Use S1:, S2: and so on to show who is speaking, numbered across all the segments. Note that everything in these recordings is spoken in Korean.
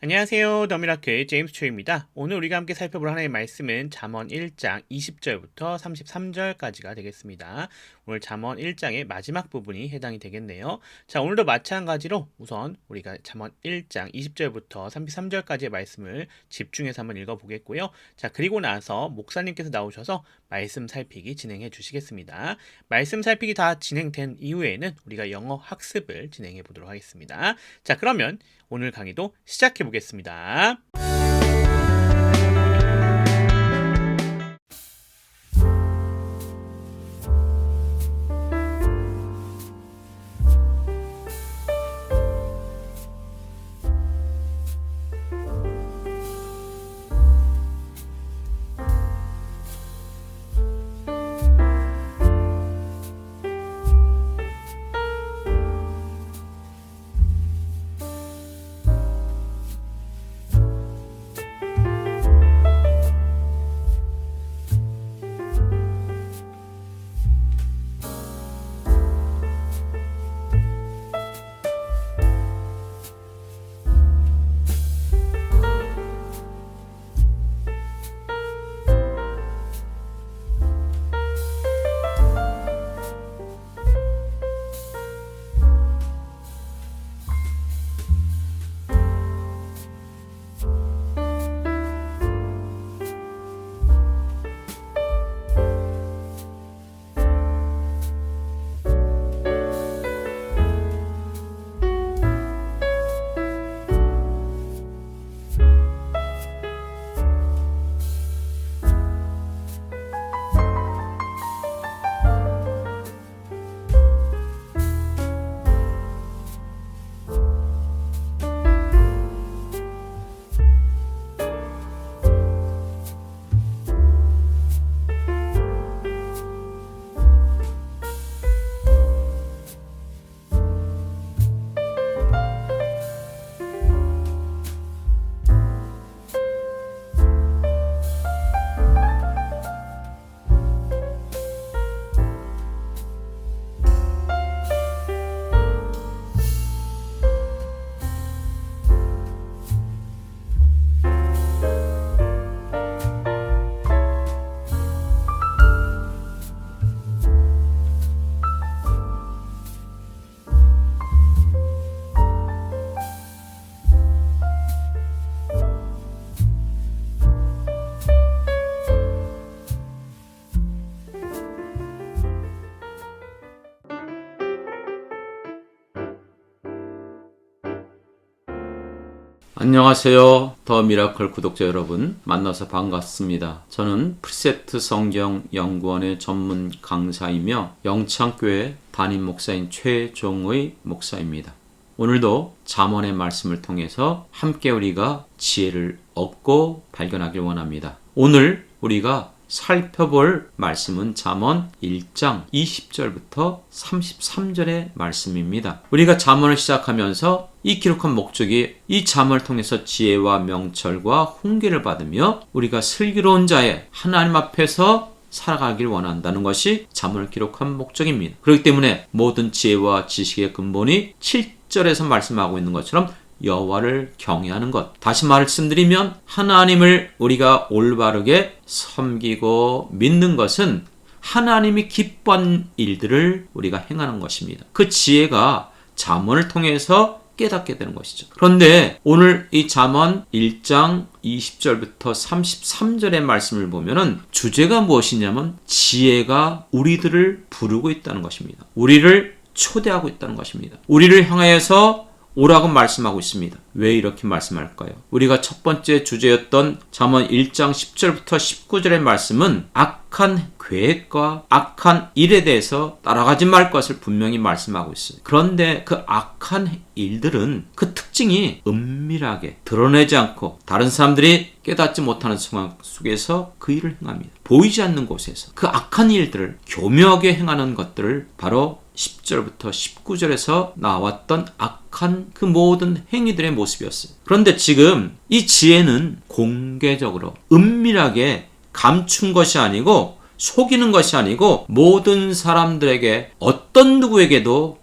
S1: 안녕하세요. 더미라클 제임스 초입니다. 오늘 우리가 함께 살펴볼 하나님의 말씀은 잠언 1장 20절부터 33절까지가 되겠습니다. 오늘 잠언 1장의 마지막 부분이 해당이 되겠네요. 자, 오늘도 마찬가지로 우선 우리가 잠언 1장 20절부터 33절까지의 말씀을 집중해서 한번 읽어보겠고요. 자, 그리고 나서 목사님께서 나오셔서 말씀 살피기 진행해 주시겠습니다. 말씀 살피기 다 진행된 이후에는 우리가 영어 학습을 진행해 보도록 하겠습니다. 자, 그러면 오늘 강의도 시작해 보겠습니다.
S2: 안녕하세요. 더 미라클 구독자 여러분, 만나서 반갑습니다. 저는 프리셉트 성경 연구원의 전문 강사이며 영창교회 담임 목사인 최종의 목사입니다. 오늘도 잠언의 말씀을 통해서 함께 우리가 지혜를 얻고 발견하길 원합니다. 오늘 우리가 살펴볼 말씀은 잠언 1장 20절부터 33절의 말씀입니다. 우리가 잠언을 시작하면서 이 기록한 목적이 이 잠언을 통해서 지혜와 명철과 훈계를 받으며 우리가 슬기로운 자의 하나님 앞에서 살아가길 원한다는 것이 잠언을 기록한 목적입니다. 그렇기 때문에 모든 지혜와 지식의 근본이 7절에서 말씀하고 있는 것처럼 여호와를 경외하는 것. 다시 말씀드리면 하나님을 우리가 올바르게 섬기고 믿는 것은 하나님이 기뻐하는 일들을 우리가 행하는 것입니다. 그 지혜가 잠언을 통해서 깨닫게 되는 것이죠. 그런데 오늘 이 잠언 1장 20절부터 33절의 말씀을 보면은 주제가 무엇이냐면 지혜가 우리들을 부르고 있다는 것입니다. 우리를 초대하고 있다는 것입니다. 우리를 향하여서 오라고 말씀하고 있습니다. 왜 이렇게 말씀할까요? 우리가 첫 번째 주제였던 잠언 1장 10절부터 19절의 말씀은 악한 계획과 악한 일에 대해서 따라가지 말 것을 분명히 말씀하고 있어요. 그런데 그 악한 일들은 그 특징이 은밀하게 드러내지 않고 다른 사람들이 깨닫지 못하는 상황 속에서 그 일을 행합니다. 보이지 않는 곳에서 그 악한 일들을 교묘하게 행하는 것들을 바로 10절부터 19절에서 나왔던 악한 그 모든 행위들의 모습이었어요. 그런데 지금 이 지혜는 공개적으로 은밀하게 감춘 것이 아니고 속이는 것이 아니고 모든 사람들에게 어떤 누구에게도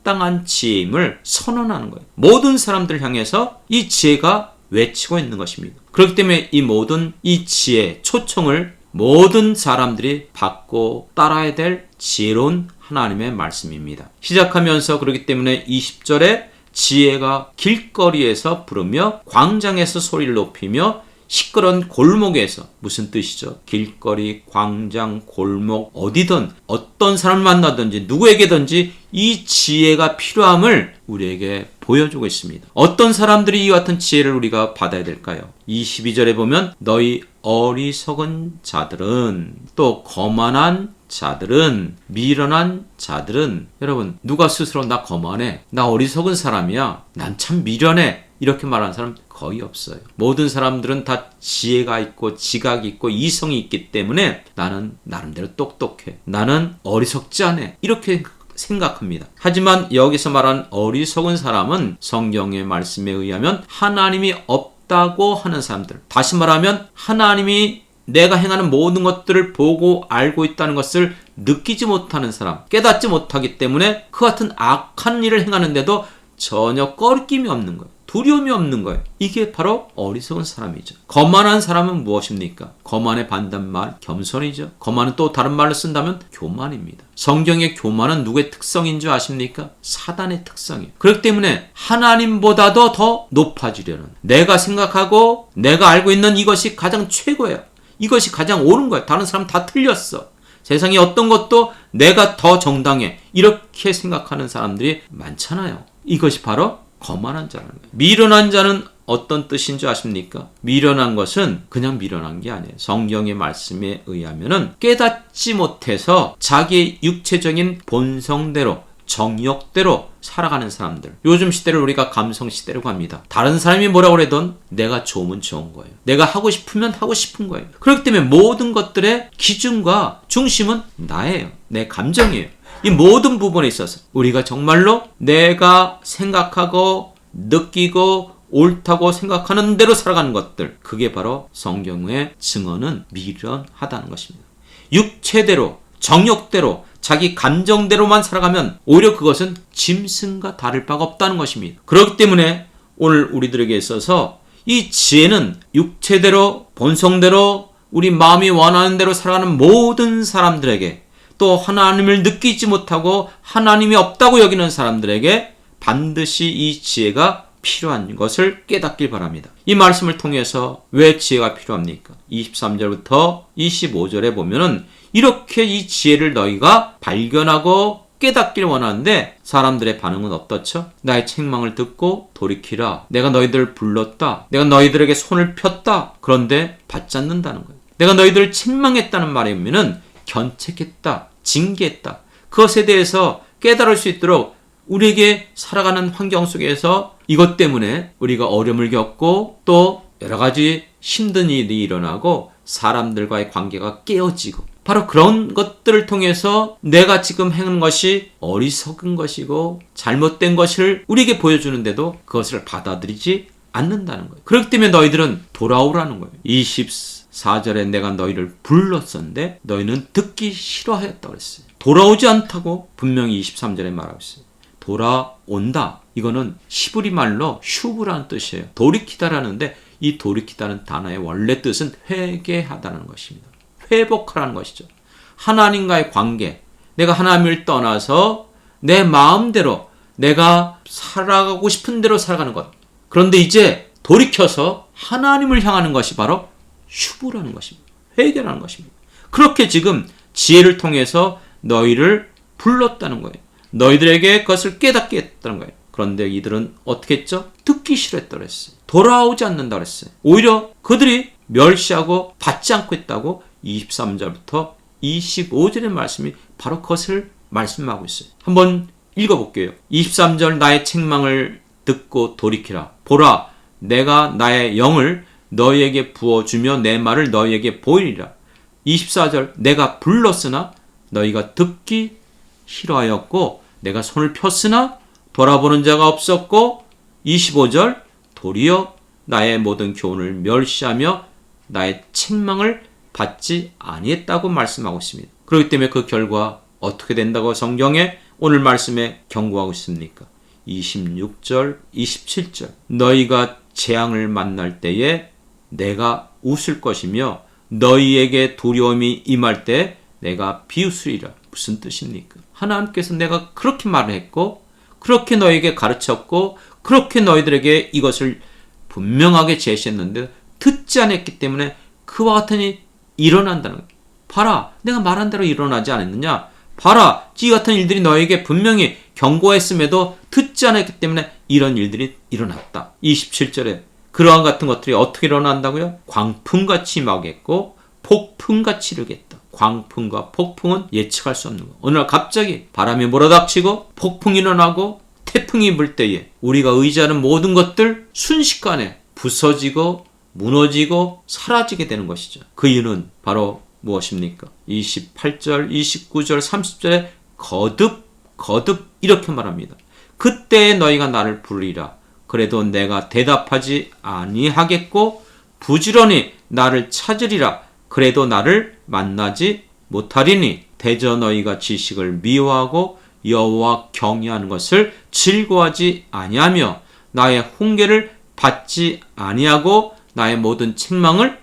S2: 합당한 지혜임을 선언하는 거예요. 모든 사람들을 향해서 이 지혜가 외치고 있는 것입니다. 그렇기 때문에 이 모든 이 지혜, 초청을 모든 사람들이 받고 따라야 될 지혜로운 하나님의 말씀입니다. 시작하면서 그렇기 때문에 20절에 지혜가 길거리에서 부르며 광장에서 소리를 높이며 시끄러운 골목에서, 무슨 뜻이죠? 길거리, 광장, 골목, 어디든 어떤 사람을 만나든지 누구에게든지 이 지혜가 필요함을 우리에게 보여주고 있습니다. 어떤 사람들이 이와 같은 지혜를 우리가 받아야 될까요? 22절에 보면 너희 어리석은 자들은, 또 거만한 자들은, 미련한 자들은, 여러분 누가 스스로 나 거만해, 나 어리석은 사람이야, 난 참 미련해, 이렇게 말하는 사람 거의 없어요. 모든 사람들은 다 지혜가 있고 지각이 있고 이성이 있기 때문에 나는 나름대로 똑똑해, 나는 어리석지 않아, 이렇게 생각합니다. 하지만 여기서 말하는 어리석은 사람은 성경의 말씀에 의하면 하나님이 없다고 하는 사람들, 다시 말하면 하나님이 내가 행하는 모든 것들을 보고 알고 있다는 것을 느끼지 못하는 사람, 깨닫지 못하기 때문에 그 같은 악한 일을 행하는데도 전혀 꺼리낌이 없는 거예요. 두려움이 없는 거예요. 이게 바로 어리석은 사람이죠. 거만한 사람은 무엇입니까? 거만의 반대말 겸손이죠. 거만은 또 다른 말로 쓴다면 교만입니다. 성경의 교만은 누구의 특성인 줄 아십니까? 사단의 특성이에요. 그렇기 때문에 하나님보다도 더 높아지려는, 내가 생각하고 내가 알고 있는 이것이 가장 최고예요. 이것이 가장 옳은 거예요. 다른 사람 다 틀렸어. 세상에 어떤 것도 내가 더 정당해, 이렇게 생각하는 사람들이 많잖아요. 이것이 바로 거만한 자라는 거예요. 미련한 자는 어떤 뜻인 줄 아십니까? 미련한 것은 그냥 미련한 게 아니에요. 성경의 말씀에 의하면은 깨닫지 못해서 자기의 육체적인 본성대로, 정욕대로 살아가는 사람들. 요즘 시대를 우리가 감성 시대라고 합니다. 다른 사람이 뭐라고 해도 내가 좋으면 좋은 거예요. 내가 하고 싶으면 하고 싶은 거예요. 그렇기 때문에 모든 것들의 기준과 중심은 나예요. 내 감정이에요. 이 모든 부분에 있어서 우리가 정말로 내가 생각하고 느끼고 옳다고 생각하는 대로 살아가는 것들, 그게 바로 성경의 증언은 미련하다는 것입니다. 육체대로, 정욕대로, 자기 감정대로만 살아가면 오히려 그것은 짐승과 다를 바가 없다는 것입니다. 그렇기 때문에 오늘 우리들에게 있어서 이 지혜는 육체대로, 본성대로, 우리 마음이 원하는 대로 살아가는 모든 사람들에게, 또 하나님을 느끼지 못하고 하나님이 없다고 여기는 사람들에게 반드시 이 지혜가 필요한 것을 깨닫길 바랍니다. 이 말씀을 통해서 왜 지혜가 필요합니까? 23절부터 25절에 보면은 이렇게 이 지혜를 너희가 발견하고 깨닫길 원하는데 사람들의 반응은 어떻죠? 나의 책망을 듣고 돌이키라. 내가 너희들을 불렀다. 내가 너희들에게 손을 폈다. 그런데 받지 않는다는 거예요. 내가 너희들을 책망했다는 말이면은 견책했다, 징계했다. 그것에 대해서 깨달을 수 있도록 우리에게 살아가는 환경 속에서 이것 때문에 우리가 어려움을 겪고 또 여러 가지 힘든 일이 일어나고 사람들과의 관계가 깨어지고, 바로 그런 것들을 통해서 내가 지금 행하는 것이 어리석은 것이고 잘못된 것을 우리에게 보여주는데도 그것을 받아들이지 않는다는 거예요. 그렇기 때문에 너희들은 돌아오라는 거예요. 24절에 내가 너희를 불렀었는데 너희는 듣기 싫어하였다고 그랬어요. 돌아오지 않다고 분명히 23절에 말하고 있어요. 돌아온다. 이거는 히브리 말로 슈브라는 뜻이에요. 돌이키다라는데 이 돌이키다는 단어의 원래 뜻은 회개하다는 것입니다. 회복하라는 것이죠. 하나님과의 관계, 내가 하나님을 떠나서 내 마음대로 내가 살아가고 싶은 대로 살아가는 것. 그런데 이제 돌이켜서 하나님을 향하는 것이 바로 슈브라는 것입니다. 회개라는 것입니다. 그렇게 지금 지혜를 통해서 너희를 불렀다는 거예요. 너희들에게 그것을 깨닫게 했다는 거예요. 그런데 이들은 어떻게 했죠? 듣기 싫어했다고 했어요. 돌아오지 않는다고 했어요. 오히려 그들이 멸시하고 받지 않고 있다고 23절부터 25절의 말씀이 바로 그것을 말씀하고 있어요. 한번 읽어볼게요. 23절 나의 책망을 듣고 돌이키라. 보라, 내가 나의 영을 너희에게 부어주며 내 말을 너희에게 보이리라. 24절 내가 불렀으나 너희가 듣기 싫어하였고 내가 손을 폈으나 돌아보는 자가 없었고 25절 도리어 나의 모든 교훈을 멸시하며 나의 책망을 받지 아니했다고 말씀하고 있습니다. 그렇기 때문에 그 결과 어떻게 된다고 성경에 오늘 말씀에 경고하고 있습니까? 26절, 27절. 너희가 재앙을 만날 때에 내가 웃을 것이며 너희에게 두려움이 임할 때 내가 비웃으리라. 무슨 뜻입니까? 하나님께서 내가 그렇게 말을 했고 그렇게 너희에게 가르쳤고 그렇게 너희들에게 이것을 분명하게 제시했는데 듣지 않았기 때문에 그와 같은 일이 일어난다는 거예요. 봐라, 내가 말한 대로 일어나지 않았느냐? 봐라, 이 같은 일들이 너에게 분명히 경고했음에도 듣지 않았기 때문에 이런 일들이 일어났다. 27절에 그러한 같은 것들이 어떻게 일어난다고요? 광풍같이 임하겠고 폭풍같이 이르겠다. 광풍과 폭풍은 예측할 수 없는 거. 어느 날 갑자기 바람이 몰아닥치고 폭풍이 일어나고 태풍이 불 때에 우리가 의지하는 모든 것들 순식간에 부서지고 무너지고 사라지게 되는 것이죠. 그 이유는 바로 무엇입니까? 28절, 29절, 30절에 거듭 이렇게 말합니다. 그때 너희가 나를 부르리라. 그래도 내가 대답하지 아니하겠고 부지런히 나를 찾으리라. 그래도 나를 만나지 못하리니 대저 너희가 지식을 미워하고 여호와 경외하는 것을 즐거워하지 아니하며 나의 훈계를 받지 아니하고 나의 모든 책망을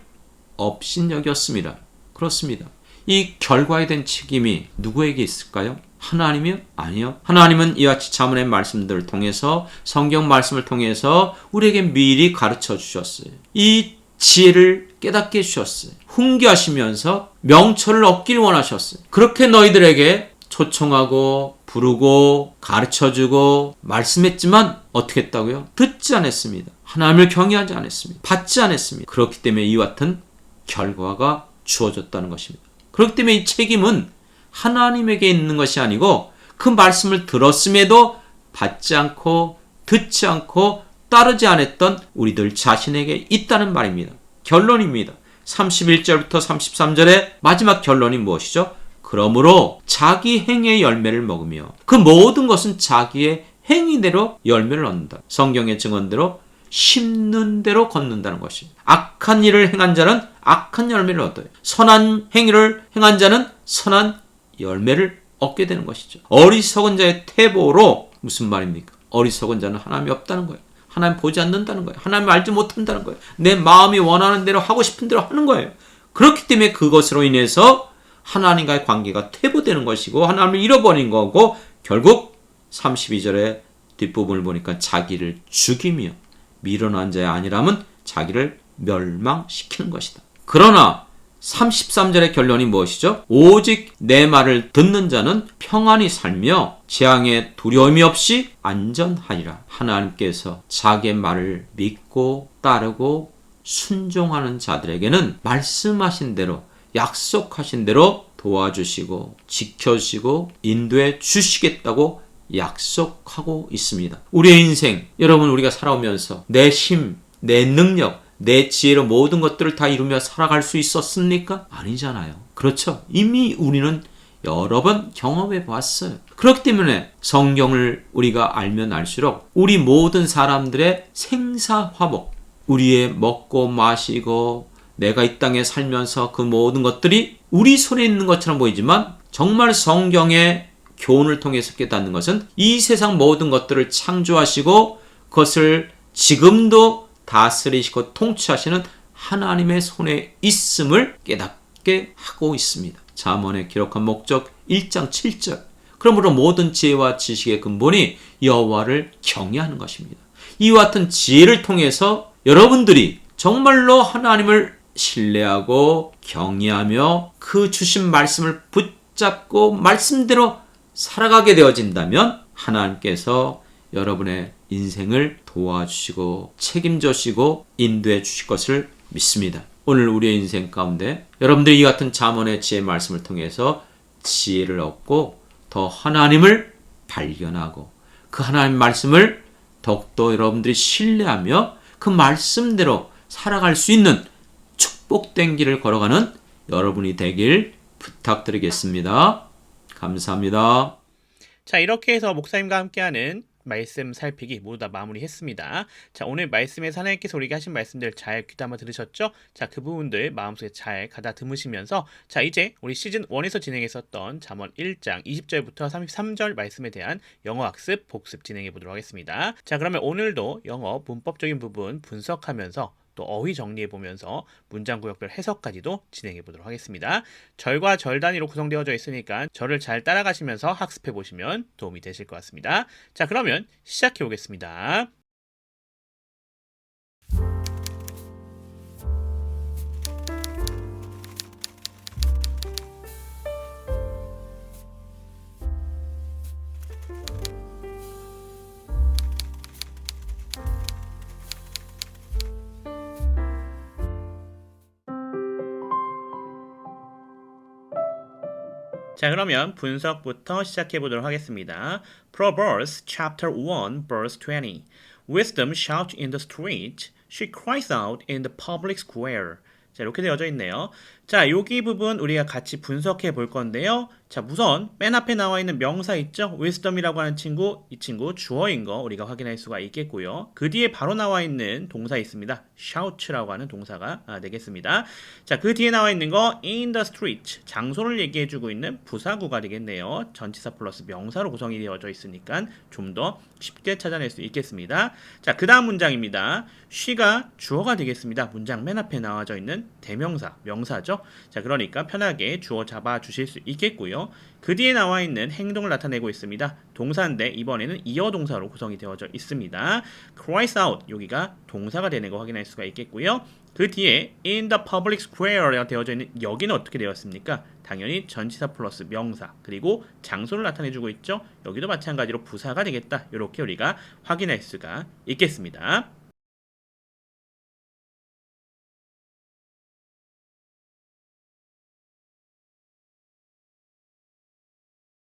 S2: 업신여겼습니다. 그렇습니다. 이 결과에 대한 책임이 누구에게 있을까요? 하나님이요? 아니요. 하나님은 이와 같이 자문의 말씀들을 통해서 성경 말씀을 통해서 우리에게 미리 가르쳐 주셨어요. 이 지혜를 깨닫게 해주셨어요. 훈계하시면서 명철을 얻길 원하셨어요. 그렇게 너희들에게 초청하고 부르고 가르쳐주고 말씀했지만 어떻게 했다고요? 듣지 않았습니다. 하나님을 경외하지 않았습니다. 받지 않았습니다. 그렇기 때문에 이와 같은 결과가 주어졌다는 것입니다. 그렇기 때문에 이 책임은 하나님에게 있는 것이 아니고 그 말씀을 들었음에도 받지 않고 듣지 않고 따르지 않았던 우리들 자신에게 있다는 말입니다. 결론입니다. 31절부터 33절의 마지막 결론이 무엇이죠? 그러므로 자기 행위의 열매를 먹으며 그 모든 것은 자기의 행위대로 열매를 얻는다. 성경의 증언대로 심는 대로 걷는다는 것입니다. 악한 일을 행한 자는 악한 열매를 얻어요. 선한 행위를 행한 자는 선한 열매를 얻게 되는 것이죠. 어리석은 자의 태보로 무슨 말입니까? 어리석은 자는 하나님이 없다는 거예요. 하나님 보지 않는다는 거예요. 하나님 알지 못한다는 거예요. 내 마음이 원하는 대로 하고 싶은 대로 하는 거예요. 그렇기 때문에 그것으로 인해서 하나님과의 관계가 퇴보되는 것이고 하나님을 잃어버린 거고 결국 32절의 뒷부분을 보니까 자기를 죽이며 미련한 자의 아니라면 자기를 멸망시키는 것이다. 그러나 33절의 결론이 무엇이죠? 오직 내 말을 듣는 자는 평안히 살며 재앙에 두려움이 없이 안전하리라. 하나님께서 자기의 말을 믿고 따르고 순종하는 자들에게는 말씀하신 대로 약속하신 대로 도와주시고 지켜주시고 인도해 주시겠다고 약속하고 있습니다. 우리의 인생, 여러분 우리가 살아오면서 내 힘, 내 능력, 내 지혜로 모든 것들을 다 이루며 살아갈 수 있었습니까? 아니잖아요. 그렇죠. 이미 우리는 여러 번 경험해 봤어요. 그렇기 때문에 성경을 우리가 알면 알수록 우리 모든 사람들의 생사화복, 우리의 먹고 마시고 내가 이 땅에 살면서 그 모든 것들이 우리 손에 있는 것처럼 보이지만 정말 성경의 교훈을 통해서 깨닫는 것은 이 세상 모든 것들을 창조하시고 그것을 지금도 다스리시고 통치하시는 하나님의 손에 있음을 깨닫게 하고 있습니다. 잠언에 기록한 목적 1장 7절. 그러므로 모든 지혜와 지식의 근본이 여호와를 경외하는 것입니다. 이와 같은 지혜를 통해서 여러분들이 정말로 하나님을 신뢰하고 경외하며 그 주신 말씀을 붙잡고 말씀대로 살아가게 되어진다면 하나님께서 여러분의 인생을 도와주시고 책임져 주시고 인도해 주실 것을 믿습니다. 오늘 우리의 인생 가운데 여러분들이 이 같은 잠언의 지혜 말씀을 통해서 지혜를 얻고 더 하나님을 발견하고 그 하나님 말씀을 더욱더 여러분들이 신뢰하며 그 말씀대로 살아갈 수 있는 축복된 길을 걸어가는 여러분이 되길 부탁드리겠습니다. 감사합니다.
S1: 자, 이렇게 해서 목사님과 함께하는 말씀 살피기 모두 다 마무리했습니다. 자, 오늘 말씀에서 하나님께서 우리에게 하신 말씀들 잘 귀담아 들으셨죠? 자, 그 부분들 마음속에 잘 가다듬으시면서 자, 이제 우리 시즌 1에서 진행했었던 잠언 1장 20절부터 33절 말씀에 대한 영어 학습, 복습 진행해 보도록 하겠습니다. 자, 그러면 오늘도 영어 문법적인 부분 분석하면서 또 어휘 정리해 보면서 문장 구역별 해석까지도 진행해 보도록 하겠습니다. 절과 절 단위로 구성되어져 있으니까 절을 잘 따라가시면서 학습해 보시면 도움이 되실 것 같습니다. 자, 그러면 시작해 보겠습니다. 자, 그러면 분석부터 시작해 보도록 하겠습니다. Proverbs chapter 1 verse 20. Wisdom shouts in the street. She cries out in the public square. 자, 이렇게 되어져 있네요. 자, 여기 부분 우리가 같이 분석해 볼 건데요. 자, 우선 맨 앞에 나와 있는 명사 있죠? wisdom이라고 하는 친구, 이 친구 주어인 거 우리가 확인할 수가 있겠고요. 그 뒤에 바로 나와 있는 동사 있습니다. shout라고 하는 동사가 되겠습니다. 자, 그 뒤에 나와 있는 거 in the street, 장소를 얘기해 주고 있는 부사구가 되겠네요. 전치사 플러스 명사로 구성이 되어져 있으니까 좀 더 쉽게 찾아낼 수 있겠습니다. 자, 그 다음 문장입니다. she가 주어가 되겠습니다. 문장 맨 앞에 나와져 있는 대명사, 명사죠. 자, 그러니까 편하게 주어 잡아 주실 수 있겠고요. 그 뒤에 나와 있는 행동을 나타내고 있습니다. 동사인데 이번에는 이어 동사로 구성이 되어져 있습니다. cries out, 여기가 동사가 되는 거 확인할 수가 있겠고요. 그 뒤에 in the public square가 되어져 있는 여기는 어떻게 되었습니까? 당연히 전치사 플러스 명사 그리고 장소를 나타내주고 있죠. 여기도 마찬가지로 부사가 되겠다. 이렇게 우리가 확인할 수가 있겠습니다.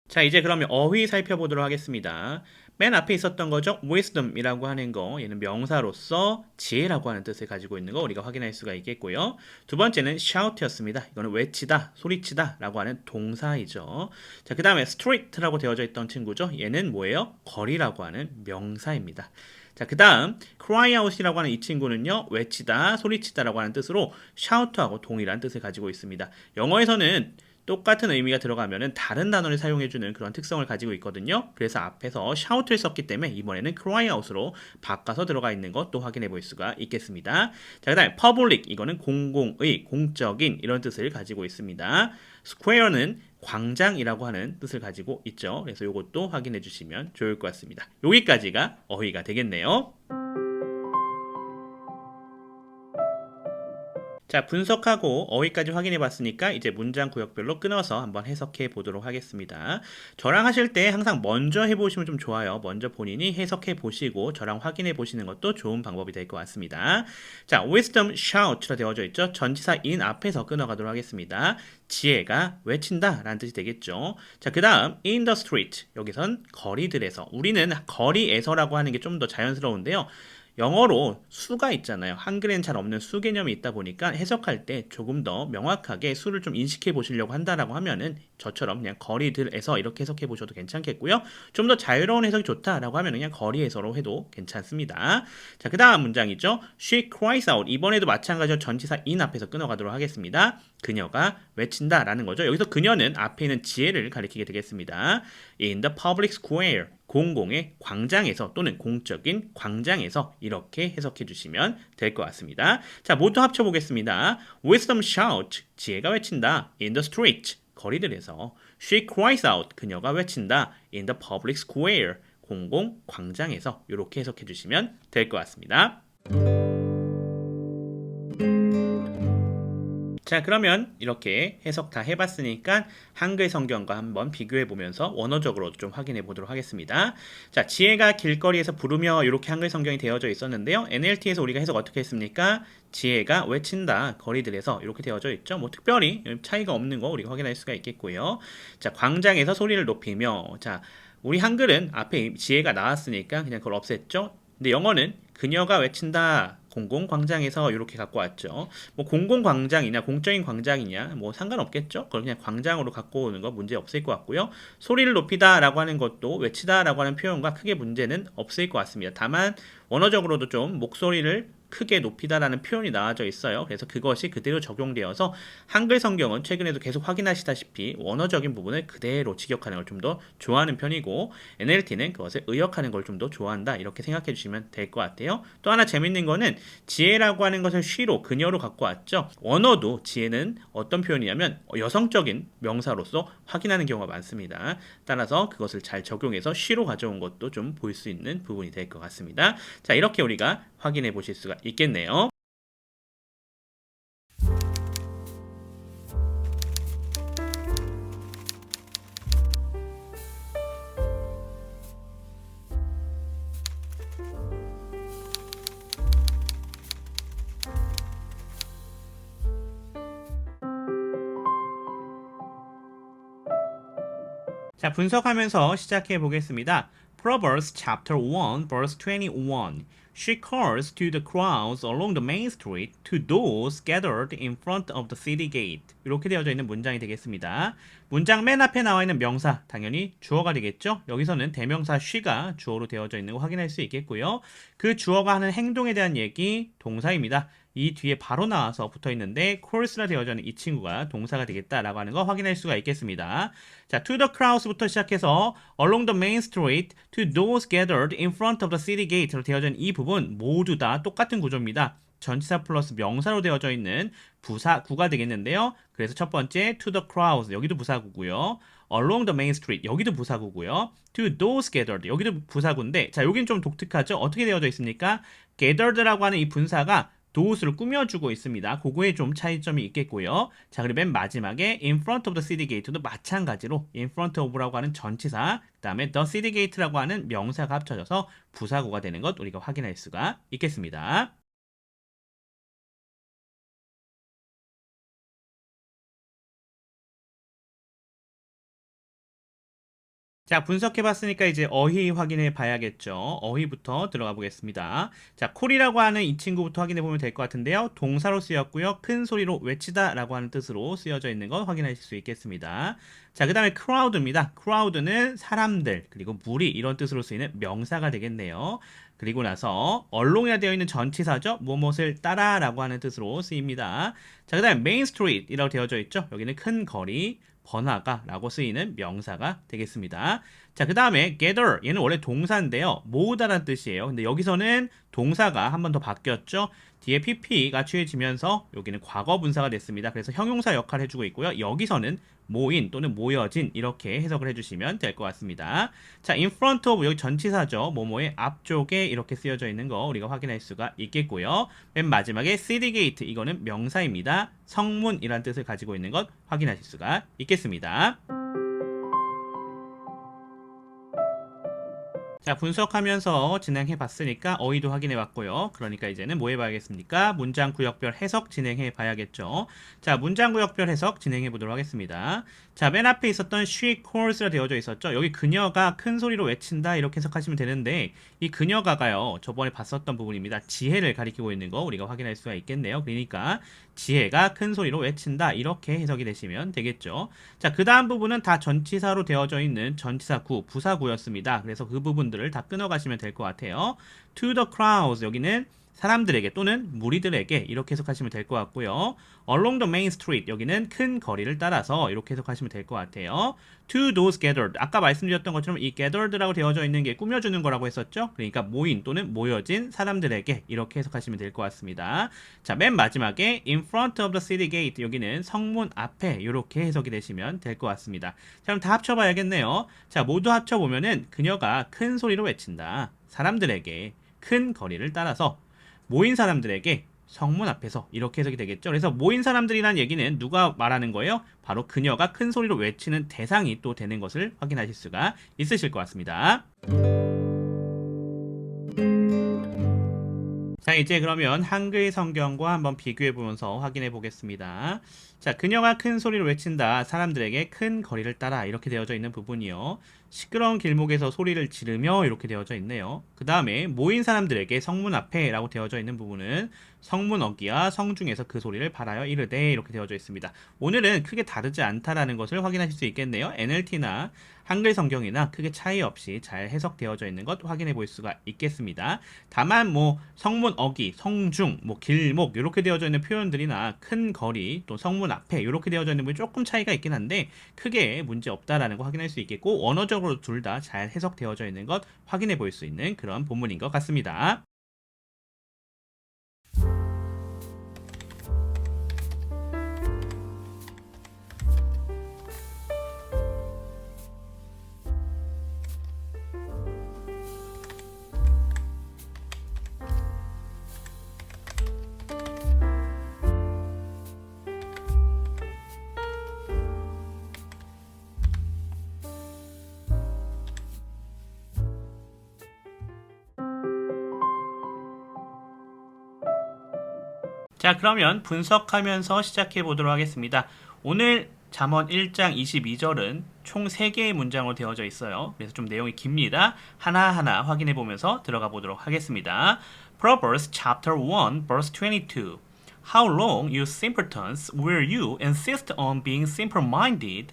S1: 자, 이제 그러면 어휘 살펴보도록 하겠습니다. 맨 앞에 있었던 거죠. wisdom이라고 하는 거, 얘는 명사로서 지혜라고 하는 뜻을 가지고 있는 거 우리가 확인할 수가 있겠고요. 두 번째는 shout였습니다. 이거는 외치다, 소리치다 라고 하는 동사이죠. 자, 그 다음에 street라고 되어져 있던 친구죠. 얘는 뭐예요? 거리라고 하는 명사입니다. 자, 그 다음 cry out이라고 하는 이 친구는요, 외치다, 소리치다라고 하는 뜻으로 shout하고 동일한 뜻을 가지고 있습니다. 영어에서는 똑같은 의미가 들어가면은 다른 단어를 사용해주는 그런 특성을 가지고 있거든요. 그래서 앞에서 shout를 썼기 때문에 이번에는 cry out으로 바꿔서 들어가 있는 것도 확인해 볼 수가 있겠습니다. 자, 그 다음에 public, 이거는 공공의, 공적인 이런 뜻을 가지고 있습니다. square는 광장이라고 하는 뜻을 가지고 있죠. 그래서 이것도 확인해 주시면 좋을 것 같습니다. 여기까지가 어휘가 되겠네요. 자, 분석하고 어휘까지 확인해 봤으니까 이제 문장 구역별로 끊어서 한번 해석해 보도록 하겠습니다. 저랑 하실 때 항상 먼저 해보시면 좀 좋아요. 먼저 본인이 해석해 보시고 저랑 확인해 보시는 것도 좋은 방법이 될 것 같습니다. 자, wisdom shout라 되어져 있죠. 전치사 in 앞에서 끊어가도록 하겠습니다. 지혜가 외친다 라는 뜻이 되겠죠. 자, 그 다음 in the street, 여기선 거리들에서, 우리는 거리에서라고 하는 게 좀 더 자연스러운데요. 영어로 수가 있잖아요. 한글엔 잘 없는 수 개념이 있다 보니까 해석할 때 조금 더 명확하게 수를 좀 인식해 보시려고 한다라고 하면은 저처럼 그냥 거리들에서 이렇게 해석해 보셔도 괜찮겠고요. 좀 더 자유로운 해석이 좋다라고 하면 그냥 거리에서로 해도 괜찮습니다. 자, 그 다음 문장이죠. She cries out. 이번에도 마찬가지로 전치사 in 앞에서 끊어가도록 하겠습니다. 그녀가 외친다 라는 거죠. 여기서 그녀는 앞에 있는 지혜를 가리키게 되겠습니다. In the public square. 공공의 광장에서 또는 공적인 광장에서 이렇게 해석해 주시면 될 것 같습니다. 자, 모두 합쳐보겠습니다. Wisdom shout, 지혜가 외친다. In the street, 거리들에서. She cries out, 그녀가 외친다. In the public square, 공공 광장에서 이렇게 해석해 주시면 될 것 같습니다. 자, 그러면 이렇게 해석 다 해봤으니까 한글 성경과 한번 비교해보면서 원어적으로 좀 확인해 보도록 하겠습니다. 자, 지혜가 길거리에서 부르며 이렇게 한글 성경이 되어져 있었는데요. NLT에서 우리가 해석 어떻게 했습니까? 지혜가 외친다, 거리들에서 이렇게 되어져 있죠. 뭐 특별히 차이가 없는 거 우리가 확인할 수가 있겠고요. 자, 광장에서 소리를 높이며, 자, 우리 한글은 앞에 지혜가 나왔으니까 그냥 그걸 없앴죠. 근데 영어는 그녀가 외친다, 공공광장에서 이렇게 갖고 왔죠. 뭐 공공광장이냐 공적인 광장이냐 뭐 상관없겠죠. 그걸 그냥 광장으로 갖고 오는 거 문제 없을 것 같고요. 소리를 높이다라고 하는 것도 외치다라고 하는 표현과 크게 문제는 없을 것 같습니다. 다만 원어적으로도 좀 목소리를 크게 높이다라는 표현이 나와져 있어요. 그래서 그것이 그대로 적용되어서 한글 성경은 최근에도 계속 확인하시다시피 원어적인 부분을 그대로 직역하는 걸 좀 더 좋아하는 편이고 NLT는 그것을 의역하는 걸 좀 더 좋아한다 이렇게 생각해 주시면 될 것 같아요. 또 하나 재밌는 거는 지혜라고 하는 것을 she로 그녀로 갖고 왔죠. 원어도 지혜는 어떤 표현이냐면 여성적인 명사로서 확인하는 경우가 많습니다. 따라서 그것을 잘 적용해서 she로 가져온 것도 좀 볼 수 있는 부분이 될 것 같습니다. 자, 이렇게 우리가 확인해 보실 수가 있겠네요. 자, 분석하면서 시작해 보겠습니다. Proverbs chapter 1 verse 21. She calls to the crowds along the main street, to those gathered in front of the city gate. 이렇게 되어져 있는 문장이 되겠습니다. 문장 맨 앞에 나와 있는 명사, 당연히 주어가 되겠죠? 여기서는 대명사 she가 주어로 되어져 있는 거 확인할 수 있겠고요. 그 주어가 하는 행동에 대한 얘기, 동사입니다. 이 뒤에 바로 나와서 붙어 있는데 course라 되어져 있는 이 친구가 동사가 되겠다라고 하는 거 확인할 수가 있겠습니다. 자, to the crowds부터 시작해서 along the main street, to those gathered in front of the city gate로 되어져 있는 이 부분 모두 다 똑같은 구조입니다. 전치사 플러스 명사로 되어져 있는 부사구가 되겠는데요. 그래서 첫 번째 to the crowds 여기도 부사구고요. along the main street 여기도 부사구고요. to those gathered 여기도 부사구인데 자, 여기는 좀 독특하죠. 어떻게 되어져 있습니까? gathered라고 하는 이 분사가 도우스를 꾸며주고 있습니다. 그거에 좀 차이점이 있겠고요. 자, 그리고 맨 마지막에 in front of the city gate도 마찬가지로 in front of라고 하는 전치사, 그 다음에 the city gate라고 하는 명사가 합쳐져서 부사구가 되는 것 우리가 확인할 수가 있겠습니다. 자, 분석해봤으니까 이제 어휘 확인해 봐야겠죠. 어휘부터 들어가 보겠습니다. 자, 콜이라고 하는 이 친구부터 확인해 보면 될 것 같은데요. 동사로 쓰였고요. 큰 소리로 외치다 라고 하는 뜻으로 쓰여져 있는 거 확인하실 수 있겠습니다. 자, 그 다음에 crowd입니다. crowd는 사람들, 그리고 무리 이런 뜻으로 쓰이는 명사가 되겠네요. 그리고 나서 along이라 되어 있는 전치사죠. 무엇을 따라 라고 하는 뜻으로 쓰입니다. 자, 그 다음에 main street이라고 되어져 있죠. 여기는 큰 거리, 번화가 라고 쓰이는 명사가 되겠습니다. 자, 그 다음에 gather 얘는 원래 동사인데요. 모으다라는 뜻이에요. 근데 여기서는 동사가 한 번 더 바뀌었죠. 뒤에 pp가 취해지면서 여기는 과거 분사가 됐습니다. 그래서 형용사 역할을 해주고 있고요. 여기서는 모인 또는 모여진 이렇게 해석을 해주시면 될 것 같습니다. 자, in front of 여기 전치사죠. 뭐뭐의 앞쪽에 이렇게 쓰여져 있는 거 우리가 확인할 수가 있겠고요. 맨 마지막에 city gate 이거는 명사입니다. 성문이란 뜻을 가지고 있는 것 확인하실 수가 있겠습니다. 자, 분석하면서 진행해 봤으니까 어휘도 확인해 봤고요. 그러니까 이제는 뭐 해봐야겠습니까? 문장 구역별 해석 진행해 봐야겠죠. 자, 문장 구역별 해석 진행해 보도록 하겠습니다. 자, 맨 앞에 있었던 she calls라 되어져 있었죠. 여기 그녀가 큰 소리로 외친다 이렇게 해석하시면 되는데 이 그녀가가요. 저번에 봤었던 부분입니다. 지혜를 가리키고 있는 거 우리가 확인할 수가 있겠네요. 그러니까 지혜가 큰 소리로 외친다 이렇게 해석이 되시면 되겠죠. 자, 그 다음 부분은 다 전치사로 되어져 있는 전치사구, 부사구였습니다. 그래서 그 부분들을 다 끊어가시면 될 것 같아요. To the crowds 여기는 사람들에게 또는 무리들에게 이렇게 해석하시면 될 것 같고요. Along the main street 여기는 큰 거리를 따라서 이렇게 해석하시면 될 것 같아요. To those gathered 아까 말씀드렸던 것처럼 이 gathered라고 되어져 있는 게 꾸며주는 거라고 했었죠. 그러니까 모인 또는 모여진 사람들에게 이렇게 해석하시면 될 것 같습니다. 자, 맨 마지막에 in front of the city gate 여기는 성문 앞에 이렇게 해석이 되시면 될 것 같습니다. 자, 그럼 다 합쳐봐야겠네요. 자, 모두 합쳐보면은 그녀가 큰 소리로 외친다. 사람들에게 큰 거리를 따라서 모인 사람들에게 성문 앞에서 이렇게 해석이 되겠죠. 그래서 모인 사람들이란 얘기는 누가 말하는 거예요? 바로 그녀가 큰 소리로 외치는 대상이 또 되는 것을 확인하실 수가 있으실 것 같습니다. 자, 이제 그러면 한글 성경과 한번 비교해 보면서 확인해 보겠습니다. 자, 그녀가 큰 소리를 외친다. 사람들에게 큰 거리를 따라 이렇게 되어져 있는 부분이요. 시끄러운 길목에서 소리를 지르며 이렇게 되어져 있네요. 그 다음에 모인 사람들에게 성문 앞에 라고 되어져 있는 부분은 성문 어귀와 성중에서 그 소리를 발하여 이르되 이렇게 되어져 있습니다. 오늘은 크게 다르지 않다라는 것을 확인하실 수 있겠네요. NLT나 한글 성경이나 크게 차이 없이 잘 해석되어져 있는 것 확인해 볼 수가 있겠습니다. 다만 뭐 성문 어귀, 성중, 뭐 길목 이렇게 되어져 있는 표현들이나 큰 거리 또 성문 앞에 이렇게 되어져 있는 부분이 조금 차이가 있긴 한데 크게 문제 없다라는 거 확인할 수 있겠고 언어적으로 둘 다 잘 해석되어져 있는 것 확인해 볼 수 있는 그런 본문인 것 같습니다. 자, 그러면 분석하면서 시작해 보도록 하겠습니다. 오늘 잠언 1장 22절은 총 3개의 문장으로 되어져 있어요. 그래서 좀 내용이 깁니다. 하나하나 확인해 보면서 들어가 보도록 하겠습니다. Proverbs chapter 1 verse 22. How long, you simpletons, will you insist on being simple-minded?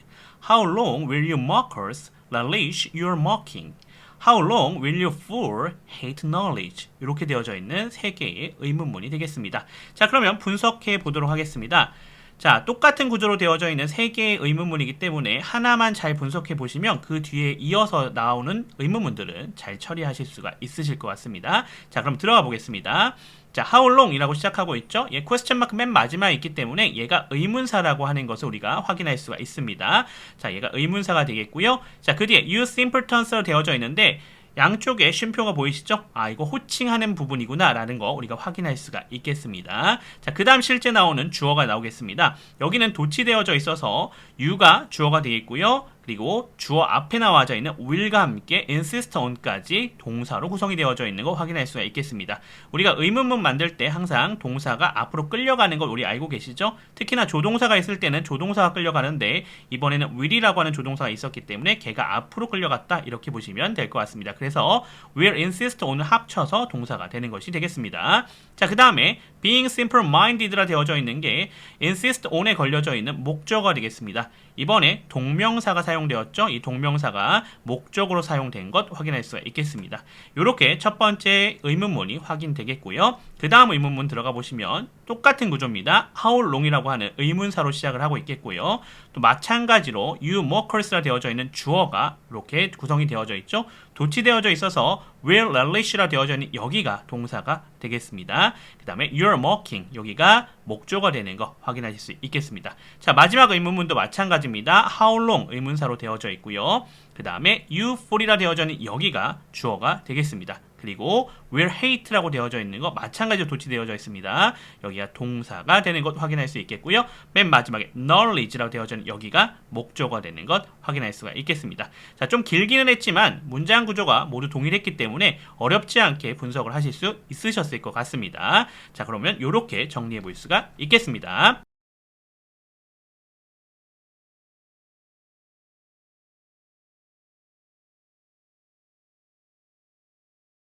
S1: How long will you mockers relish your mocking? How long will you fool hate knowledge? 이렇게 되어져 있는 3개의 의문문이 되겠습니다. 자, 그러면 분석해 보도록 하겠습니다. 자, 똑같은 구조로 되어져 있는 3개의 의문문이기 때문에 하나만 잘 분석해 보시면 그 뒤에 이어서 나오는 의문문들은 잘 처리하실 수가 있으실 것 같습니다. 자, 그럼 들어가 보겠습니다. 자, how long 이라고 시작하고 있죠? 얘 question mark 맨 마지막에 있기 때문에 얘가 의문사라고 하는 것을 우리가 확인할 수가 있습니다. 자, 얘가 의문사가 되겠고요. 자, 그 뒤에 you simpletons로 되어져 있는데 양쪽에 쉼표가 보이시죠? 아, 이거 호칭하는 부분이구나 라는 거 우리가 확인할 수가 있겠습니다. 자, 그 다음 실제 나오는 주어가 나오겠습니다. 여기는 도치되어져 있어서 you가 주어가 되겠고요. 그리고 주어 앞에 나와져 있는 will과 함께 insist on까지 동사로 구성이 되어져 있는 거 확인할 수가 있겠습니다. 우리가 의문문 만들 때 항상 동사가 앞으로 끌려가는 걸 우리 알고 계시죠? 특히나 조동사가 있을 때는 조동사가 끌려가는데 이번에는 will이라고 하는 조동사가 있었기 때문에 걔가 앞으로 끌려갔다 이렇게 보시면 될 것 같습니다. 그래서 will insist on을 합쳐서 동사가 되는 것이 되겠습니다. 자, 그 다음에 being simple-minded라 되어져 있는 게 insist on에 걸려져 있는 목적어가 되겠습니다. 이번에 동명사가 사용되었죠. 이 동명사가 목적으로 사용된 것 확인할 수가 있겠습니다. 이렇게 첫 번째 의문문이 확인되겠고요. 그 다음 의문문 들어가 보시면 똑같은 구조입니다. How long이라고 하는 의문사로 시작을 하고 있겠고요. 또 마찬가지로 you mockers 라 되어져 있는 주어가 이렇게 구성이 되어져 있죠. 도치되어져 있어서 will relish라 되어져 있는 여기가 동사가 되겠습니다. 그 다음에 you're mocking 여기가 목조가 되는 거 확인하실 수 있겠습니다. 자, 마지막 의문문도 마찬가지입니다. how long 의문사로 되어져 있고요. 그 다음에 you fool이라 되어져 있는 여기가 주어가 되겠습니다. 그리고 will hate라고 되어져 있는 거 마찬가지로 도치되어져 있습니다. 여기가 동사가 되는 것 확인할 수 있겠고요. 맨 마지막에 knowledge라고 되어져 있는 여기가 목조가 되는 것 확인할 수가 있겠습니다. 자, 좀 길기는 했지만 문장 구조가 모두 동일했기 때문에 어렵지 않게 분석을 하실 수 있으셨을 것 같습니다. 자, 그러면 이렇게 정리해 볼 수가 있겠습니다.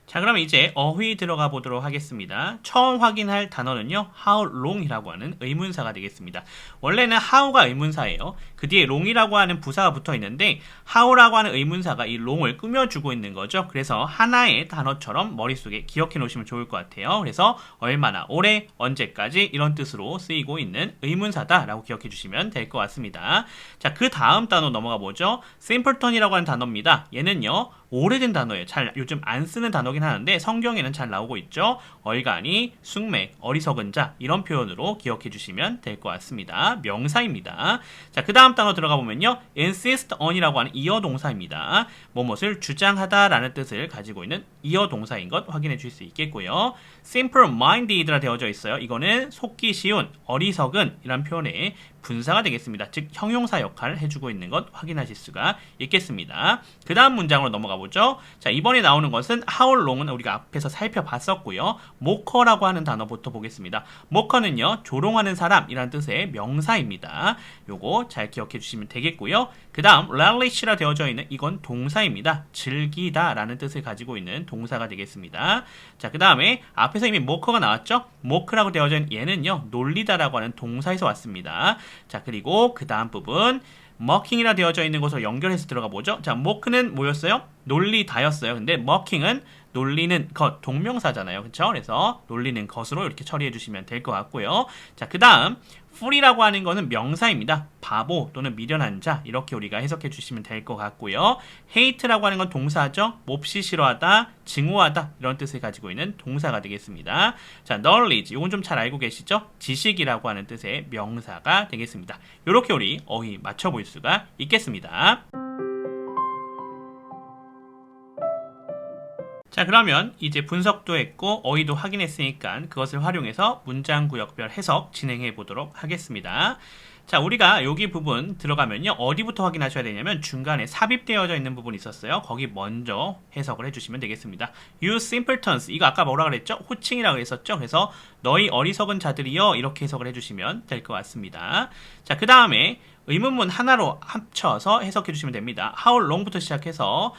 S1: 자, 그럼 이제 어휘 들어가 보도록 하겠습니다. 처음 확인할 단어는요, how long이라고 하는 의문사가 되겠습니다. 원래는 how가 의문사예요. 그 뒤에 long이라고 하는 부사가 붙어 있는데 how라고 하는 의문사가 이 long을 꾸며주고 있는 거죠. 그래서 하나의 단어처럼 머릿속에 기억해 놓으시면 좋을 것 같아요. 그래서 얼마나 오래, 언제까지 이런 뜻으로 쓰이고 있는 의문사다라고 기억해 주시면 될 것 같습니다. 자, 그 다음 단어 넘어가 보죠. simpleton이라고 하는 단어입니다. 얘는요, 오래된 단어예요. 잘 요즘 안 쓰는 단어긴 하는데 성경에는 잘 나오고 있죠. 얼간이, 숙맥, 어리석은 자 이런 표현으로 기억해 주시면 될 것 같습니다. 명사입니다. 자, 그 다음 단어 들어가 보면요. insist on이라고 하는 이어 동사입니다. 무엇을 주장하다라는 뜻을 가지고 있는 이어 동사인 것 확인해 주실 수 있겠고요. simple-minded라 되어져 있어요. 이거는 속기 쉬운, 어리석은 이란 표현의 분사가 되겠습니다. 즉 형용사 역할을 해주고 있는 것 확인하실 수가 있겠습니다. 그 다음 문장으로 넘어가 보죠. 자, 이번에 나오는 것은 how long은 우리가 앞에서 살펴봤었고요. mock라고 하는 단어부터 보겠습니다. mocker는요, 조롱하는 사람이라는 뜻의 명사입니다. 요거 잘 기억해 주시면 되겠고요. 그 다음 relish라 되어져 있는 이건 동사입니다. 즐기다 라는 뜻을 가지고 있는 동사가 되겠습니다. 자, 그 다음에 앞에서 이미 mocker가 나왔죠? mock라고 되어져 있는 얘는요, 놀리다라고 하는 동사에서 왔습니다. 자, 그리고 그 다음 부분 mocking이라 되어져 있는 것으로 연결해서 들어가 보죠. 자, mock는 뭐였어요? 놀리다였어요. 근데 mocking은 놀리는 것, 동명사잖아요. 그쵸? 그래서 놀리는 것으로 이렇게 처리해 주시면 될 것 같고요. 자, 그 다음 fool이라고 하는 거는 명사입니다. 바보 또는 미련한 자, 이렇게 우리가 해석해 주시면 될 것 같고요. hate라고 하는 건 동사죠. 몹시 싫어하다, 증오하다 이런 뜻을 가지고 있는 동사가 되겠습니다. 자, knowledge 이건 좀 잘 알고 계시죠? 지식이라고 하는 뜻의 명사가 되겠습니다. 이렇게 우리 어휘 맞춰볼 수가 있겠습니다. 자, 그러면 이제 분석도 했고 어휘도 확인했으니까 그것을 활용해서 문장 구역별 해석 진행해 보도록 하겠습니다. 자, 우리가 여기 부분 들어가면요, 어디부터 확인하셔야 되냐면 중간에 삽입되어져 있는 부분이 있었어요. 거기 먼저 해석을 해주시면 되겠습니다. You simpletons, 이거 아까 뭐라 그랬죠? 호칭이라고 했었죠? 그래서 너희 어리석은 자들이여, 이렇게 해석을 해주시면 될 것 같습니다. 자, 그 다음에 의문문 하나로 합쳐서 해석해 주시면 됩니다. How long부터 시작해서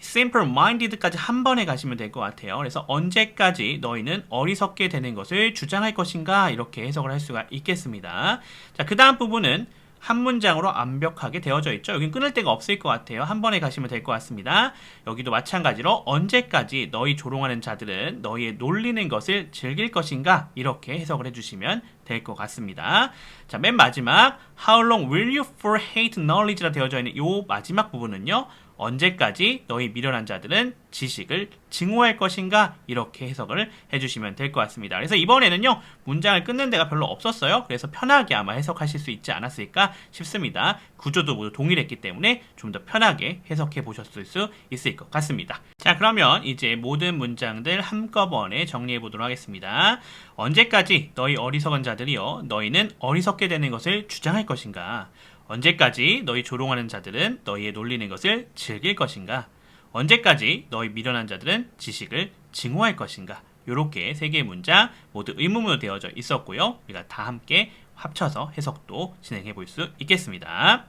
S1: simple-minded까지 한 번에 가시면 될 것 같아요. 그래서 언제까지 너희는 어리석게 되는 것을 주장할 것인가, 이렇게 해석을 할 수가 있겠습니다. 자, 그 다음 부분은 한 문장으로 완벽하게 되어져 있죠. 여긴 끊을 데가 없을 것 같아요. 한 번에 가시면 될 것 같습니다. 여기도 마찬가지로 언제까지 너희 조롱하는 자들은 너희의 놀리는 것을 즐길 것인가, 이렇게 해석을 해주시면 될 것 같습니다. 자, 맨 마지막 How long will you for hate knowledge라 되어져 있는 이 마지막 부분은요, 언제까지 너희 미련한 자들은 지식을 증오할 것인가, 이렇게 해석을 해주시면 될 것 같습니다. 그래서 이번에는요, 문장을 끊는 데가 별로 없었어요. 그래서 편하게 아마 해석하실 수 있지 않았을까 싶습니다. 구조도 모두 동일했기 때문에 좀 더 편하게 해석해 보셨을 수 있을 것 같습니다. 자, 그러면 이제 모든 문장들 한꺼번에 정리해 보도록 하겠습니다. 언제까지 너희 어리석은 자들이여 너희는 어리석게 되는 것을 주장할 것인가? 언제까지 너희 조롱하는 자들은 너희의 놀리는 것을 즐길 것인가? 언제까지 너희 미련한 자들은 지식을 증오할 것인가? 이렇게 세 개의 문장 모두 의문문으로 되어져 있었고요. 우리가 다 함께 합쳐서 해석도 진행해 볼 수 있겠습니다.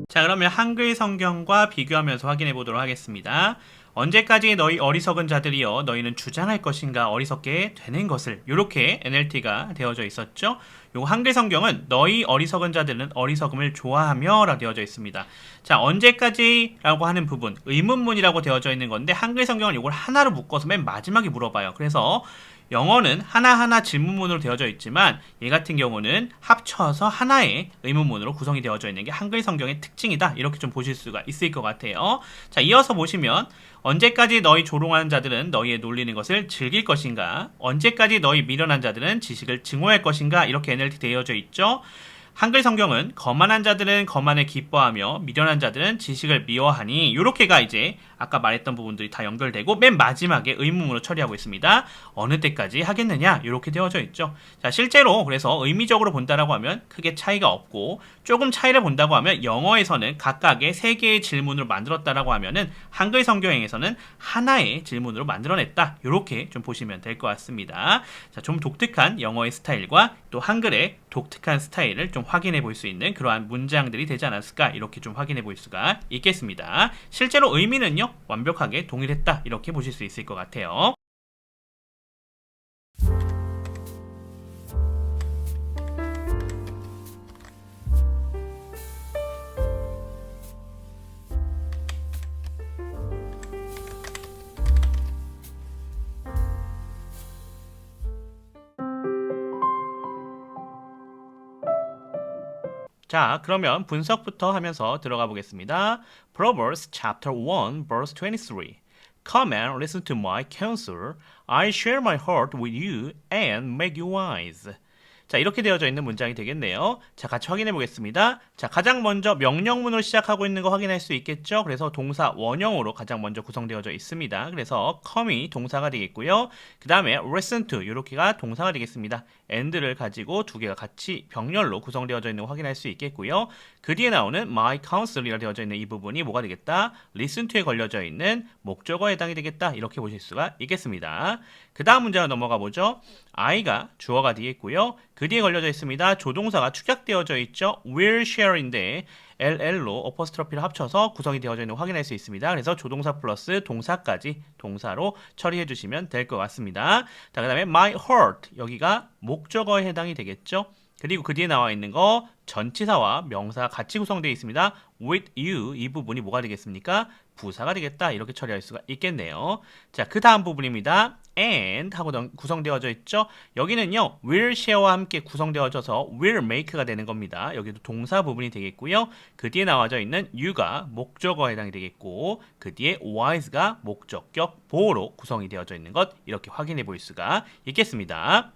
S1: 자, 그러면 한글 성경과 비교하면서 확인해 보도록 하겠습니다. 언제까지 너희 어리석은 자들이여 너희는 주장할 것인가, 어리석게 되는 것을, 이렇게 NLT가 되어져 있었죠. 요 한글 성경은 너희 어리석은 자들은 어리석음을 좋아하며 라고 되어져 있습니다. 자, 언제까지 라고 하는 부분 의문문이라고 되어져 있는 건데 한글 성경은 이걸 하나로 묶어서 맨 마지막에 물어봐요. 그래서 영어는 하나하나 질문문으로 되어져 있지만 얘 같은 경우는 합쳐서 하나의 의문문으로 구성이 되어져 있는 게 한글 성경의 특징이다, 이렇게 좀 보실 수가 있을 것 같아요. 자, 이어서 보시면 언제까지 너희 조롱하는 자들은 너희의 놀리는 것을 즐길 것인가, 언제까지 너희 미련한 자들은 지식을 증오할 것인가, 이렇게 NLT 되어져 있죠. 한글 성경은 거만한 자들은 거만을 기뻐하며 미련한 자들은 지식을 미워하니, 이렇게가 이제 아까 말했던 부분들이 다 연결되고 맨 마지막에 의문문으로 처리하고 있습니다. 어느 때까지 하겠느냐, 이렇게 되어져 있죠. 자, 실제로 그래서 의미적으로 본다라고 하면 크게 차이가 없고, 조금 차이를 본다고 하면 영어에서는 각각의 세 개의 질문으로 만들었다라고 하면은 한글 성경에서는 하나의 질문으로 만들어냈다, 이렇게 좀 보시면 될 것 같습니다. 자, 좀 독특한 영어의 스타일과 또 한글의 독특한 스타일을 좀 확인해 볼 수 있는 그러한 문장들이 되지 않았을까, 이렇게 좀 확인해 볼 수가 있겠습니다. 실제로 의미는요, 완벽하게 동일했다, 이렇게 보실 수 있을 것 같아요. 자, 그러면 분석부터 하면서 들어가 보겠습니다. Proverbs chapter 1 verse 23. Come and listen to my counsel. I share my heart with you and make you wise. 자, 이렇게 되어져 있는 문장이 되겠네요. 자, 같이 확인해 보겠습니다. 자, 가장 먼저 명령문으로 시작하고 있는 거 확인할 수 있겠죠? 그래서 동사 원형으로 가장 먼저 구성되어져 있습니다. 그래서 come이 동사가 되겠고요. 그 다음에 listen to 이렇게가 동사가 되겠습니다. and를 가지고 두 개가 같이 병렬로 구성되어져 있는 거 확인할 수 있겠고요. 그 뒤에 나오는 my counsel이라 되어져 있는 이 부분이 뭐가 되겠다? listen to에 걸려져 있는 목적어에 해당이 되겠다. 이렇게 보실 수가 있겠습니다. 그 다음 문제로 넘어가 보죠. I가 주어가 되겠고요. 그 뒤에 걸려져 있습니다. 조동사가 축약되어져 있죠. will share인데 LL로 어퍼스트로피를 합쳐서 구성이 되어져 있는 거 확인할 수 있습니다. 그래서 조동사 플러스 동사까지 동사로 처리해 주시면 될 것 같습니다. 자, 그 다음에 my heart 여기가 목적어에 해당이 되겠죠. 그리고 그 뒤에 나와 있는 거 전치사와 명사가 같이 구성되어 있습니다. with you 이 부분이 뭐가 되겠습니까? 부사가 되겠다. 이렇게 처리할 수가 있겠네요. 자, 그 다음 부분입니다. and 하고 구성되어져 있죠. 여기는요. will share와 함께 구성되어져서 will make가 되는 겁니다. 여기도 동사 부분이 되겠고요. 그 뒤에 나와져 있는 you가 목적어에 해당이 되겠고 그 뒤에 wise가 목적격 보어로 구성이 되어져 있는 것 이렇게 확인해 볼 수가 있겠습니다.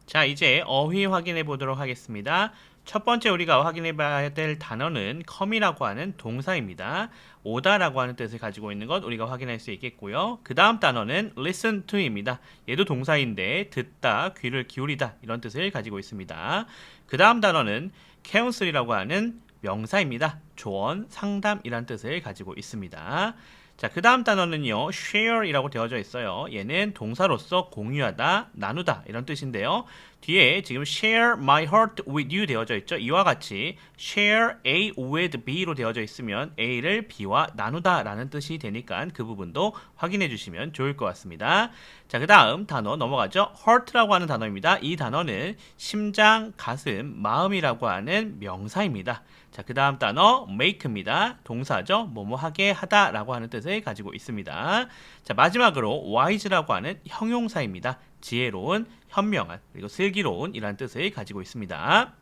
S1: 자, 이제 어휘 확인해 보도록 하겠습니다. 첫 번째 우리가 확인해 봐야 될 단어는 come이라고 하는 동사입니다. 오다라고 하는 뜻을 가지고 있는 것 우리가 확인할 수 있겠고요. 그 다음 단어는 listen to입니다. 얘도 동사인데 듣다, 귀를 기울이다 이런 뜻을 가지고 있습니다. 그 다음 단어는 counsel이라고 하는 명사입니다. 조언, 상담이란 뜻을 가지고 있습니다. 자, 그 다음 단어는요, share이라고 되어져 있어요. 얘는 동사로서 공유하다, 나누다 이런 뜻인데요. 뒤에 지금 share my heart with you 되어져 있죠. 이와 같이 share A with B로 되어져 있으면 A를 B와 나누다 라는 뜻이 되니까 그 부분도 확인해 주시면 좋을 것 같습니다. 자, 그 다음 단어 넘어가죠. heart라고 하는 단어입니다. 이 단어는 심장, 가슴, 마음이라고 하는 명사입니다. 자, 그 다음 단어 make입니다. 동사죠. 뭐뭐 하게 하다 라고 하는 뜻을 가지고 있습니다. 자, 마지막으로 wise라고 하는 형용사입니다. 지혜로운, 현명한, 그리고 슬기로운 이라는 뜻을 가지고 있습니다.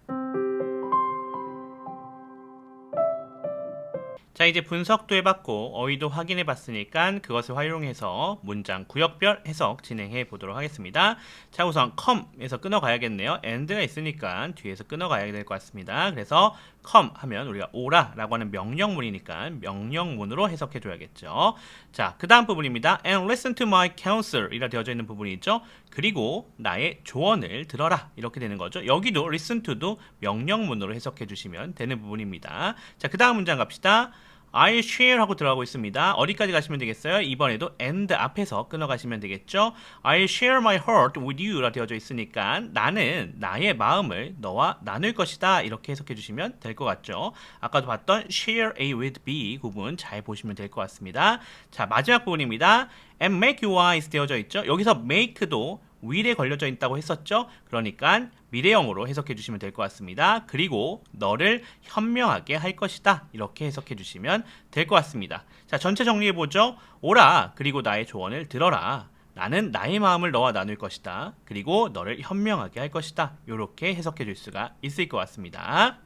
S1: 자, 이제 분석도 해봤고 어휘도 확인해봤으니까 그것을 활용해서 문장 구역별 해석 진행해 보도록 하겠습니다. 자, 우선 come에서 끊어가야겠네요. and가 있으니까 뒤에서 끊어가야 될 것 같습니다. 그래서 come 하면 우리가 오라 라고 하는 명령문이니까 명령문으로 해석해 줘야겠죠. 자, 그 다음 부분입니다. and listen to my counsel 이라 되어져 있는 부분이 있죠. 그리고 나의 조언을 들어라 이렇게 되는 거죠. 여기도 listen to도 명령문으로 해석해 주시면 되는 부분입니다. 자, 그 다음 문장 갑시다. I share 하고 들어가고 있습니다. 어디까지 가시면 되겠어요? 이번에도 and 앞에서 끊어가시면 되겠죠? I share my heart with you 라 되어져 있으니까 나는 나의 마음을 너와 나눌 것이다 이렇게 해석해 주시면 될 것 같죠? 아까도 봤던 share A with B 부분 잘 보시면 될 것 같습니다. 자, 마지막 부분입니다. and make you wise 되어져 있죠? 여기서 make도 will에 걸려져 있다고 했었죠? 그러니까 미래형으로 해석해 주시면 될 것 같습니다. 그리고 너를 현명하게 할 것이다. 이렇게 해석해 주시면 될 것 같습니다. 자, 전체 정리해 보죠. 오라, 그리고 나의 조언을 들어라. 나는 나의 마음을 너와 나눌 것이다. 그리고 너를 현명하게 할 것이다. 이렇게 해석해 줄 수가 있을 것 같습니다.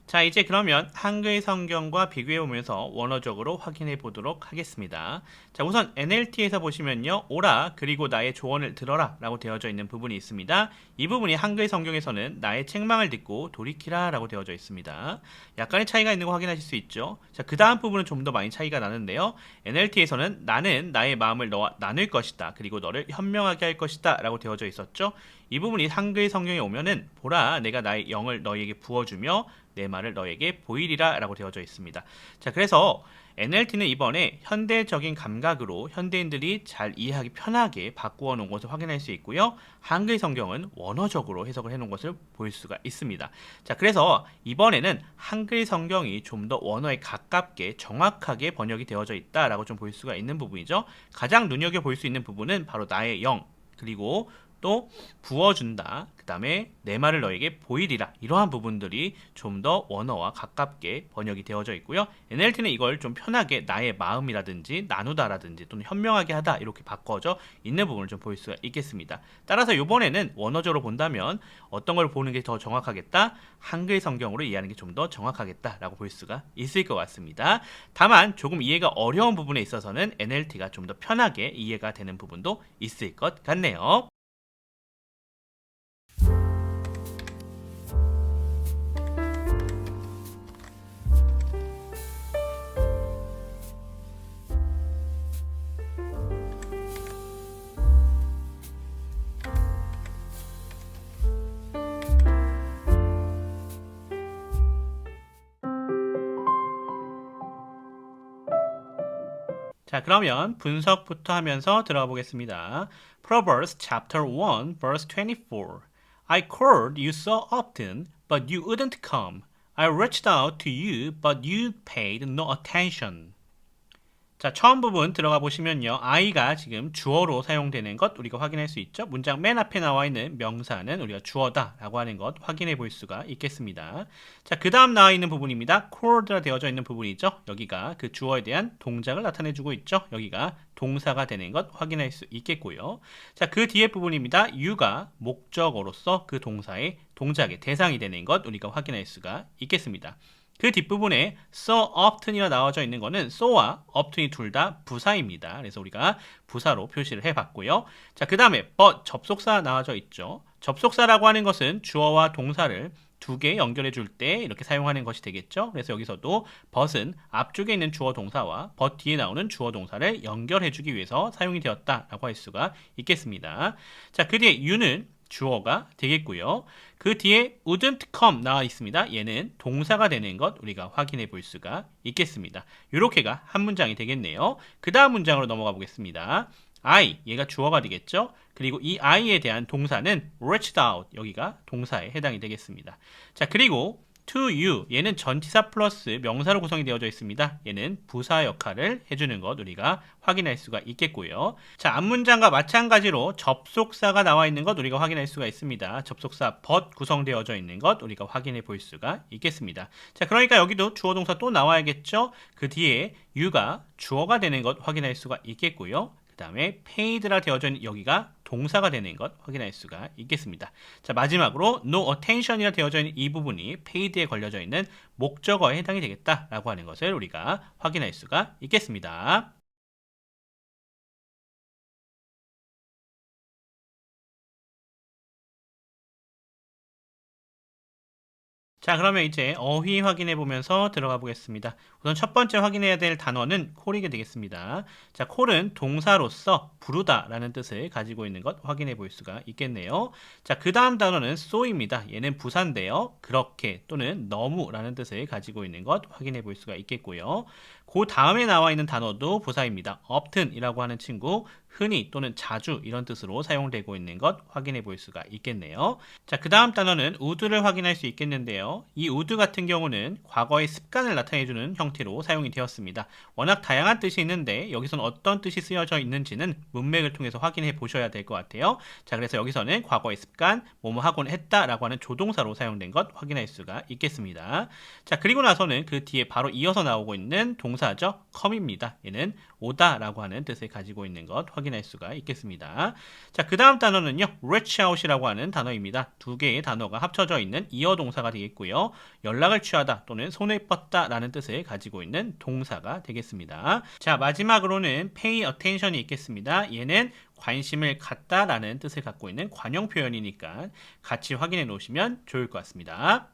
S1: 자, 이제 그러면 한글 성경과 비교해 보면서 원어적으로 확인해 보도록 하겠습니다. 자, 우선 NLT에서 보시면요. 오라 그리고 나의 조언을 들어라 라고 되어져 있는 부분이 있습니다. 이 부분이 한글 성경에서는 나의 책망을 듣고 돌이키라 라고 되어져 있습니다. 약간의 차이가 있는 거 확인하실 수 있죠. 자, 그 다음 부분은 좀 더 많이 차이가 나는데요. NLT에서는 나는 나의 마음을 너와 나눌 것이다. 그리고 너를 현명하게 할 것이다 라고 되어져 있었죠. 이 부분이 한글 성경에 오면은 보라 내가 나의 영을 너희에게 부어주며 내 말을 너에게 보이리라 라고 되어져 있습니다. 자, 그래서 NLT는 이번에 현대적인 감각으로 현대인들이 잘 이해하기 편하게 바꾸어 놓은 것을 확인할 수 있고요. 한글 성경은 원어적으로 해석을 해 놓은 것을 볼 수가 있습니다. 자, 그래서 이번에는 한글 성경이 좀 더 원어에 가깝게 정확하게 번역이 되어져 있다라고 좀 볼 수가 있는 부분이죠. 가장 눈여겨볼 수 있는 부분은 바로 나의 영, 그리고 또 부어준다, 그 다음에 내 말을 너에게 보이리라, 이러한 부분들이 좀 더 원어와 가깝게 번역이 되어져 있고요. NLT는 이걸 좀 편하게 나의 마음이라든지 나누다라든지 또는 현명하게 하다 이렇게 바꿔져 있는 부분을 좀 볼 수가 있겠습니다. 따라서 이번에는 원어적으로 본다면 어떤 걸 보는 게 더 정확하겠다? 한글 성경으로 이해하는 게 좀 더 정확하겠다라고 볼 수가 있을 것 같습니다. 다만 조금 이해가 어려운 부분에 있어서는 NLT가 좀 더 편하게 이해가 되는 부분도 있을 것 같네요. 자, 그러면 분석부터 하면서 들어가 보겠습니다. Proverbs chapter 1 verse 24. I called you so often, but you wouldn't come. I reached out to you, but you paid no attention. 자, 처음 부분 들어가 보시면요. I가 지금 주어로 사용되는 것 우리가 확인할 수 있죠. 문장 맨 앞에 나와 있는 명사는 우리가 주어다 라고 하는 것 확인해 볼 수가 있겠습니다. 자, 그 다음 나와 있는 부분입니다. called가 되어져 있는 부분이죠. 여기가 그 주어에 대한 동작을 나타내 주고 있죠. 여기가 동사가 되는 것 확인할 수 있겠고요. 자, 그 뒤에 부분입니다. you가 목적어로서 그 동사의 동작의 대상이 되는 것 우리가 확인할 수가 있겠습니다. 그 뒷부분에 so often이라 나와져 있는 거는 so와 often이 둘 다 부사입니다. 그래서 우리가 부사로 표시를 해봤고요. 자, 그 다음에 but 접속사 나와져 있죠. 접속사라고 하는 것은 주어와 동사를 두 개 연결해 줄 때 이렇게 사용하는 것이 되겠죠. 그래서 여기서도 but은 앞쪽에 있는 주어 동사와 but 뒤에 나오는 주어 동사를 연결해 주기 위해서 사용이 되었다라고 할 수가 있겠습니다. 자, 그 뒤에 you는 주어가 되겠고요. 그 뒤에 wouldn't come 나와 있습니다. 얘는 동사가 되는 것 우리가 확인해 볼 수가 있겠습니다. 이렇게가 한 문장이 되겠네요. 그 다음 문장으로 넘어가 보겠습니다. I, 얘가 주어가 되겠죠. 그리고 이 I에 대한 동사는 reached out, 여기가 동사에 해당이 되겠습니다. 자, 그리고 to you, 얘는 전치사 플러스 명사로 구성이 되어져 있습니다. 얘는 부사 역할을 해주는 것 우리가 확인할 수가 있겠고요. 자, 앞문장과 마찬가지로 접속사가 나와 있는 것 우리가 확인할 수가 있습니다. 접속사 but 구성되어져 있는 것 우리가 확인해 볼 수가 있겠습니다. 자, 그러니까 여기도 주어 동사 또 나와야겠죠. 그 뒤에 you가 주어가 되는 것 확인할 수가 있겠고요. 그 다음에 paid라 되어져 있는 여기가 동사가 되는 것 확인할 수가 있겠습니다. 자, 마지막으로 no attention이라 되어져 있는 이 부분이 paid에 걸려져 있는 목적어에 해당이 되겠다라고 하는 것을 우리가 확인할 수가 있겠습니다. 자, 그러면 이제 어휘 확인해 보면서 들어가 보겠습니다. 우선 첫 번째 확인해야 될 단어는 콜이게 되겠습니다. 자, 콜은 동사로서 부르다 라는 뜻을 가지고 있는 것 확인해 볼 수가 있겠네요. 자, 그 다음 단어는 so입니다. 얘는 부사인데요. 그렇게 또는 너무 라는 뜻을 가지고 있는 것 확인해 볼 수가 있겠고요. 그 다음에 나와 있는 단어도 부사입니다. often 이라고 하는 친구, 흔히 또는 자주 이런 뜻으로 사용되고 있는 것 확인해 볼 수가 있겠네요. 자, 그 다음 단어는 would를 확인할 수 있겠는데요. 이 would 같은 경우는 과거의 습관을 나타내주는 형태로 사용이 되었습니다. 워낙 다양한 뜻이 있는데 여기서는 어떤 뜻이 쓰여져 있는지는 문맥을 통해서 확인해 보셔야 될 것 같아요. 자, 그래서 여기서는 과거의 습관, 뭐뭐 하곤 했다라고 하는 조동사로 사용된 것 확인할 수가 있겠습니다. 자, 그리고 나서는 그 뒤에 바로 이어서 나오고 있는 동사죠. come입니다. 얘는 오다라고 하는 뜻을 가지고 있는 것 확인할 수가 있겠습니다. 자, 그 다음 단어는요, reach out이라고 하는 단어입니다. 두 개의 단어가 합쳐져 있는 이어 동사가 되겠고요. 연락을 취하다 또는 손을 뻗다 라는 뜻을 가지고 있는 동사가 되겠습니다. 자, 마지막으로는 pay attention이 있겠습니다. 얘는 관심을 갖다 라는 뜻을 갖고 있는 관용 표현이니까 같이 확인해 놓으시면 좋을 것 같습니다.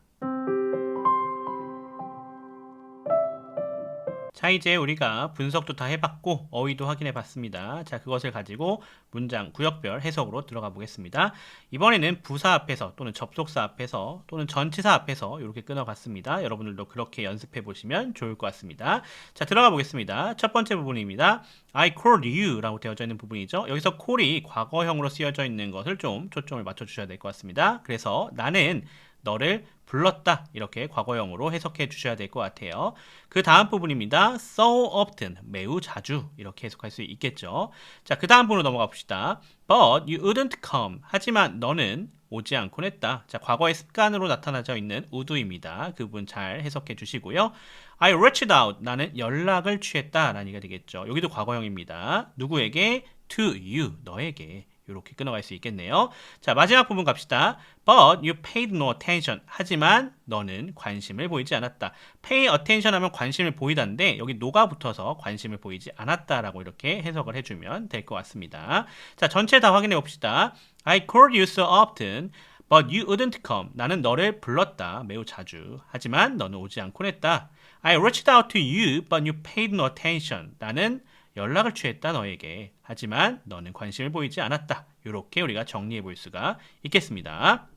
S1: 자, 이제 우리가 분석도 다 해봤고 어휘도 확인해 봤습니다. 자, 그것을 가지고 문장 구역별 해석으로 들어가 보겠습니다. 이번에는 부사 앞에서 또는 접속사 앞에서 또는 전치사 앞에서 이렇게 끊어갔습니다. 여러분들도 그렇게 연습해 보시면 좋을 것 같습니다. 자, 들어가 보겠습니다. 첫 번째 부분입니다. I called you 라고 되어져 있는 부분이죠. 여기서 call이 과거형으로 쓰여져 있는 것을 좀 초점을 맞춰주셔야 될 것 같습니다. 그래서 나는 너를 불렀다 이렇게 과거형으로 해석해 주셔야 될 것 같아요. 그 다음 부분입니다. So often 매우 자주 이렇게 해석할 수 있겠죠. 자, 그 다음 부분으로 넘어가 봅시다. But you wouldn't come. 하지만 너는 오지 않곤 했다. 자, 과거의 습관으로 나타나져 있는 would입니다. 그 부분 잘 해석해 주시고요. I reached out. 나는 연락을 취했다. 라는 얘기가 되겠죠. 여기도 과거형입니다. 누구에게? To you. 너에게. 이렇게 끊어갈 수 있겠네요. 자, 마지막 부분 갑시다. But you paid no attention. 하지만 너는 관심을 보이지 않았다. pay attention 하면 관심을 보이다인데 여기 no가 붙어서 관심을 보이지 않았다라고 이렇게 해석을 해주면 될 것 같습니다. 자, 전체 다 확인해 봅시다. I called you so often, but you wouldn't come. 나는 너를 불렀다. 매우 자주. 하지만 너는 오지 않곤 했다. I reached out to you, but you paid no attention. 나는 연락을 취했다 너에게. 하지만 너는 관심을 보이지 않았다. 이렇게 우리가 정리해 볼 수가 있겠습니다.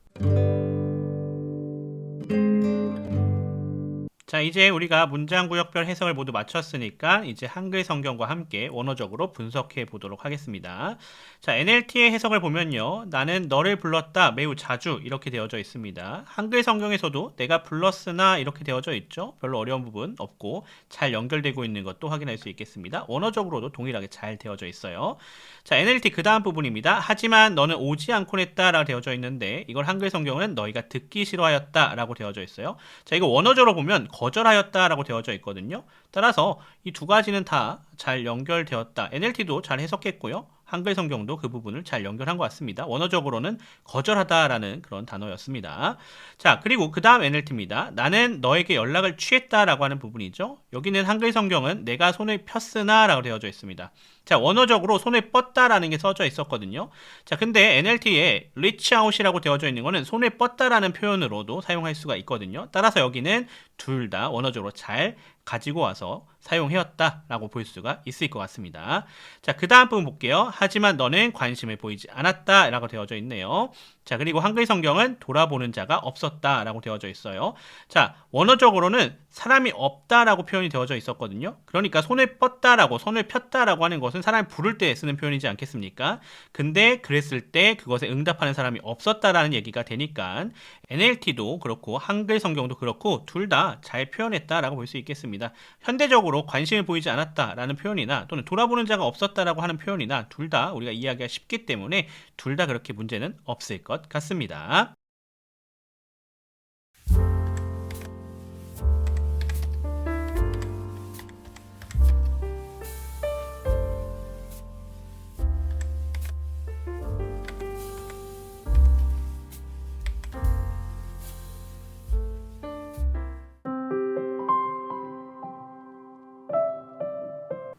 S1: 자, 이제 우리가 문장 구역별 해석을 모두 마쳤으니까 이제 한글 성경과 함께 원어적으로 분석해 보도록 하겠습니다. 자, NLT의 해석을 보면요. 나는 너를 불렀다 매우 자주 이렇게 되어져 있습니다. 한글 성경에서도 내가 불렀으나 이렇게 되어져 있죠. 별로 어려운 부분 없고 잘 연결되고 있는 것도 확인할 수 있겠습니다. 원어적으로도 동일하게 잘 되어져 있어요. 자, NLT 그 다음 부분입니다. 하지만 너는 오지 않곤 했다 라고 되어져 있는데 이걸 한글 성경은 너희가 듣기 싫어하였다 라고 되어져 있어요. 자, 이거 원어적으로 보면 거절하였다 라고 되어져 있거든요. 따라서 이 두 가지는 다 잘 연결되었다. NLT도 잘 해석했고요. 한글 성경도 그 부분을 잘 연결한 것 같습니다. 원어적으로는 거절하다라는 그런 단어였습니다. 자, 그리고 그 다음 NLT입니다. 나는 너에게 연락을 취했다라고 하는 부분이죠. 여기는 한글 성경은 내가 손을 폈으나 라고 되어져 있습니다. 자, 원어적으로 손을 뻗다라는 게 써져 있었거든요. 자, 근데 NLT에 reach out이라고 되어져 있는 거는 손을 뻗다라는 표현으로도 사용할 수가 있거든요. 따라서 여기는 둘 다 원어적으로 잘 가지고 와서 사용해왔다라고 볼 수가 있을 것 같습니다. 자, 그 다음 부분 볼게요. 하지만 너는 관심을 보이지 않았다라고 되어져 있네요. 자, 그리고 한글 성경은 돌아보는 자가 없었다라고 되어져 있어요. 자, 원어적으로는 사람이 없다라고 표현이 되어져 있었거든요. 그러니까 손을 뻗다라고 손을 폈다라고 하는 것은 사람을 부를 때 쓰는 표현이지 않겠습니까? 근데 그랬을 때 그것에 응답하는 사람이 없었다라는 얘기가 되니까 NLT도 그렇고 한글 성경도 그렇고 둘 다 잘 표현했다라고 볼 수 있겠습니다. 현대적으로 관심을 보이지 않았다라는 표현이나 또는 돌아보는 자가 없었다라고 하는 표현이나 둘 다 우리가 이해하기가 쉽기 때문에 둘 다 그렇게 문제는 없을 것 같습니다.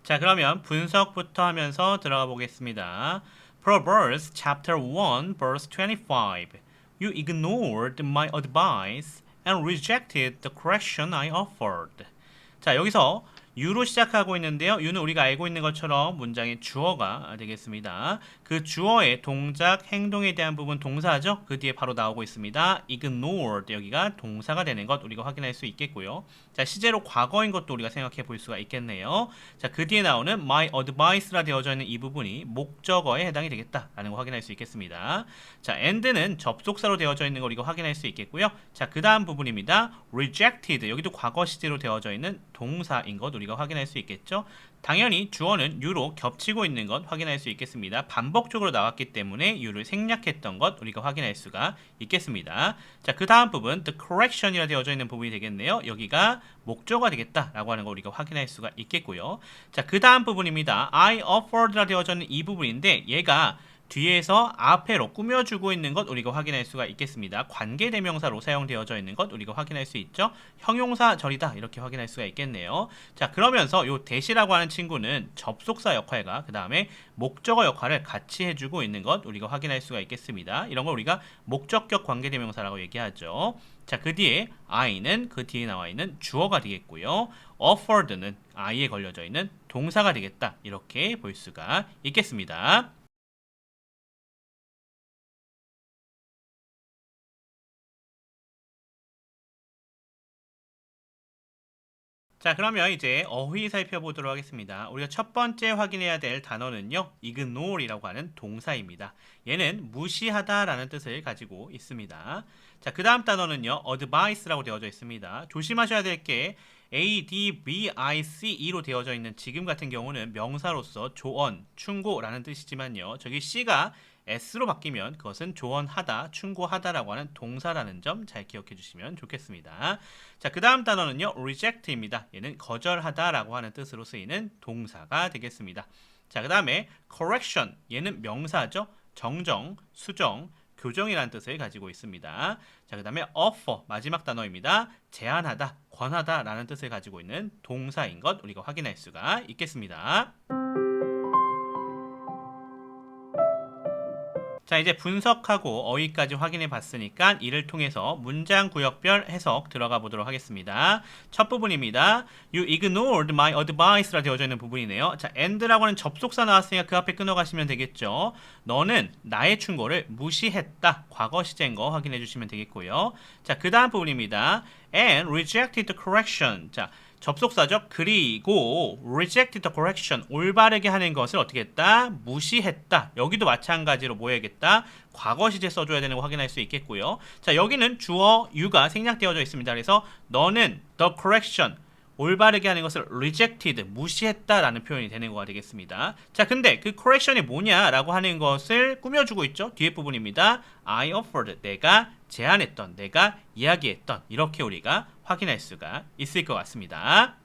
S1: 자, 그러면 분석부터 하면서 들어가 보겠습니다. Proverbs chapter 1 verse 25. You ignored my advice and rejected the correction I offered. 자, 여기서 you로 시작하고 있는데요. you는 우리가 알고 있는 것처럼 문장의 주어가 되겠습니다. 그 주어의 동작, 행동에 대한 부분 동사죠. 그 뒤에 바로 나오고 있습니다. ignored 여기가 동사가 되는 것 우리가 확인할 수 있겠고요. 자, 시제로 과거인 것도 우리가 생각해 볼 수가 있겠네요. 자, 그 뒤에 나오는 my advice라 되어져 있는 이 부분이 목적어에 해당이 되겠다라는 거 확인할 수 있겠습니다. 자, and는 접속사로 되어져 있는 걸 우리가 확인할 수 있겠고요. 자, 그 다음 부분입니다. rejected 여기도 과거 시제로 되어져 있는 동사인 것 우리가 확인할 수 있겠죠. 당연히 주어는 you로 겹치고 있는 것 확인할 수 있겠습니다. 반복적으로 나왔기 때문에 you를 생략했던 것 우리가 확인할 수가 있겠습니다. 자, 그 다음 부분 the correction이라 되어져 있는 부분이 되겠네요. 여기가 목적어가 되겠다라고 하는 거 우리가 확인할 수가 있겠고요. 자, 그 다음 부분입니다. I offered라 되어져 있는 이 부분인데 얘가 뒤에서 앞에로 꾸며주고 있는 것 우리가 확인할 수가 있겠습니다. 관계대명사로 사용되어져 있는 것 우리가 확인할 수 있죠. 형용사절이다 이렇게 확인할 수가 있겠네요. 자, 그러면서 요 대시라고 하는 친구는 접속사 역할과 그 다음에 목적어 역할을 같이 해주고 있는 것 우리가 확인할 수가 있겠습니다. 이런 걸 우리가 목적격 관계대명사라고 얘기하죠. 자, 그 뒤에 I는 그 뒤에 나와 있는 주어가 되겠고요. offered는 I에 걸려져 있는 동사가 되겠다 이렇게 볼 수가 있겠습니다. 자, 그러면 이제 어휘 살펴보도록 하겠습니다. 우리가 첫 번째 확인해야 될 단어는요, ignore이라고 하는 동사입니다. 얘는 무시하다라는 뜻을 가지고 있습니다. 자, 그 다음 단어는요, advice라고 되어져 있습니다. 조심하셔야 될 게 advice로 되어져 있는 지금 같은 경우는 명사로서 조언, 충고라는 뜻이지만요, 저기 C가 S로 바뀌면 그것은 조언하다, 충고하다라고 하는 동사라는 점 잘 기억해 주시면 좋겠습니다. 자, 그 다음 단어는요, reject입니다. 얘는 거절하다라고 하는 뜻으로 쓰이는 동사가 되겠습니다. 자, 그 다음에 correction, 얘는 명사죠. 정정, 수정, 교정이라는 뜻을 가지고 있습니다. 자, 그 다음에 offer, 마지막 단어입니다. 제안하다, 권하다라는 뜻을 가지고 있는 동사인 것 우리가 확인할 수가 있겠습니다. 자, 이제 분석하고 어휘까지 확인해 봤으니까 이를 통해서 문장 구역별 해석 들어가 보도록 하겠습니다. 첫 부분입니다. You ignored my advice라 되어져 있는 부분이네요. 자, and라고 하는 접속사 나왔으니까 그 앞에 끊어가시면 되겠죠. 너는 나의 충고를 무시했다. 과거 시제인 거 확인해 주시면 되겠고요. 자, 그 다음 부분입니다. And rejected the correction. 자, 접속사죠. 그리고 rejected the correction, 올바르게 하는 것을 어떻게 했다? 무시했다. 여기도 마찬가지로 뭐 해야겠다? 과거 시제 써줘야 되는 거 확인할 수 있겠고요. 자, 여기는 주어 you가 생략되어져 있습니다. 그래서 너는 the correction, 올바르게 하는 것을 rejected, 무시했다라는 표현이 되는 거가 되겠습니다. 자, 근데 그 correction이 뭐냐라고 하는 것을 꾸며주고 있죠. 뒤에 부분입니다. I offered, 내가 제안했던, 내가 이야기했던, 이렇게 우리가 확인할 수가 있을 것 같습니다.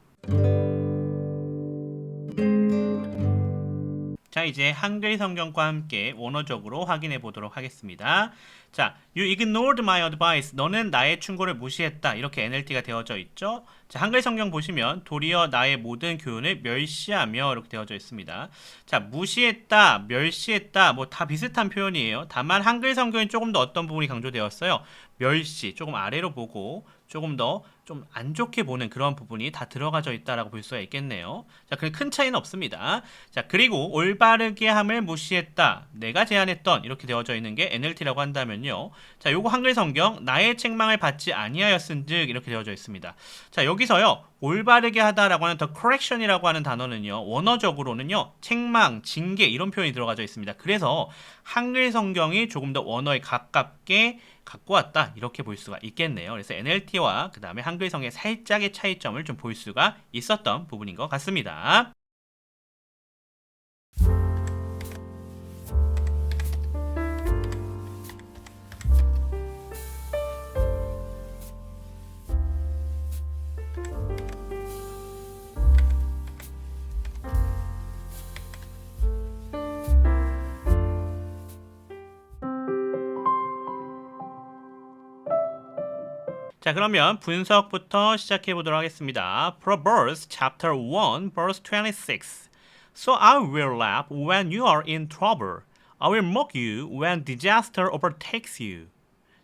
S1: 자, 이제 한글 성경과 함께 원어적으로 확인해 보도록 하겠습니다. 자, you ignored my advice. 너는 나의 충고를 무시했다. 이렇게 NLT가 되어져 있죠. 자, 한글 성경 보시면 도리어 나의 모든 교훈을 멸시하며 이렇게 되어져 있습니다. 자, 무시했다, 멸시했다, 뭐 다 비슷한 표현이에요. 다만 한글 성경은 조금 더 어떤 부분이 강조되었어요? 멸시, 조금 아래로 보고 조금 더 좀 안 좋게 보는 그런 부분이 다 들어가져 있다라고 볼 수가 있겠네요. 자, 큰 차이는 없습니다. 자, 그리고 올바르게 함을 무시했다. 내가 제안했던, 이렇게 되어져 있는 게 NLT라고 한다면요. 자, 요거 한글 성경 나의 책망을 받지 아니하였은즉 이렇게 되어져 있습니다. 자, 여기서요. 올바르게 하다라고 하는 the correction이라고 하는 단어는요. 원어적으로는요. 책망, 징계 이런 표현이 들어가져 있습니다. 그래서 한글 성경이 조금 더 원어에 가깝게 갖고 왔다 이렇게 볼 수가 있겠네요. 그래서 NLT와 그 다음에 한글성의 살짝의 차이점을 좀 볼 수가 있었던 부분인 것 같습니다. 자, 그러면 분석부터 시작해 보도록 하겠습니다. Proverbs chapter 1 verse 26. So I will laugh when you are in trouble. I will mock you when disaster overtakes you.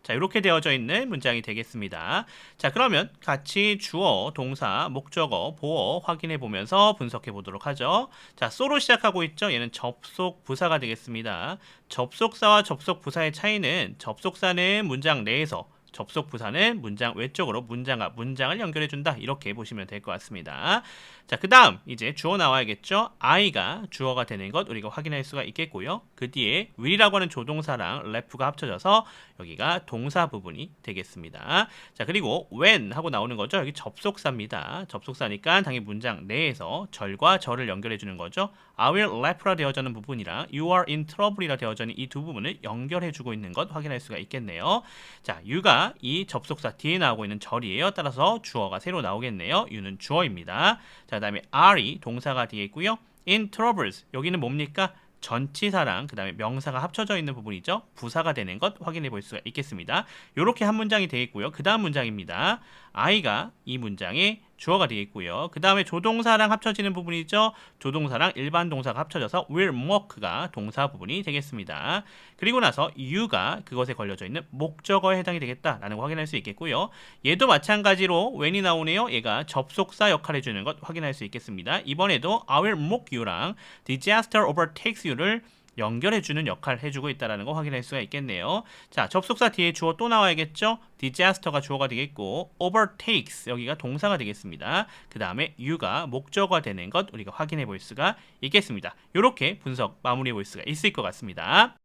S1: 자, 이렇게 되어져 있는 문장이 되겠습니다. 자, 그러면 같이 주어, 동사, 목적어, 보어 확인해 보면서 분석해 보도록 하죠. 자, so로 시작하고 있죠. 얘는 접속 부사가 되겠습니다. 접속사와 접속 부사의 차이는 접속사는 문장 내에서, 접속 부사는 문장 외쪽으로 문장과 문장을 연결해준다. 이렇게 보시면 될 것 같습니다. 자, 그 다음 이제 주어 나와야겠죠. I가 주어가 되는 것 우리가 확인할 수가 있겠고요. 그 뒤에 will이라고 하는 조동사랑 left가 합쳐져서 여기가 동사 부분이 되겠습니다. 자, 그리고 when 하고 나오는 거죠. 여기 접속사입니다. 접속사니까 당연히 문장 내에서 절과 절을 연결해주는 거죠. I will laught라 되어져는 부분이랑 you are in trouble이라 되어져는 이 두 부분을 연결해주고 있는 것 확인할 수가 있겠네요. 자, you가 이 접속사 뒤에 나오고 있는 절이에요. 따라서 주어가 새로 나오겠네요. you는 주어입니다. 자, 그 다음에 are이 동사가 뒤에 있고요. in troubles 여기는 뭡니까? 전치사랑 그 다음에 명사가 합쳐져 있는 부분이죠. 부사가 되는 것 확인해 볼 수가 있겠습니다. 이렇게 한 문장이 되어 있고요. 그 다음 문장입니다. I가 이 문장에 주어가 되어 있고요. 그 다음에 조동사랑 합쳐지는 부분이죠. 조동사랑 일반 동사가 합쳐져서 will mock가 동사 부분이 되겠습니다. 그리고 나서 you가 그것에 걸려져 있는 목적어에 해당이 되겠다라는 거 확인할 수 있겠고요. 얘도 마찬가지로 when이 나오네요. 얘가 접속사 역할을 해주는 것 확인할 수 있겠습니다. 이번에도 I will mock you랑 disaster overtakes you를 연결해주는 역할을 해주고 있다는 거 확인할 수가 있겠네요. 자, 접속사 뒤에 주어 또 나와야겠죠? disaster가 주어가 되겠고 overtakes 여기가 동사가 되겠습니다. 그 다음에 you가 목적어가 되는 것 우리가 확인해 볼 수가 있겠습니다. 이렇게 분석 마무리해 볼 수가 있을 것 같습니다.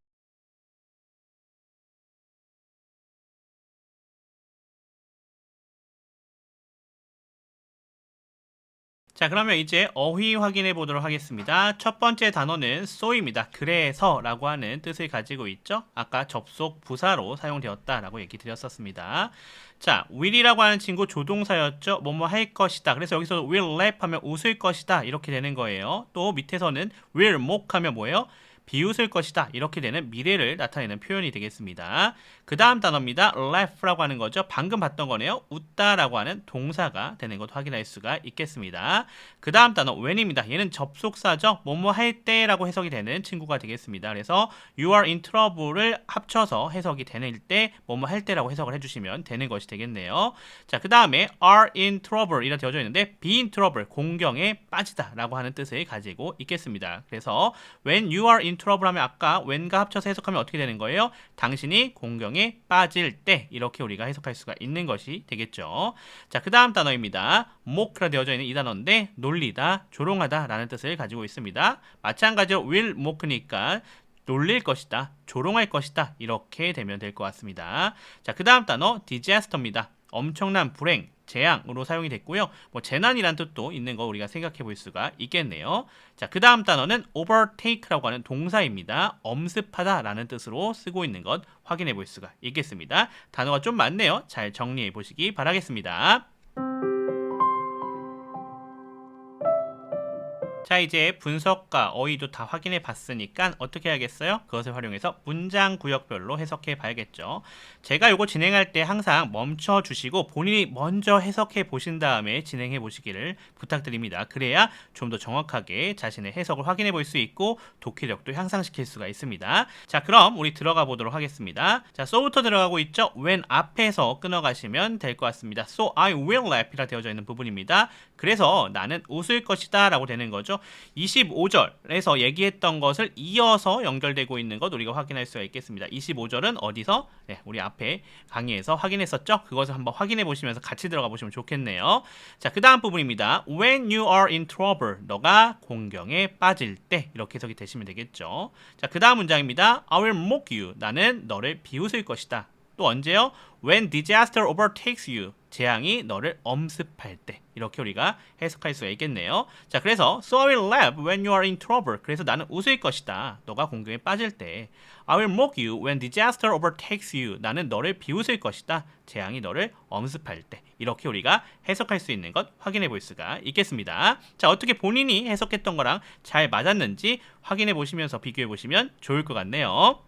S1: 자, 그러면 이제 어휘 확인해 보도록 하겠습니다. 첫 번째 단어는 so입니다. 그래서 라고 하는 뜻을 가지고 있죠. 아까 접속 부사로 사용되었다 라고 얘기 드렸었습니다. 자, will이라고 하는 친구 조동사였죠. 뭐뭐 할 것이다. 그래서 여기서 will laugh 하면 웃을 것이다 이렇게 되는 거예요. 또 밑에서는 will mock 하면 뭐예요? 비웃을 것이다 이렇게 되는 미래를 나타내는 표현이 되겠습니다. 그 다음 단어입니다. laugh라고 하는 거죠. 방금 봤던 거네요. 웃다라고 하는 동사가 되는 것 확인할 수가 있겠습니다. 그 다음 단어 when입니다. 얘는 접속사죠. 뭐뭐 할 때라고 해석이 되는 친구가 되겠습니다. 그래서 you are in trouble을 합쳐서 해석이 되는 때 뭐뭐 할 때라고 해석을 해주시면 되는 것이 되겠네요. 자, 그 다음에 are in trouble 이라 되어져 있는데 be in trouble 공경에 빠지다 라고 하는 뜻을 가지고 있겠습니다. 그래서 when you are in trouble 하면 아까 when과 합쳐서 해석하면 어떻게 되는 거예요? 당신이 공경에 빠질 때 이렇게 우리가 해석할 수가 있는 것이 되겠죠. 자, 그 다음 단어입니다. mock라 되어져 있는 이 단어인데 놀리다, 조롱하다 라는 뜻을 가지고 있습니다. 마찬가지로 will mock니까 놀릴 것이다, 조롱할 것이다 이렇게 되면 될 것 같습니다. 자, 그 다음 단어 disaster입니다. 엄청난 불행, 재앙으로 사용이 됐고요. 뭐 재난이란 뜻도 있는 거 우리가 생각해 볼 수가 있겠네요. 자, 그 다음 단어는 overtake라고 하는 동사입니다. 엄습하다 라는 뜻으로 쓰고 있는 것 확인해 볼 수가 있겠습니다. 단어가 좀 많네요. 잘 정리해 보시기 바라겠습니다. 자, 이제 분석과 어휘도 다 확인해 봤으니까 어떻게 해야겠어요? 그것을 활용해서 문장 구역별로 해석해 봐야겠죠. 제가 이거 진행할 때 항상 멈춰 주시고 본인이 먼저 해석해 보신 다음에 진행해 보시기를 부탁드립니다. 그래야 좀 더 정확하게 자신의 해석을 확인해 볼 수 있고 독해력도 향상시킬 수가 있습니다. 자, 그럼 우리 들어가 보도록 하겠습니다. 자, so부터 들어가고 있죠. when 앞에서 끊어가시면 될 것 같습니다. So I will laugh 이라 되어져 있는 부분입니다. 그래서 나는 웃을 것이다 라고 되는 거죠. 25절에서 얘기했던 것을 이어서 연결되고 있는 것 우리가 확인할 수가 있겠습니다. 25절은 어디서? 네, 우리 앞에 강의에서 확인했었죠? 그것을 한번 확인해 보시면서 같이 들어가 보시면 좋겠네요. 자, 그 다음 부분입니다. When you are in trouble, 너가 공경에 빠질 때 이렇게 해석이 되시면 되겠죠. 자, 그 다음 문장입니다. I will mock you, 나는 너를 비웃을 것이다. 또 언제요? When disaster overtakes you, 재앙이 너를 엄습할 때 이렇게 우리가 해석할 수가 있겠네요. 자, 그래서 So I will laugh when you are in trouble. 그래서 나는 웃을 것이다. 너가 공경에 빠질 때. I will mock you when disaster overtakes you. 나는 너를 비웃을 것이다. 재앙이 너를 엄습할 때. 이렇게 우리가 해석할 수 있는 것 확인해 볼 수가 있겠습니다. 자, 어떻게 본인이 해석했던 거랑 잘 맞았는지 확인해 보시면서 비교해 보시면 좋을 것 같네요.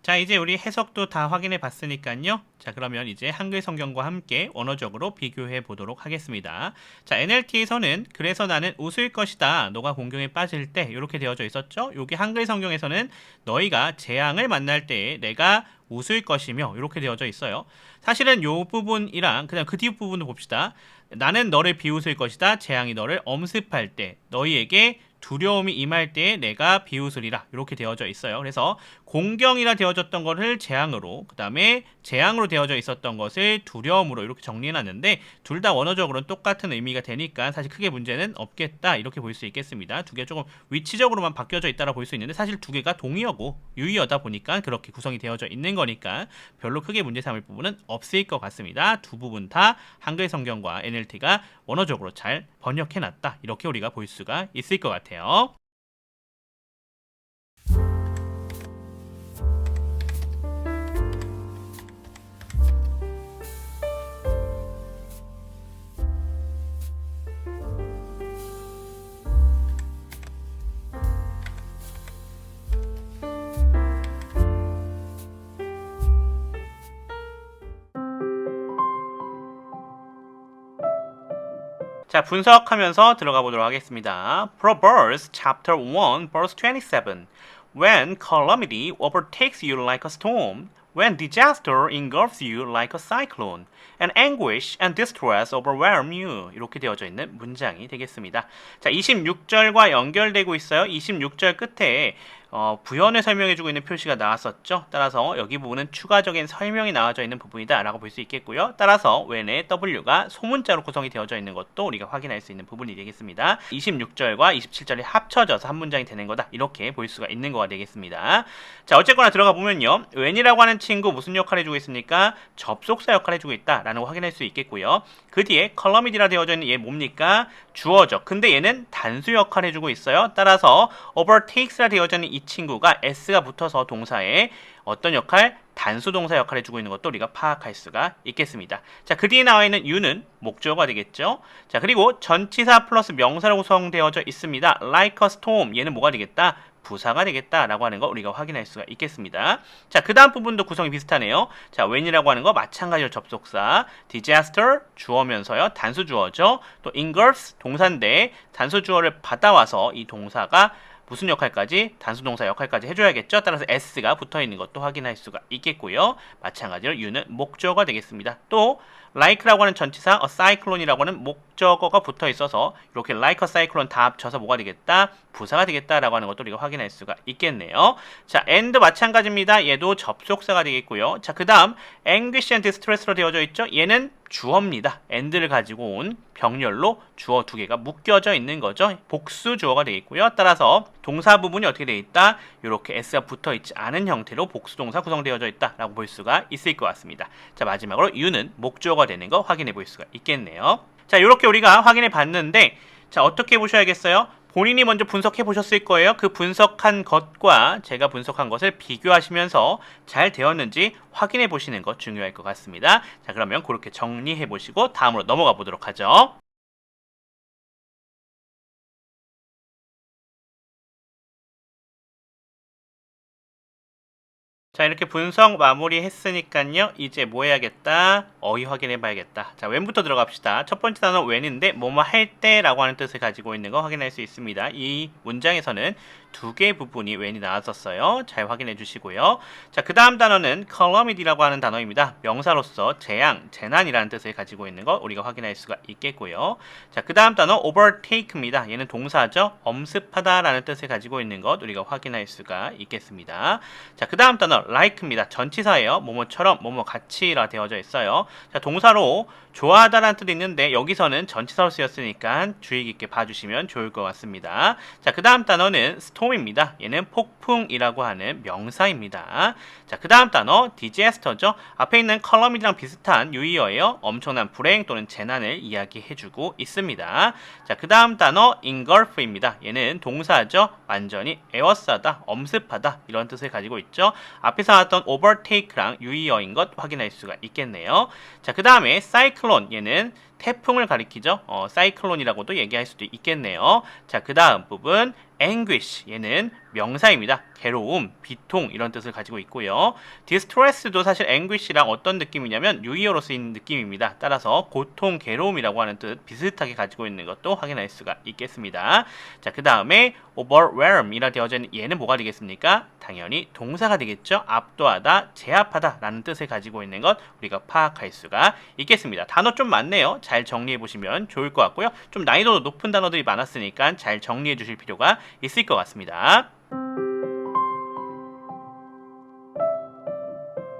S1: 자, 이제 우리 해석도 다 확인해 봤으니까요. 자, 그러면 이제 한글 성경과 함께 언어적으로 비교해 보도록 하겠습니다. 자, NLT에서는 그래서 나는 웃을 것이다. 너가 공경에 빠질 때 이렇게 되어져 있었죠. 여기 한글 성경에서는 너희가 재앙을 만날 때에 내가 웃을 것이며 이렇게 되어져 있어요. 사실은 요 부분이랑 그냥 그 뒤 부분도 봅시다. 나는 너를 비웃을 것이다. 재앙이 너를 엄습할 때 너희에게 두려움이 임할 때에 내가 비웃으리라 이렇게 되어져 있어요. 그래서 공경이라 되어졌던 것을 재앙으로, 그 다음에 재앙으로 되어져 있었던 것을 두려움으로 이렇게 정리해놨는데 둘 다 원어적으로는 똑같은 의미가 되니까 사실 크게 문제는 없겠다 이렇게 볼 수 있겠습니다. 두 개 조금 위치적으로만 바뀌어져 있다라 볼 수 있는데 사실 두 개가 동의어고 유의어다 보니까 그렇게 구성이 되어져 있는 거니까 별로 크게 문제 삼을 부분은 없을 것 같습니다. 두 부분 다 한글 성경과 NLT가 원어적으로 잘 번역해놨다 이렇게 우리가 볼 수가 있을 것 같아요. 자, 분석하면서 들어가 보도록 하겠습니다. Proverbs chapter 1 verse 27. When calamity overtakes you like a storm, When disaster engulfs you like a cyclone, and anguish and distress overwhelm you. 이렇게 되어져 있는 문장이 되겠습니다. 자, 26절과 연결되고 있어요. 26절 끝에 부연을 설명해주고 있는 표시가 나왔었죠. 따라서 여기 부분은 추가적인 설명이 나와져 있는 부분이다 라고 볼 수 있겠고요. 따라서 when의 W가 소문자로 구성이 되어져 있는 것도 우리가 확인할 수 있는 부분이 되겠습니다. 26절과 27절이 합쳐져서 한 문장이 되는 거다. 이렇게 볼 수가 있는 거가 되겠습니다. 자, 어쨌거나 들어가 보면요. when이라고 하는 친구 무슨 역할을 해주고 있습니까? 접속사 역할을 해주고 있다 라는 거 확인할 수 있겠고요. 그 뒤에 calam이라 되어져 있는 얘 뭡니까? 주어죠. 근데 얘는 단수 역할을 해주고 있어요. 따라서 overtakes라 되어져 있는 이 친구가 s가 붙어서 동사에 어떤 역할? 단수 동사 역할을 해주고 있는 것도 우리가 파악할 수가 있겠습니다. 자, 그 뒤에 나와 있는 you는 목적어가 되겠죠. 자, 그리고 전치사 플러스 명사로 구성되어져 있습니다. like a storm, 얘는 뭐가 되겠다? 부사가 되겠다라고 하는 거 우리가 확인할 수가 있겠습니다. 자, 그 다음 부분도 구성이 비슷하네요. 자, when이라고 하는 거 마찬가지로 접속사, disaster 주어면서요. 단수 주어죠. 또 engulfs 동사인데 단수 주어를 받아와서 이 동사가 무슨 역할까지? 단수 동사 역할까지 해줘야겠죠. 따라서 s가 붙어있는 것도 확인할 수가 있겠고요. 마찬가지로 you는 목적어가 되겠습니다. 또 like라고 하는 전치사, a cyclone이라고 하는 목적어가 붙어 있어서 이렇게 like a cyclone 다 합쳐서 뭐가 되겠다? 부사가 되겠다라고 하는 것도 우리가 확인할 수가 있겠네요. 자, and 마찬가지입니다. 얘도 접속사가 되겠고요. 자, 그 다음 anguish and distress로 되어져 있죠. 얘는 주어입니다. and를 가지고 온 병렬로 주어 두 개가 묶여져 있는 거죠. 복수 주어가 되겠고요. 따라서 동사 부분이 어떻게 되어 있다? 이렇게 s가 붙어 있지 않은 형태로 복수 동사 구성되어져 있다라고 볼 수가 있을 것 같습니다. 자, 마지막으로 you는 목적어가 되는 거 확인해 볼 수가 있겠네요. 자, 이렇게 우리가 확인해 봤는데, 자, 어떻게 보셔야겠어요? 본인이 먼저 분석해 보셨을 거예요. 그 분석한 것과 제가 분석한 것을 비교하시면서 잘 되었는지 확인해 보시는 것 중요할 것 같습니다. 자, 그러면 그렇게 정리해 보시고 다음으로 넘어가 보도록 하죠. 자, 이렇게 분석 마무리 했으니까요. 이제 뭐 해야겠다? 어휘 확인해 봐야겠다. 자, when부터 들어갑시다. 첫 번째 단어 when인데 뭐뭐 할 때라고 하는 뜻을 가지고 있는 거 확인할 수 있습니다. 이 문장에서는 두 개의 부분이 when이 나왔었어요. 잘 확인해 주시고요. 자, 그 다음 단어는 calamity라고 하는 단어입니다. 명사로서 재앙, 재난이라는 뜻을 가지고 있는 거 우리가 확인할 수가 있겠고요. 자, 그 다음 단어 overtake입니다. 얘는 동사죠. 엄습하다라는 뜻을 가지고 있는 것 우리가 확인할 수가 있겠습니다. 자, 그 다음 단어 like입니다. 전치사예요. 뭐뭐처럼 뭐뭐 같이라 되어져 있어요. 자, 동사로 좋아하다라는 뜻이 있는데 여기서는 전치사로 쓰였으니까 주의 깊게 봐주시면 좋을 것 같습니다. 자, 그 다음 단어는 storm입니다. 얘는 폭풍이라고 하는 명사입니다. 자, 그 다음 단어 disaster죠. 앞에 있는 calamity랑 비슷한 유의어예요. 엄청난 불행 또는 재난을 이야기해주고 있습니다. 자, 그 다음 단어 engulf입니다. 얘는 동사죠. 완전히 에워싸다, 엄습하다 이런 뜻을 가지고 있죠. 앞에서 나왔던 overtake랑 유의어인 것 확인할 수가 있겠네요. 자, 그 다음에 cyclone 얘는 태풍을 가리키죠. 사이클론이라고도 얘기할 수도 있겠네요. 자, 그 다음 부분 anguish 얘는 명사입니다. 괴로움, 비통 이런 뜻을 가지고 있고요. distress도 사실 anguish랑 어떤 느낌이냐면 유의어로 쓰이는 느낌입니다. 따라서 고통, 괴로움이라고 하는 뜻 비슷하게 가지고 있는 것도 확인할 수가 있겠습니다. 자, 그 다음에 overwhelm이라 되어져 있는 얘는 뭐가 되겠습니까? 당연히 동사가 되겠죠. 압도하다, 제압하다 라는 뜻을 가지고 있는 것 우리가 파악할 수가 있겠습니다. 단어 좀 많네요. 잘 정리해 보시면 좋을 것 같고요. 좀 난이도 높은 단어들이 많았으니까 잘 정리해 주실 필요가 있을 것 같습니다.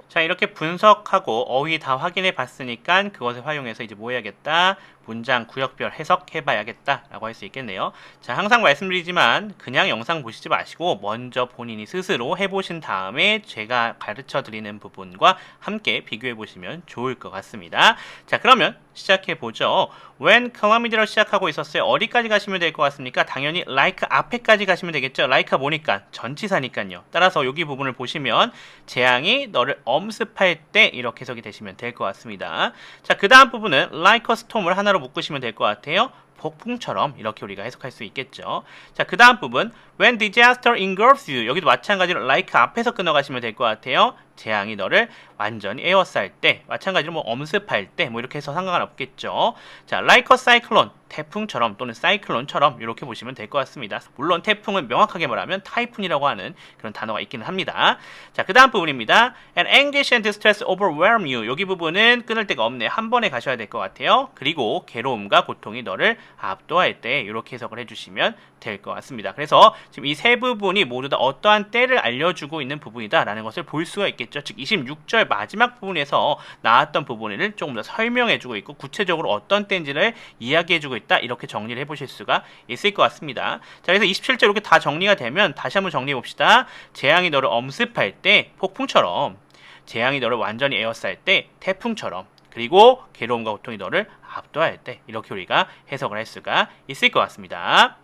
S1: 자, 이렇게 분석하고 어휘 다 확인해 봤으니까 그것을 활용해서 이제 뭐 해야겠다? 문장 구역별 해석해 봐야겠다 라고 할 수 있겠네요. 자, 항상 말씀드리지만 그냥 영상 보시지 마시고 먼저 본인이 스스로 해보신 다음에 제가 가르쳐 드리는 부분과 함께 비교해 보시면 좋을 것 같습니다. 자, 그러면 시작해 보죠. When calamity로 시작하고 있었어요. 어디까지 가시면 될 것 같습니까? 당연히 like 앞에까지 가시면 되겠죠. like가 뭐니까? 전치사니까요. 따라서 여기 부분을 보시면 재앙이 너를 엄습할 때 이렇게 해석이 되시면 될 것 같습니다. 자, 그 다음 부분은 like a storm을 하나로 묶으시면 될 것 같아요. 폭풍처럼 이렇게 우리가 해석할 수 있겠죠. 자, 그 다음 부분 When disaster engulfs you 여기도 마찬가지로 like 앞에서 끊어가시면 될 것 같아요. 재앙이 너를 완전히 에워쌀 때, 마찬가지로 뭐 엄습할 때, 뭐 이렇게 해서 상관은 없겠죠. 자, like a cyclone, 태풍처럼 또는 사이클론처럼 이렇게 보시면 될 것 같습니다. 물론 태풍은 명확하게 말하면 타이푼이라고 하는 그런 단어가 있기는 합니다. 자, 그 다음 부분입니다. And anguish and distress overwhelm you. 여기 부분은 끊을 데가 없네. 한 번에 가셔야 될 것 같아요. 그리고 괴로움과 고통이 너를 압도할 때 이렇게 해석을 해주시면 될 것 같습니다. 그래서 지금 이 세 부분이 모두 다 어떠한 때를 알려주고 있는 부분이다라는 것을 볼 수가 있겠죠. 즉 26절 마지막 부분에서 나왔던 부분을 조금 더 설명해주고 있고 구체적으로 어떤 때인지를 이야기해주고 있다. 이렇게 정리를 해보실 수가 있을 것 같습니다. 자, 그래서 27절 이렇게 다 정리가 되면 다시 한번 정리해 봅시다. 재앙이 너를 엄습할 때 폭풍처럼, 재앙이 너를 완전히 에워쌀 때 태풍처럼, 그리고 괴로움과 고통이 너를 압도할 때 이렇게 우리가 해석을 할 수가 있을 것 같습니다.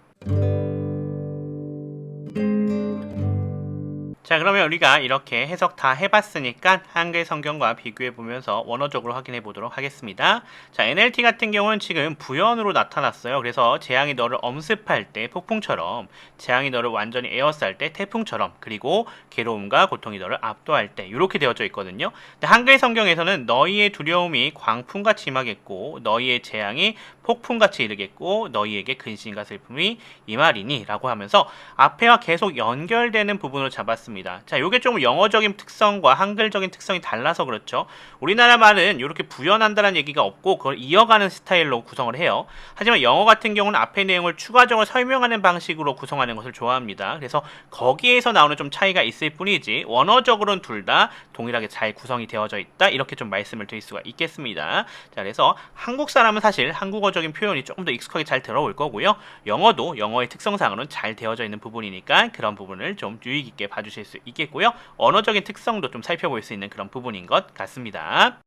S1: 자, 그러면 우리가 이렇게 해석 다 해봤으니까 한글 성경과 비교해 보면서 원어적으로 확인해 보도록 하겠습니다. 자, NLT 같은 경우는 지금 부연으로 나타났어요. 그래서 재앙이 너를 엄습할 때 폭풍처럼, 재앙이 너를 완전히 에워쌀 때 태풍처럼, 그리고 괴로움과 고통이 너를 압도할 때 이렇게 되어져 있거든요. 근데 한글 성경에서는 너희의 두려움이 광풍같이 임하겠고 너희의 재앙이 폭풍같이 이르겠고 너희에게 근심과 슬픔이 임하리니 라고 하면서 앞에와 계속 연결되는 부분을 잡았습니다. 자, 이게 좀 영어적인 특성과 한글적인 특성이 달라서 그렇죠. 우리나라 말은 이렇게 부연한다는 얘기가 없고 그걸 이어가는 스타일로 구성을 해요. 하지만 영어 같은 경우는 앞의 내용을 추가적으로 설명하는 방식으로 구성하는 것을 좋아합니다. 그래서 거기에서 나오는 좀 차이가 있을 뿐이지 원어적으로는 둘 다 동일하게 잘 구성이 되어져 있다. 이렇게 좀 말씀을 드릴 수가 있겠습니다. 자, 그래서 한국 사람은 사실 한국어적인 표현이 조금 더 익숙하게 잘 들어올 거고요. 영어도 영어의 특성상으로는 잘 되어져 있는 부분이니까 그런 부분을 좀 유의 깊게 봐주실 수 있겠고요. 언어적인 특성도 좀 살펴볼 수 있는 그런 부분인 것 같습니다.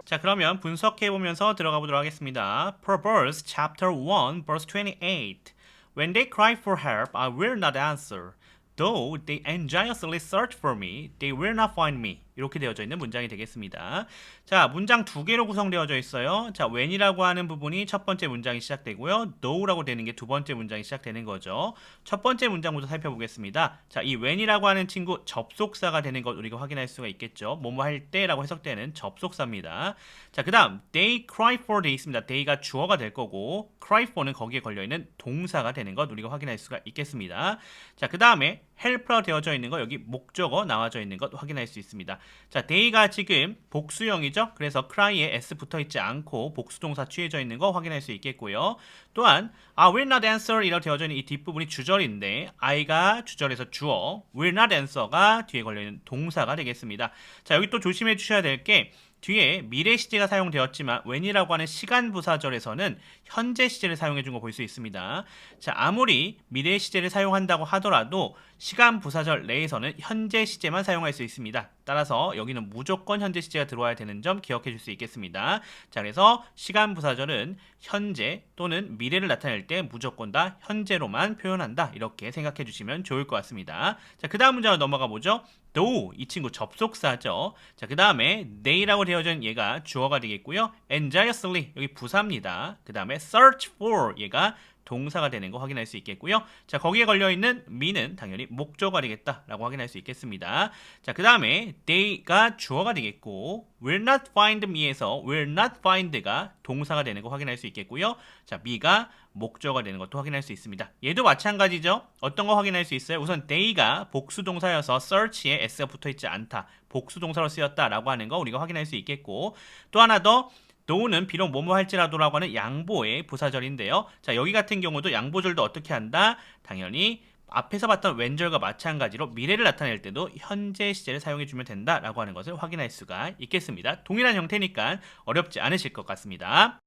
S1: 자, 그러면 분석해보면서 들어가 보도록 하겠습니다. Proverbs chapter 1 verse 28. When they cry for help, I will not answer. Though they anxiously search for me, they will not find me. 이렇게 되어져 있는 문장이 되겠습니다. 자, 문장 두 개로 구성되어져 있어요. 자, when이라고 하는 부분이 첫 번째 문장이 시작되고요. though라고 되는 게 두 번째 문장이 시작되는 거죠. 첫 번째 문장부터 살펴보겠습니다. 자, 이 when이라고 하는 친구 접속사가 되는 것 우리가 확인할 수가 있겠죠. 뭐뭐 할 때라고 해석되는 접속사입니다. 자, 그 다음 they cry for 돼 있습니다. they가 주어가 될 거고 cry for는 거기에 걸려있는 동사가 되는 것 우리가 확인할 수가 있겠습니다. 자, 그 다음에 help라고 되어져 있는 거 여기 목적어 나와져 있는 것 확인할 수 있습니다. 자, they가 지금 복수형이죠. 그래서 cry에 s 붙어있지 않고 복수동사 취해져 있는 거 확인할 수 있겠고요. 또한 I will not answer 이라고 되어져 있는 이 뒷부분이 주절인데 I가 주절에서 주어, will not answer가 뒤에 걸려있는 동사가 되겠습니다. 자, 여기 또 조심해 주셔야 될 게 뒤에 미래 시제가 사용되었지만 when이라고 하는 시간 부사절에서는 현재 시제를 사용해 준 거 볼 수 있습니다. 자, 아무리 미래 시제를 사용한다고 하더라도 시간 부사절 내에서는 현재 시제만 사용할 수 있습니다. 따라서 여기는 무조건 현재 시제가 들어와야 되는 점 기억해 줄 수 있겠습니다. 자, 그래서 시간 부사절은 현재 또는 미래를 나타낼 때 무조건 다 현재로만 표현한다. 이렇게 생각해 주시면 좋을 것 같습니다. 자, 그 다음 문장으로 넘어가 보죠. though 이 친구 접속사죠. 자, 그 다음에 they라고 되어진 얘가 주어가 되겠고요. anxiously 여기 부사입니다. 그 다음에 search for 얘가 동사가 되는 거 확인할 수 있겠고요. 자, 거기에 걸려있는 me는 당연히 목적어가 되겠다라고 확인할 수 있겠습니다. 자, 그 다음에 they가 주어가 되겠고 will not find me에서 will not find가 동사가 되는 거 확인할 수 있겠고요. 자, me가 목적어가 되는 것도 확인할 수 있습니다. 얘도 마찬가지죠. 어떤 거 확인할 수 있어요? 우선 they가 복수동사여서 search에 s가 붙어있지 않다. 복수동사로 쓰였다라고 하는 거 우리가 확인할 수 있겠고 또 하나 더 though는 비록 뭐뭐 할지라도라고 하는 양보의 부사절인데요. 자, 여기 같은 경우도 양보절도 어떻게 한다? 당연히 앞에서 봤던 when절과 마찬가지로 미래를 나타낼 때도 현재 시제를 사용해주면 된다라고 하는 것을 확인할 수가 있겠습니다. 동일한 형태니까 어렵지 않으실 것 같습니다.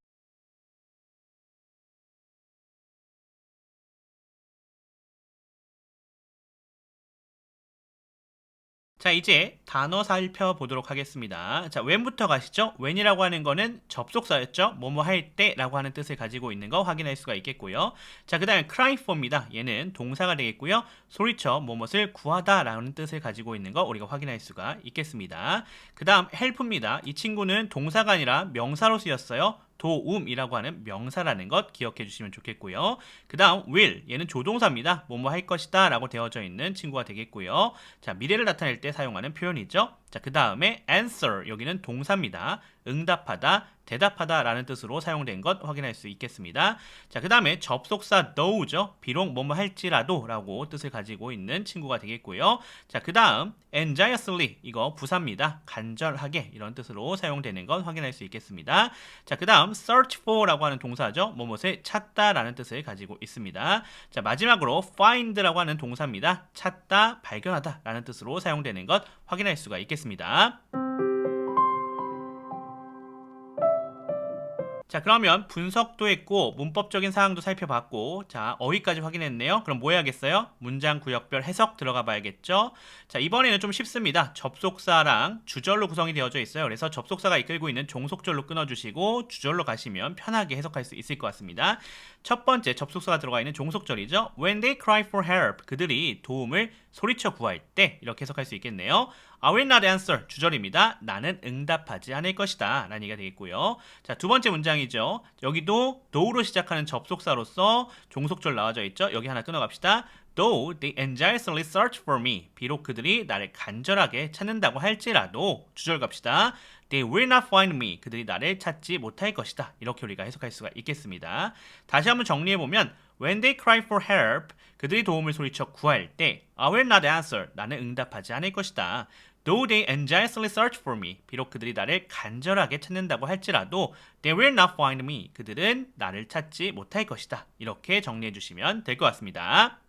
S1: 자, 이제 단어 살펴보도록 하겠습니다. 자, when부터 가시죠? when이라고 하는 거는 접속사였죠? 뭐뭐 할 때라고 하는 뜻을 가지고 있는 거 확인할 수가 있겠고요. 자, 그 다음에 cry for입니다. 얘는 동사가 되겠고요. 소리쳐 뭐뭇을 구하다 라는 뜻을 가지고 있는 거 우리가 확인할 수가 있겠습니다. 그 다음 help입니다. 이 친구는 동사가 아니라 명사로 쓰였어요. 도움이라고 하는 명사라는 것 기억해 주시면 좋겠고요. 그 다음 will, 얘는 조동사입니다. 뭐뭐 할 것이다 라고 되어져 있는 친구가 되겠고요. 자, 미래를 나타낼 때 사용하는 표현이죠. 자, 그 다음에 answer, 여기는 동사입니다. 응답하다, 대답하다 라는 뜻으로 사용된 것 확인할 수 있겠습니다. 자, 그 다음에 접속사 though죠. 비록 뭐뭐 할지라도 라고 뜻을 가지고 있는 친구가 되겠고요. 자, 그 다음 anxiously, 이거 부사입니다. 간절하게 이런 뜻으로 사용되는 것 확인할 수 있겠습니다. 자, 그 다음 search for 라고 하는 동사죠. 뭐뭇을 찾다 라는 뜻을 가지고 있습니다. 자, 마지막으로 find라고 하는 동사입니다. 찾다, 발견하다 라는 뜻으로 사용되는 것 확인할 수가 있겠습니다. 자, 그러면 분석도 했고 문법적인 사항도 살펴봤고, 자, 어휘까지 확인했네요. 그럼 뭐 해야겠어요? 문장 구역별 해석 들어가 봐야겠죠. 자, 이번에는 좀 쉽습니다. 접속사랑 주절로 구성이 되어져 있어요. 그래서 접속사가 이끌고 있는 종속절로 끊어주시고 주절로 가시면 편하게 해석할 수 있을 것 같습니다. 첫 번째 접속사가 들어가 있는 종속절이죠. When they cry for help, 그들이 도움을 소리쳐 구할 때, 이렇게 해석할 수 있겠네요. I will not answer, 주절입니다. 나는 응답하지 않을 것이다 라는 얘기가 되겠고요. 자, 두 번째 문장이죠. 여기도 though로 시작하는 접속사로서 종속절 나와져 있죠. 여기 하나 끊어갑시다. Though they anxiously search for me, 비록 그들이 나를 간절하게 찾는다고 할지라도, 주절 갑시다. They will not find me, 그들이 나를 찾지 못할 것이다. 이렇게 우리가 해석할 수가 있겠습니다. 다시 한번 정리해보면 When they cry for help, 그들이 도움을 소리쳐 구할 때 I will not answer, 나는 응답하지 않을 것이다. Though they anxiously search for me, 비록 그들이 나를 간절하게 찾는다고 할지라도 They will not find me, 그들은 나를 찾지 못할 것이다. 이렇게 정리해 주시면 될 것 같습니다.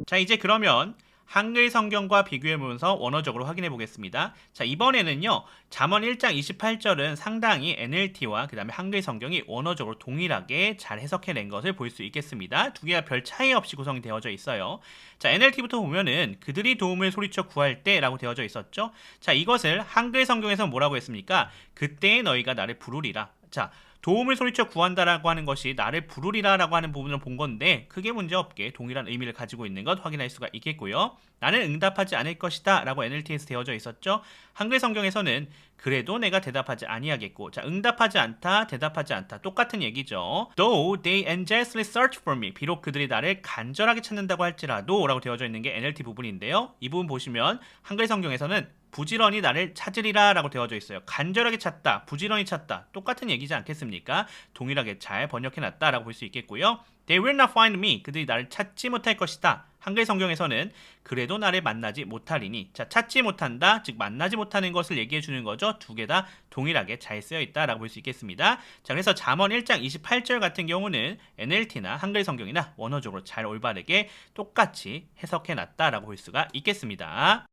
S1: 자, 이제 그러면 한글 성경과 비교해보면서 원어적으로 확인해 보겠습니다. 자, 이번에는요, 잠언 1장 28절은 상당히 NLT와 그 다음에 한글 성경이 원어적으로 동일하게 잘 해석해낸 것을 볼 수 있겠습니다. 두 개가 별 차이 없이 구성이 되어져 있어요. 자, NLT부터 보면은 그들이 도움을 소리쳐 구할 때 라고 되어져 있었죠. 자, 이것을 한글 성경에서 뭐라고 했습니까? 그때에 너희가 나를 부르리라. 자, 도움을 소리쳐 구한다라고 하는 것이 나를 부르리라라고 하는 부분을 본 건데, 크게 문제없게 동일한 의미를 가지고 있는 것 확인할 수가 있겠고요. 나는 응답하지 않을 것이다 라고 NLT에서 되어져 있었죠. 한글 성경에서는 그래도 내가 대답하지 아니하겠고, 자, 응답하지 않다, 대답하지 않다 똑같은 얘기죠. Though they anxiously search for me, 비록 그들이 나를 간절하게 찾는다고 할지라도 라고 되어져 있는 게 NLT 부분인데요. 이 부분 보시면 한글 성경에서는 부지런히 나를 찾으리라 라고 되어져 있어요. 간절하게 찾다, 부지런히 찾다 똑같은 얘기지 않겠습니까? 동일하게 잘 번역해놨다 라고 볼 수 있겠고요. They will not find me, 그들이 나를 찾지 못할 것이다. 한글 성경에서는 그래도 나를 만나지 못하리니, 자, 찾지 못한다, 즉 만나지 못하는 것을 얘기해 주는 거죠. 두 개 다 동일하게 잘 쓰여 있다라고 볼 수 있겠습니다. 자, 그래서 잠언 1장 28절 같은 경우는 NLT나 한글 성경이나 원어적으로 잘 올바르게 똑같이 해석해 놨다라고 볼 수가 있겠습니다.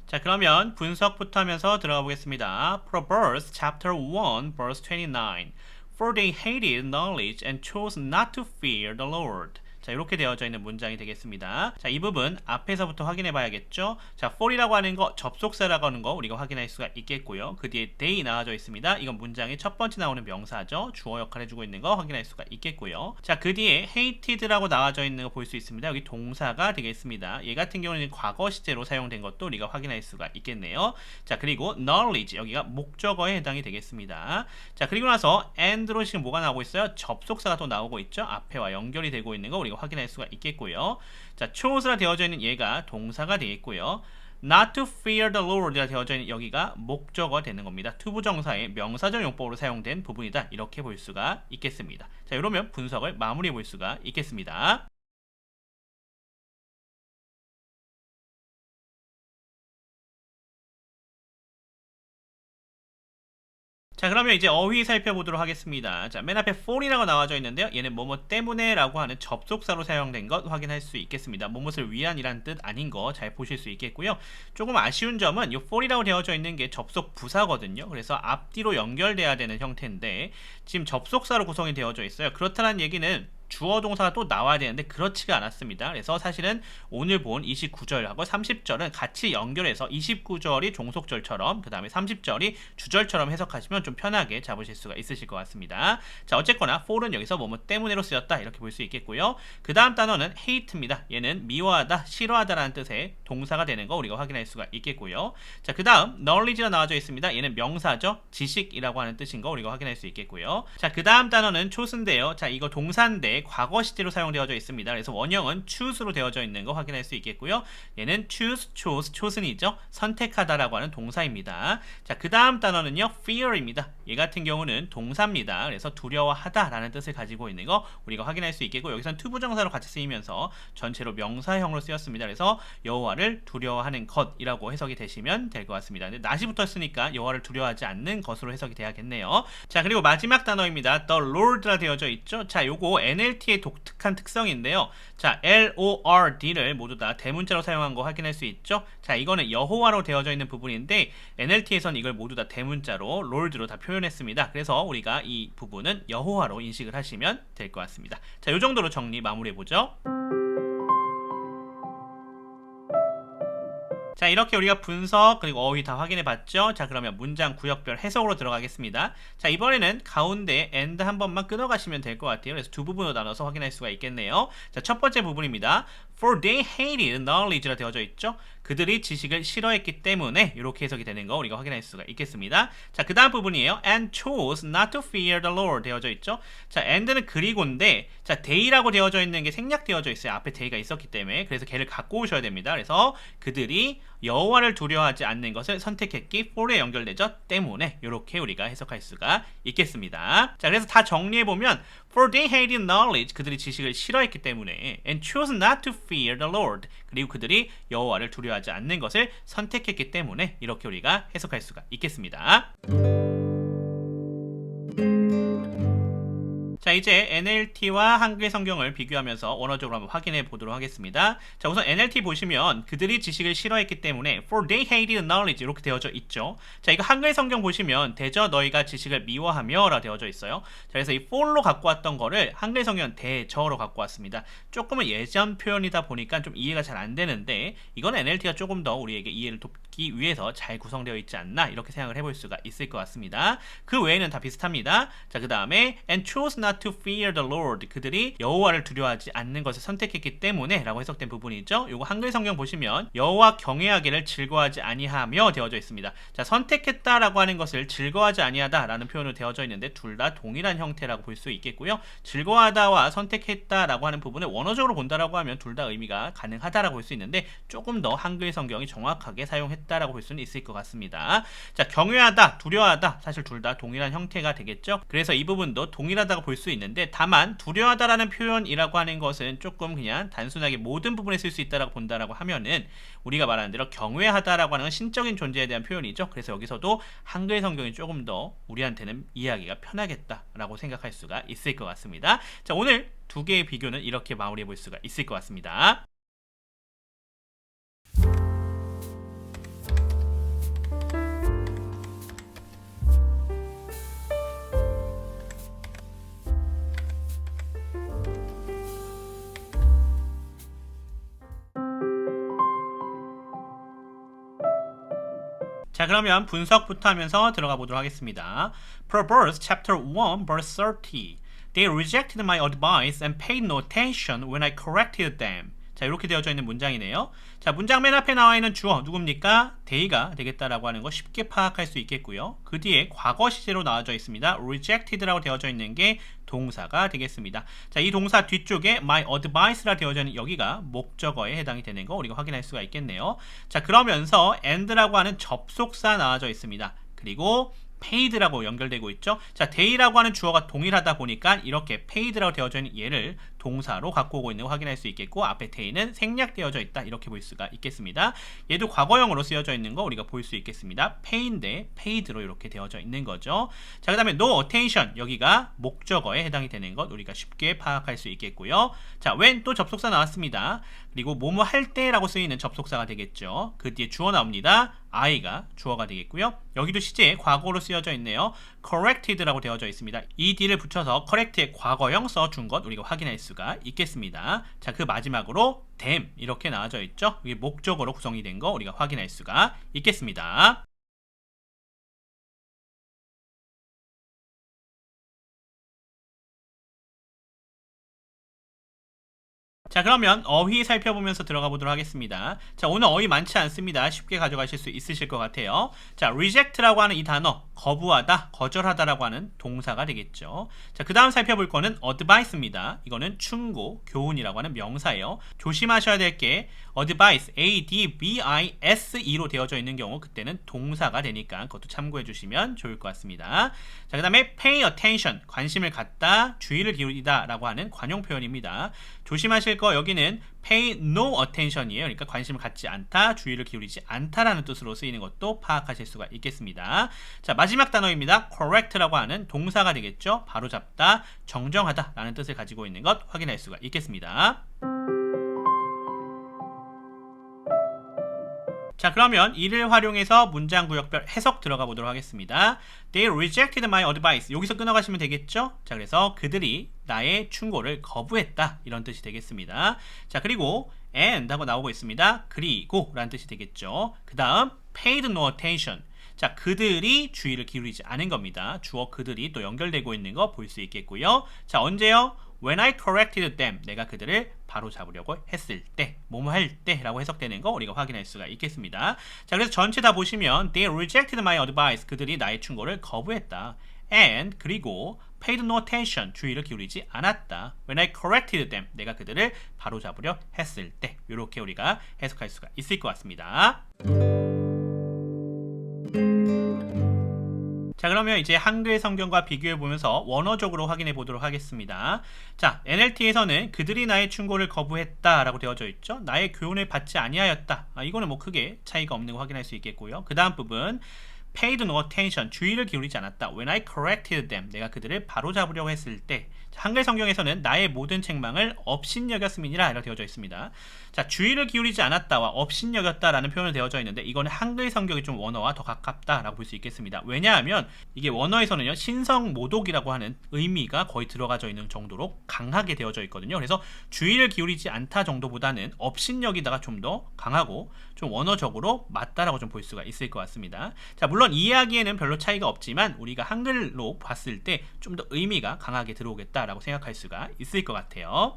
S1: 자, 그러면 분석부터 하면서 들어가 보겠습니다. Proverbs chapter 1 verse 29. For they hated knowledge and chose not to fear the Lord. 자, 이렇게 되어져 있는 문장이 되겠습니다. 자, 이 부분 앞에서부터 확인해 봐야겠죠. 자, for이라고 하는 거, 접속사라고 하는 거 우리가 확인할 수가 있겠고요. 그 뒤에 they 나와져 있습니다. 이건 문장의 첫 번째 나오는 명사죠. 주어 역할을 해주고 있는 거 확인할 수가 있겠고요. 자, 그 뒤에 hated라고 나와져 있는 거 볼 수 있습니다. 여기 동사가 되겠습니다. 얘 같은 경우는 과거 시제로 사용된 것도 우리가 확인할 수가 있겠네요. 자, 그리고 knowledge, 여기가 목적어에 해당이 되겠습니다. 자, 그리고 나서 and로 지금 뭐가 나오고 있어요? 접속사가 또 나오고 있죠. 앞에와 연결이 되고 있는 거 우리가 확인할 수가 있겠고요. 자, chose라 되어져 있는 얘가 동사가 되겠고요. Not to fear the Lord이라 되어져 있는 여기가 목적어 되는 겁니다. 투부정사의 명사절 용법으로 사용된 부분이다. 이렇게 볼 수가 있겠습니다. 자, 이러면 분석을 마무리해 볼 수가 있겠습니다. 자, 자, 그러면 이제 어휘 살펴보도록 하겠습니다. 자, 맨 앞에 for이라고 나와져 있는데요. 얘는 뭐뭐 때문에 라고 하는 접속사로 사용된 것 확인할 수 있겠습니다. 뭐뭇을 위한이란 뜻 아닌 거 잘 보실 수 있겠고요. 조금 아쉬운 점은 이 for이라고 되어져 있는 게 접속 부사거든요. 그래서 앞뒤로 연결돼야 되는 형태인데 지금 접속사로 구성이 되어져 있어요. 그렇다는 얘기는 주어 동사가 또 나와야 되는데 그렇지가 않았습니다. 그래서 사실은 오늘 본 29절하고 30절은 같이 연결해서 29절이 종속절처럼 그 다음에 30절이 주절처럼 해석하시면 좀 편하게 잡으실 수가 있으실 것 같습니다. 자, 어쨌거나 for는 여기서 뭐뭐 때문에로 쓰였다 이렇게 볼 수 있겠고요. 그 다음 단어는 hate입니다. 얘는 미워하다, 싫어하다라는 뜻의 동사가 되는 거 우리가 확인할 수가 있겠고요. 자, 그 다음 knowledge가 나와져 있습니다. 얘는 명사죠. 지식이라고 하는 뜻인 거 우리가 확인할 수 있겠고요. 자, 그 다음 단어는 choose인데요. 자, 이거 동사인데 과거 시제로 사용되어져 있습니다. 그래서 원형은 choose로 되어져 있는 거 확인할 수 있겠고요. 얘는 choose, chose, chosen이죠. 선택하다라고 하는 동사입니다. 자, 그 다음 단어는요, fear입니다. 얘 같은 경우는 동사입니다. 그래서 두려워하다라는 뜻을 가지고 있는 거 우리가 확인할 수 있겠고 여기선 투부정사로 같이 쓰이면서 전체로 명사형으로 쓰였습니다. 그래서 여호와를 두려워하는 것이라고 해석이 되시면 될 것 같습니다. 근데 not이 붙었으니까 여호와를 두려워하지 않는 것으로 해석이 돼야겠네요. 자, 그리고 마지막 단어입니다. The Lord라 되어져 있죠. 자, 요거 NLT의 독특한 특성인데요. 자, LORD를 모두 다 대문자로 사용한 거 확인할 수 있죠. 자, 이거는 여호와로 되어져 있는 부분인데 NLT에서는 이걸 모두 다 대문자로 Lord로 다 표현했습니다. 그래서 우리가 이 부분은 여호와로 인식을 하시면 될 것 같습니다. 자, 요 정도로 정리 마무리해보죠. 자, 이렇게 우리가 분석 그리고 어휘 다 확인해 봤죠. 자, 그러면 문장 구역별 해석으로 들어가겠습니다. 자, 이번에는 가운데 and 한 번만 끊어가시면 될 것 같아요. 그래서 두 부분으로 나눠서 확인할 수가 있겠네요. 자, 첫 번째 부분입니다. For they hated knowledge라 되어져 있죠. 그들이 지식을 싫어했기 때문에 이렇게 해석이 되는 거 우리가 확인할 수가 있겠습니다. 자, 그 다음 부분이에요. And chose not to fear the Lord 되어져 있죠. 자, and는 그리고인데 자, they라고 되어져 있는 게 생략되어져 있어요. 앞에 they가 있었기 때문에. 그래서 걔를 갖고 오셔야 됩니다. 그래서 그들이 여호와를 두려워하지 않는 것을 선택했기 for에 연결되죠. 때문에 이렇게 우리가 해석할 수가 있겠습니다. 자, 그래서 다 정리해보면 For they hated knowledge 그들이 지식을 싫어했기 때문에 and chose not to fear the Lord 그리고 그들이 여호와를 두려워하지 않는 것을 선택했기 때문에 이렇게 우리가 해석할 수가 있겠습니다. 자, 이제 NLT와 한글 성경을 비교하면서 원어적으로 한번 확인해 보도록 하겠습니다. 자, 우선 NLT 보시면 그들이 지식을 싫어했기 때문에 For they hated knowledge 이렇게 되어져 있죠. 자, 이거 한글 성경 보시면 대저 너희가 지식을 미워하며 라 되어져 있어요. 자, 그래서 이 for로 갖고 왔던 거를 한글 성경은 대저로 갖고 왔습니다. 조금은 예전 표현이다 보니까 좀 이해가 잘 안 되는데 이건 NLT가 조금 더 우리에게 이해를 돕기 위해서 잘 구성되어 있지 않나 이렇게 생각을 해볼 수가 있을 것 같습니다. 그 외에는 다 비슷합니다. 자, 그 다음에 and chose not to fear the Lord 그들이 여호와를 두려워하지 않는 것을 선택했기 때문에 라고 해석된 부분이죠. 요거 한글 성경 보시면 여호와 경외하기를 즐거워하지 아니하며 되어져 있습니다. 자, 선택했다라고 하는 것을 즐거워하지 아니하다 라는 표현으로 되어져 있는데 둘 다 동일한 형태라고 볼 수 있겠고요. 즐거워하다와 선택했다라고 하는 부분을 원어적으로 본다라고 하면 둘 다 의미가 가능하다라고 볼 수 있는데 조금 더 한글 성경이 정확하게 사용했다라고 볼 수는 있을 것 같습니다. 자, 경외하다, 두려워하다 사실 둘 다 동일한 형태가 되겠죠. 그래서 이 부분도 동일하다고 볼 수 있는데 다만 두려워하다라는 표현이라고 하는 것은 조금 그냥 단순하게 모든 부분에 쓸 수 있다라고 본다라고 하면은 우리가 말하는 대로 경외하다라고 하는 건 신적인 존재에 대한 표현이죠. 그래서 여기서도 한글 성경이 조금 더 우리한테는 이해하기가 편하겠다라고 생각할 수가 있을 것 같습니다. 자, 오늘 두 개의 비교는 이렇게 마무리해 볼 수가 있을 것 같습니다. 자, 그러면 분석부터 하면서 들어가 보도록 하겠습니다. Proverbs chapter 1 verse 30. They rejected my advice and paid no attention when I corrected them. 자, 이렇게 되어져 있는 문장이네요. 자, 문장 맨 앞에 나와 있는 주어 누굽니까? they가 되겠다라고 하는 거 쉽게 파악할 수 있겠고요. 그 뒤에 과거 시제로 나와져 있습니다. rejected라고 되어져 있는 게 동사가 되겠습니다. 자, 이 동사 뒤쪽에 my advice라 되어져 있는 여기가 목적어에 해당이 되는 거 우리가 확인할 수가 있겠네요. 자, 그러면서 and라고 하는 접속사 나와져 있습니다. 그리고 paid라고 연결되고 있죠. 자, they라고 하는 주어가 동일하다 보니까 이렇게 paid라고 되어져 있는 얘를 동사로 갖고 오고 있는 거 확인할 수 있겠고, 앞에 they는 생략되어져 있다 이렇게 볼 수가 있겠습니다. 얘도 과거형으로 쓰여져 있는 거 우리가 볼 수 있겠습니다. pay인데 paid로 이렇게 되어져 있는 거죠. 자, 그 다음에 no attention, 여기가 목적어에 해당이 되는 것 우리가 쉽게 파악할 수 있겠고요. 자, when 또 접속사 나왔습니다. 그리고 뭐뭐 할 때라고 쓰이는 접속사가 되겠죠. 그 뒤에 주어 나옵니다. I가 주어가 되겠고요. 여기도 시제 과거로 쓰여져 있네요. corrected라고 되어져 있습니다. 이 D를 붙여서 correct의 과거형 써준 것 우리가 확인할 수가 있겠습니다. 자, 그 마지막으로 them 이렇게 나와져 있죠. 이게 목적어로 구성이 된 거 우리가 확인할 수가 있겠습니다. 자, 그러면 어휘 살펴보면서 들어가 보도록 하겠습니다. 자, 오늘 어휘 많지 않습니다. 쉽게 가져가실 수 있으실 것 같아요. 자, reject라고 하는 이 단어, 거부하다, 거절하다라고 하는 동사가 되겠죠. 자, 그 다음 살펴볼 거는 advice입니다. 이거는 충고, 교훈이라고 하는 명사예요. 조심하셔야 될 게 advice, A-D-V-I-S-E로 되어져 있는 경우 그때는 동사가 되니까 그것도 참고해 주시면 좋을 것 같습니다. 자, 그 다음에 pay attention, 관심을 갖다, 주의를 기울이다 라고 하는 관용 표현입니다. 조심하실 거 여기는 pay no attention이에요. 그러니까 관심을 갖지 않다, 주의를 기울이지 않다라는 뜻으로 쓰이는 것도 파악하실 수가 있겠습니다. 자, 마지막 단어입니다. correct라고 하는 동사가 되겠죠. 바로잡다, 정정하다 라는 뜻을 가지고 있는 것 확인할 수가 있겠습니다. 자, 그러면 이를 활용해서 문장 구역별 해석 들어가 보도록 하겠습니다. They rejected my advice. 여기서 끊어가시면 되겠죠? 자, 그래서 그들이 나의 충고를 거부했다. 이런 뜻이 되겠습니다. 자, 그리고 and 하고 나오고 있습니다. 그리고 라는 뜻이 되겠죠. 그 다음 paid no attention. 자, 그들이 주의를 기울이지 않은 겁니다. 주어 그들이 또 연결되고 있는 거 볼 수 있겠고요. 자, 언제요? When I corrected them, 내가 그들을 바로 잡으려고 했을 때, 뭐뭐 할 때라고 해석되는 거 우리가 확인할 수가 있겠습니다. 자, 그래서 전체 다 보시면 They rejected my advice, 그들이 나의 충고를 거부했다. And, 그리고 paid no attention, 주의를 기울이지 않았다. When I corrected them, 내가 그들을 바로 잡으려 했을 때, 이렇게 우리가 해석할 수가 있을 것 같습니다. 자, 그러면 이제 한글 성경과 비교해 보면서 원어적으로 확인해 보도록 하겠습니다. 자, NLT에서는 그들이 나의 충고를 거부했다 라고 되어져 있죠. 나의 교훈을 받지 아니하였다. 이거는 뭐 크게 차이가 없는 거 확인할 수 있겠고요. 그 다음 부분 paid no attention, 주의를 기울이지 않았다. When I corrected them, 내가 그들을 바로잡으려고 했을 때. 자, 한글 성경에서는 나의 모든 책망을 업신여겼음이니라 이렇게 되어져 있습니다. 자, 주의를 기울이지 않았다와 업신여겼다라는 표현을 되어져 있는데 이거는 한글 성경이 좀 원어와 더 가깝다라고 볼 수 있겠습니다. 왜냐하면 이게 원어에서는요 신성모독이라고 하는 의미가 거의 들어가져 있는 정도로 강하게 되어져 있거든요. 그래서 주의를 기울이지 않다 정도보다는 업신여기다가 좀 더 강하고 좀 원어적으로 맞다라고 좀 볼 수가 있을 것 같습니다. 자, 물론 이해하기에는 별로 차이가 없지만 우리가 한글로 봤을 때 좀 더 의미가 강하게 들어오겠다라고 생각할 수가 있을 것 같아요.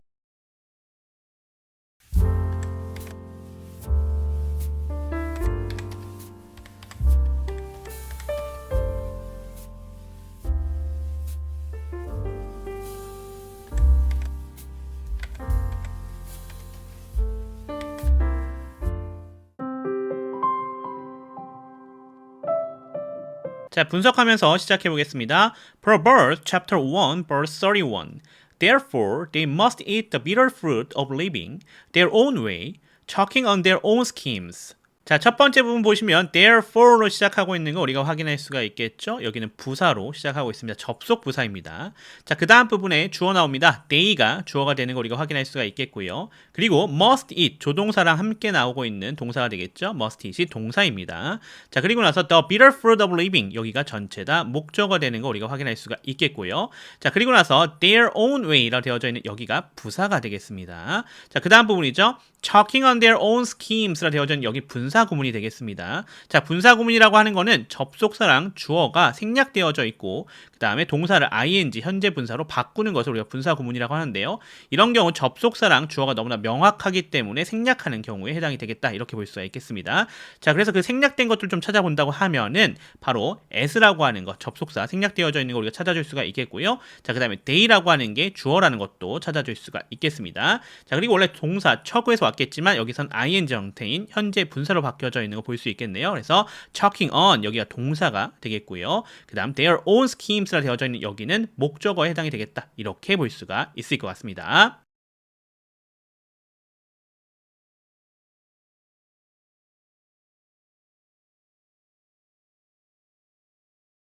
S1: 자, 분석하면서 시작해 보겠습니다. Proverbs chapter 1 verse 31. Therefore they must eat the bitter fruit of living their own way, chalking on their own schemes. 자, 첫 번째 부분 보시면 therefore로 시작하고 있는 거 우리가 확인할 수가 있겠죠? 여기는 부사로 시작하고 있습니다. 접속 부사입니다. 자, 그 다음 부분에 주어 나옵니다. they가 주어가 되는 거 우리가 확인할 수가 있겠고요. 그리고 must eat, 조동사랑 함께 나오고 있는 동사가 되겠죠? must eat이 동사입니다. 자, 그리고 나서 the bitter fruit of living, 여기가 전체 다 목적어 되는 거 우리가 확인할 수가 있겠고요. 자, 그리고 나서 their own way라 되어져 있는 여기가 부사가 되겠습니다. 자, 그 다음 부분이죠. chalking on their own schemes라 되어져 있는 여기 분사 구문이 되겠습니다. 자, 분사 구문이라고 하는 거는 접속사랑 주어가 생략되어져 있고 그 다음에 동사를 ing 현재 분사로 바꾸는 것을 우리가 분사 구문이라고 하는데요. 이런 경우 접속사랑 주어가 너무나 명확하기 때문에 생략하는 경우에 해당이 되겠다 이렇게 볼 수가 있겠습니다. 자, 그래서 그 생략된 것들 좀 찾아본다고 하면은 바로 as라고 하는 것, 접속사 생략되어져 있는 거 우리가 찾아줄 수가 있겠고요. 자, 그 다음에 they라고 하는 게 주어라는 것도 찾아줄 수가 있겠습니다. 자, 그리고 원래 동사 척에서 왔겠지만 여기선 ing 형태인 현재 분사로 바뀌어져 있는 거 볼 수 있겠네요. 그래서 chalking on 여기가 동사가 되겠고요. 그 다음 their own schemes라 되어져 있는 여기는 목적어에 해당이 되겠다. 이렇게 볼 수가 있을 것 같습니다.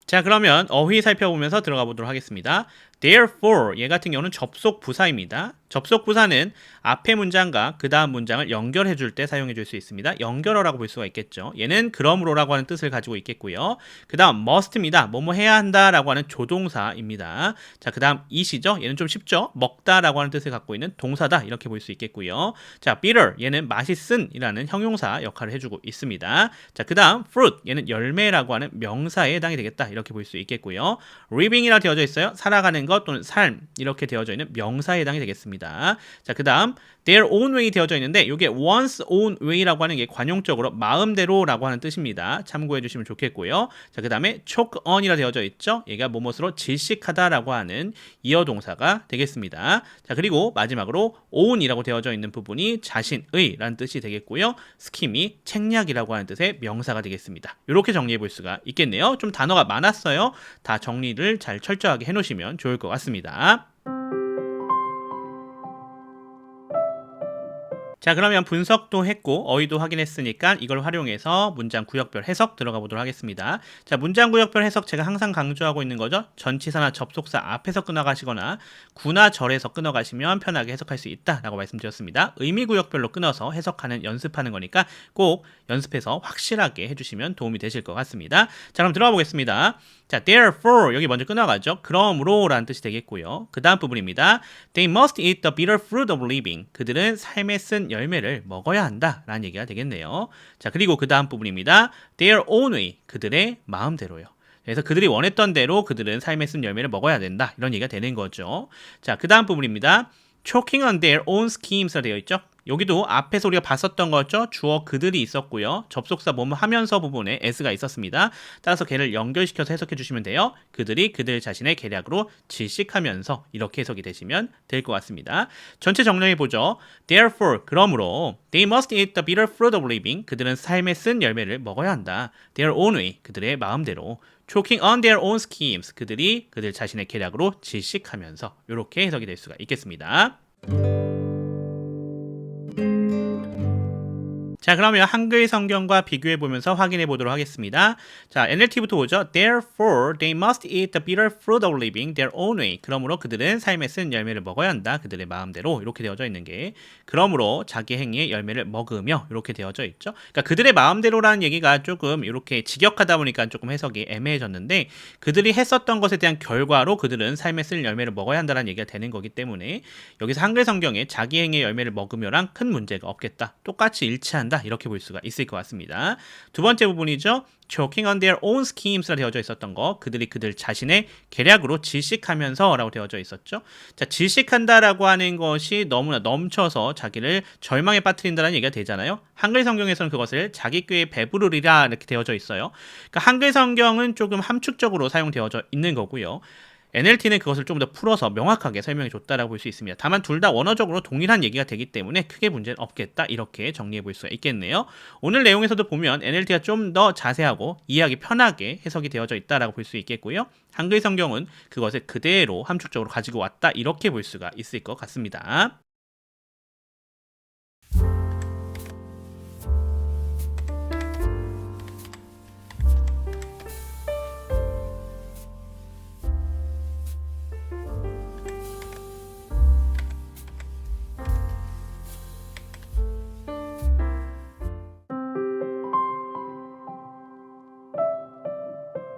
S1: 자, 그러면 어휘 살펴보면서 들어가 보도록 하겠습니다. Therefore, 얘 같은 경우는 접속 부사입니다. 접속 부사는 앞의 문장과 그 다음 문장을 연결해 줄 때 사용해 줄 수 있습니다. 연결어라고 볼 수가 있겠죠. 얘는 그러므로라고 하는 뜻을 가지고 있겠고요. 그 다음 must입니다. 뭐뭐 해야 한다라고 하는 조동사입니다. 자, 그 다음 eat이죠. 얘는 좀 쉽죠. 먹다라고 하는 뜻을 갖고 있는 동사다. 이렇게 볼 수 있겠고요. 자, bitter, 얘는 맛있은이라는 형용사 역할을 해주고 있습니다. 자, 그 다음 fruit, 얘는 열매라고 하는 명사에 해당이 되겠다. 이렇게 볼 수 있겠고요. living이라 되어져 있어요. 살아가는 것 또는 삶 이렇게 되어져 있는 명사에 해당이 되겠습니다. 자, 그 다음 their own way 되어져 있는데 이게 one's own way라고 하는 게 관용적으로 마음대로라고 하는 뜻입니다. 참고해 주시면 좋겠고요. 자, 그 다음에 choke on이라 되어져 있죠. 얘가 뭐뭇으로 질식하다라고 하는 이어 동사가 되겠습니다. 자, 그리고 마지막으로 own이라고 되어져 있는 부분이 자신의 라는 뜻이 되겠고요. scheme이 책략이라고 하는 뜻의 명사가 되겠습니다. 이렇게 정리해 볼 수가 있겠네요. 좀 단어가 많았어요. 다 정리를 잘 철저하게 해 놓으시면 좋을 것 같습니다. 자, 그러면 분석도 했고 어휘도 확인했으니까 이걸 활용해서 문장 구역별 해석 들어가 보도록 하겠습니다. 자, 문장 구역별 해석 제가 항상 강조하고 있는 거죠. 전치사나 접속사 앞에서 끊어가시거나 구나 절에서 끊어가시면 편하게 해석할 수 있다라고 말씀드렸습니다. 의미 구역별로 끊어서 해석하는 연습하는 거니까 꼭 연습해서 확실하게 해주시면 도움이 되실 것 같습니다. 자, 그럼 들어가 보겠습니다. 자, therefore 여기 먼저 끊어가죠. 그러므로 라는 뜻이 되겠고요. 그 다음 부분입니다. They must eat the bitter fruit of living. 그들은 삶에 쓴 열매를 먹어야 한다 라는 얘기가 되겠네요. 자, 그리고 그 다음 부분입니다. Their own way. 그들의 마음대로요. 그래서 그들이 원했던 대로 그들은 삶에 쓴 열매를 먹어야 된다. 이런 얘기가 되는 거죠. 자, 그 다음 부분입니다. Choking on their own schemes라 되어 있죠. 여기도 앞에서 우리가 봤었던 거죠. 주어 그들이 있었고요. 접속사 뭐뭐 하면서 부분에 s가 있었습니다. 따라서 걔를 연결시켜서 해석해 주시면 돼요. 그들이 그들 자신의 계략으로 질식하면서 이렇게 해석이 되시면 될 것 같습니다. 전체 정리해 보죠. Therefore, 그러므로 they must eat the bitter fruit of living. 그들은 삶에 쓴 열매를 먹어야 한다. Their own way, 그들의 마음대로. Choking on their own schemes. 그들이 그들 자신의 계략으로 질식하면서 이렇게 해석이 될 수가 있겠습니다. 자, 그러면 한글 성경과 비교해 보면서 확인해 보도록 하겠습니다. 자, NLT부터 보죠. Therefore, they must eat the bitter fruit of living their own way. 그러므로 그들은 삶에 쓴 열매를 먹어야 한다. 그들의 마음대로 이렇게 되어져 있는 게 그러므로 자기 행위의 열매를 먹으며 이렇게 되어져 있죠. 그러니까 그들의 마음대로라는 얘기가 조금 이렇게 직역하다 보니까 조금 해석이 애매해졌는데 그들이 했었던 것에 대한 결과로 그들은 삶에 쓸 열매를 먹어야 한다는 얘기가 되는 거기 때문에 여기서 한글 성경에 자기 행위의 열매를 먹으며랑 큰 문제가 없겠다. 똑같이 일치한다. 이렇게 볼 수가 있을 것 같습니다. 두 번째 부분이죠. Choking on their own schemes라 되어져 있었던 거. 그들이 그들 자신의 계략으로 질식하면서 라고 되어져 있었죠. 자, 질식한다라고 하는 것이 너무나 넘쳐서 자기를 절망에 빠뜨린다는 얘기가 되잖아요. 한글 성경에서는 그것을 자기 꾀에 배부르리라 이렇게 되어져 있어요. 그러니까 한글 성경은 조금 함축적으로 사용되어져 있는 거고요. NLT는 그것을 좀 더 풀어서 명확하게 설명해 줬다라고 볼 수 있습니다. 다만 둘 다 원어적으로 동일한 얘기가 되기 때문에 크게 문제는 없겠다 이렇게 정리해 볼 수가 있겠네요. 오늘 내용에서도 보면 NLT가 좀 더 자세하고 이해하기 편하게 해석이 되어져 있다라고 볼 수 있겠고요. 한글 성경은 그것을 그대로 함축적으로 가지고 왔다 이렇게 볼 수가 있을 것 같습니다.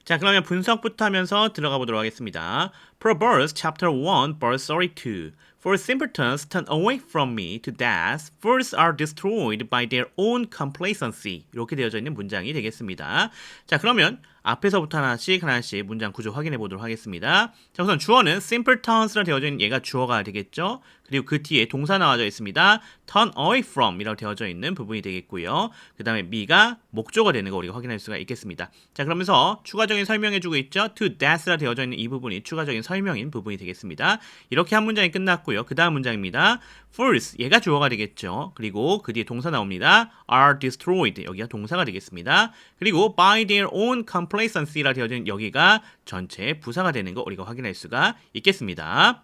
S1: 자, 그러면 분석부터 하면서 들어가 보도록 하겠습니다. Proverbs chapter 1 verse 32. For simpletons turn away from me to death, fools are destroyed by their own complacency. 이렇게 되어져 있는 문장이 되겠습니다. 자, 그러면 앞에서부터 하나씩 문장 구조 확인해 보도록 하겠습니다. 자, 우선 주어는 simpletons라 되어져 있는 얘가 주어가 되겠죠. 그리고 그 뒤에 동사 나와져 있습니다. turn away from 이라고 되어져 있는 부분이 되겠고요. 그 다음에 me가 목조가 되는 거 우리가 확인할 수가 있겠습니다. 자, 그러면서 추가적인 설명해주고 있죠. to death라 되어져 있는 이 부분이 추가적인 설명인 부분이 되겠습니다. 이렇게 한 문장이 끝났고요. 그 다음 문장입니다. fools 얘가 주어가 되겠죠. 그리고 그 뒤에 동사 나옵니다. are destroyed 여기가 동사가 되겠습니다. 그리고 by their own complacency라 되어져 있는 여기가 전체 부사가 되는 거 우리가 확인할 수가 있겠습니다.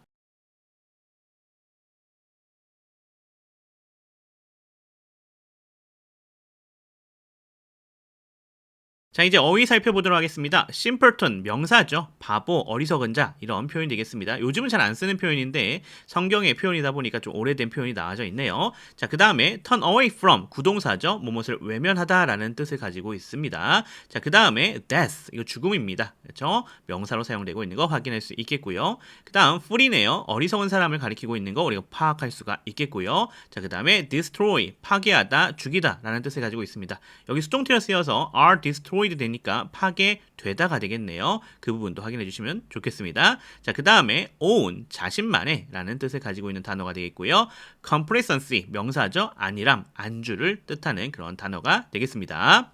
S1: 자, 이제 어휘 살펴보도록 하겠습니다. simpleton, 명사죠. 바보, 어리석은 자, 이런 표현이 되겠습니다. 요즘은 잘 안 쓰는 표현인데 성경의 표현이다 보니까 좀 오래된 표현이 나와져 있네요. 자, 그 다음에 turn away from, 구동사죠. 무엇을 외면하다라는 뜻을 가지고 있습니다. 자, 그 다음에 death, 이거 죽음입니다. 그렇죠? 명사로 사용되고 있는 거 확인할 수 있겠고요. 그 다음 fool이네요. 어리석은 사람을 가리키고 있는 거 우리가 파악할 수가 있겠고요. 자, 그 다음에 destroy, 파괴하다, 죽이다 라는 뜻을 가지고 있습니다. 여기 수동태로 쓰여서 are destroyed 되니까 파괴되다가 되겠네요. 그 부분도 확인해 주시면 좋겠습니다. 자, 그 다음에 own, 자신만의 라는 뜻을 가지고 있는 단어가 되겠고요. complacency, 명사죠. 안일함, 안주를 뜻하는 그런 단어가 되겠습니다.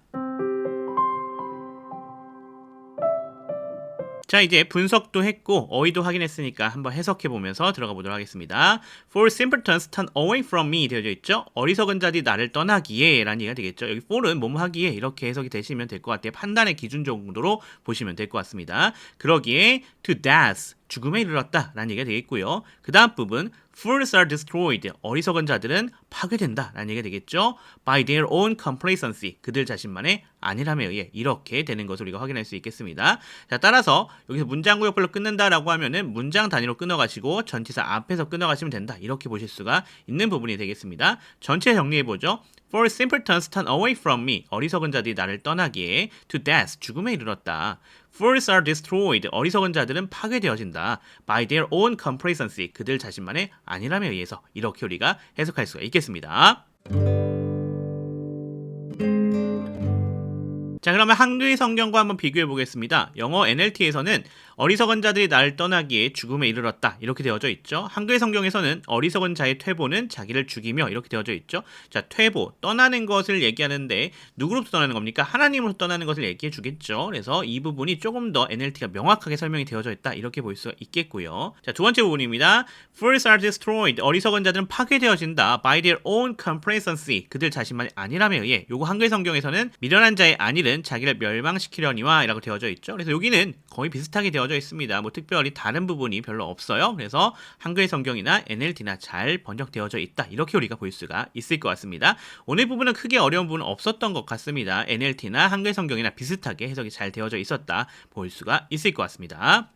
S1: 자, 이제 분석도 했고 어휘도 확인했으니까 한번 해석해 보면서 들어가 보도록 하겠습니다. For simpletons turn away from me 되어져 있죠. 어리석은 자들이 나를 떠나기에 라는 얘기가 되겠죠. 여기 for는 뭐뭐 하기에 이렇게 해석이 되시면 될 것 같아요. 판단의 기준 정도로 보시면 될 것 같습니다. 그러기에 to death, 죽음에 이르렀다 라는 얘기가 되겠고요. 그 다음 부분 fools are destroyed, 어리석은 자들은 파괴된다 라는 얘기가 되겠죠. by their own complacency, 그들 자신만의 안일함에 의해 이렇게 되는 것을 우리가 확인할 수 있겠습니다. 자, 따라서 여기서 문장 구역별로 끊는다라고 하면은 문장 단위로 끊어가시고 전치사 앞에서 끊어가시면 된다, 이렇게 보실 수가 있는 부분이 되겠습니다. 전체 정리해보죠. For simpletons turn away from me, 어리석은 자들이 나를 떠나기에 to death, 죽음에 이르렀다. Fools are destroyed, 어리석은 자들은 파괴되어진다. By their own complacency, 그들 자신만의 안일함에 의해서, 이렇게 우리가 해석할 수가 있겠습니다. 자, 그러면 한글 성경과 한번 비교해 보겠습니다. 영어 NLT에서는 어리석은 자들이 나를 떠나기에 죽음에 이르렀다, 이렇게 되어져 있죠. 한글 성경에서는 어리석은 자의 퇴보는 자기를 죽이며, 이렇게 되어져 있죠. 자, 퇴보, 떠나는 것을 얘기하는데 누구로부터 떠나는 겁니까? 하나님으로부터 떠나는 것을 얘기해 주겠죠. 그래서 이 부분이 조금 더 NLT가 명확하게 설명이 되어져 있다, 이렇게 볼 수가 있겠고요. 자, 두 번째 부분입니다. Fools are destroyed, 어리석은 자들은 파괴되어진다. By their own complacency, 그들 자신만의 안일함에 의해. 요거 한글 성경에서는 미련한 자의 안일은 자기를 멸망시키려니와 라고 되어져 있죠. 그래서 여기는 거의 비슷하게 되어져 있습니다. 뭐 특별히 다른 부분이 별로 없어요. 그래서 한글 성경이나 NLT나 잘 번역되어져 있다, 이렇게 우리가 볼 수가 있을 것 같습니다. 오늘 부분은 크게 어려운 부분은 없었던 것 같습니다. NLT나 한글 성경이나 비슷하게 해석이 잘 되어져 있었다 볼 수가 있을 것 같습니다.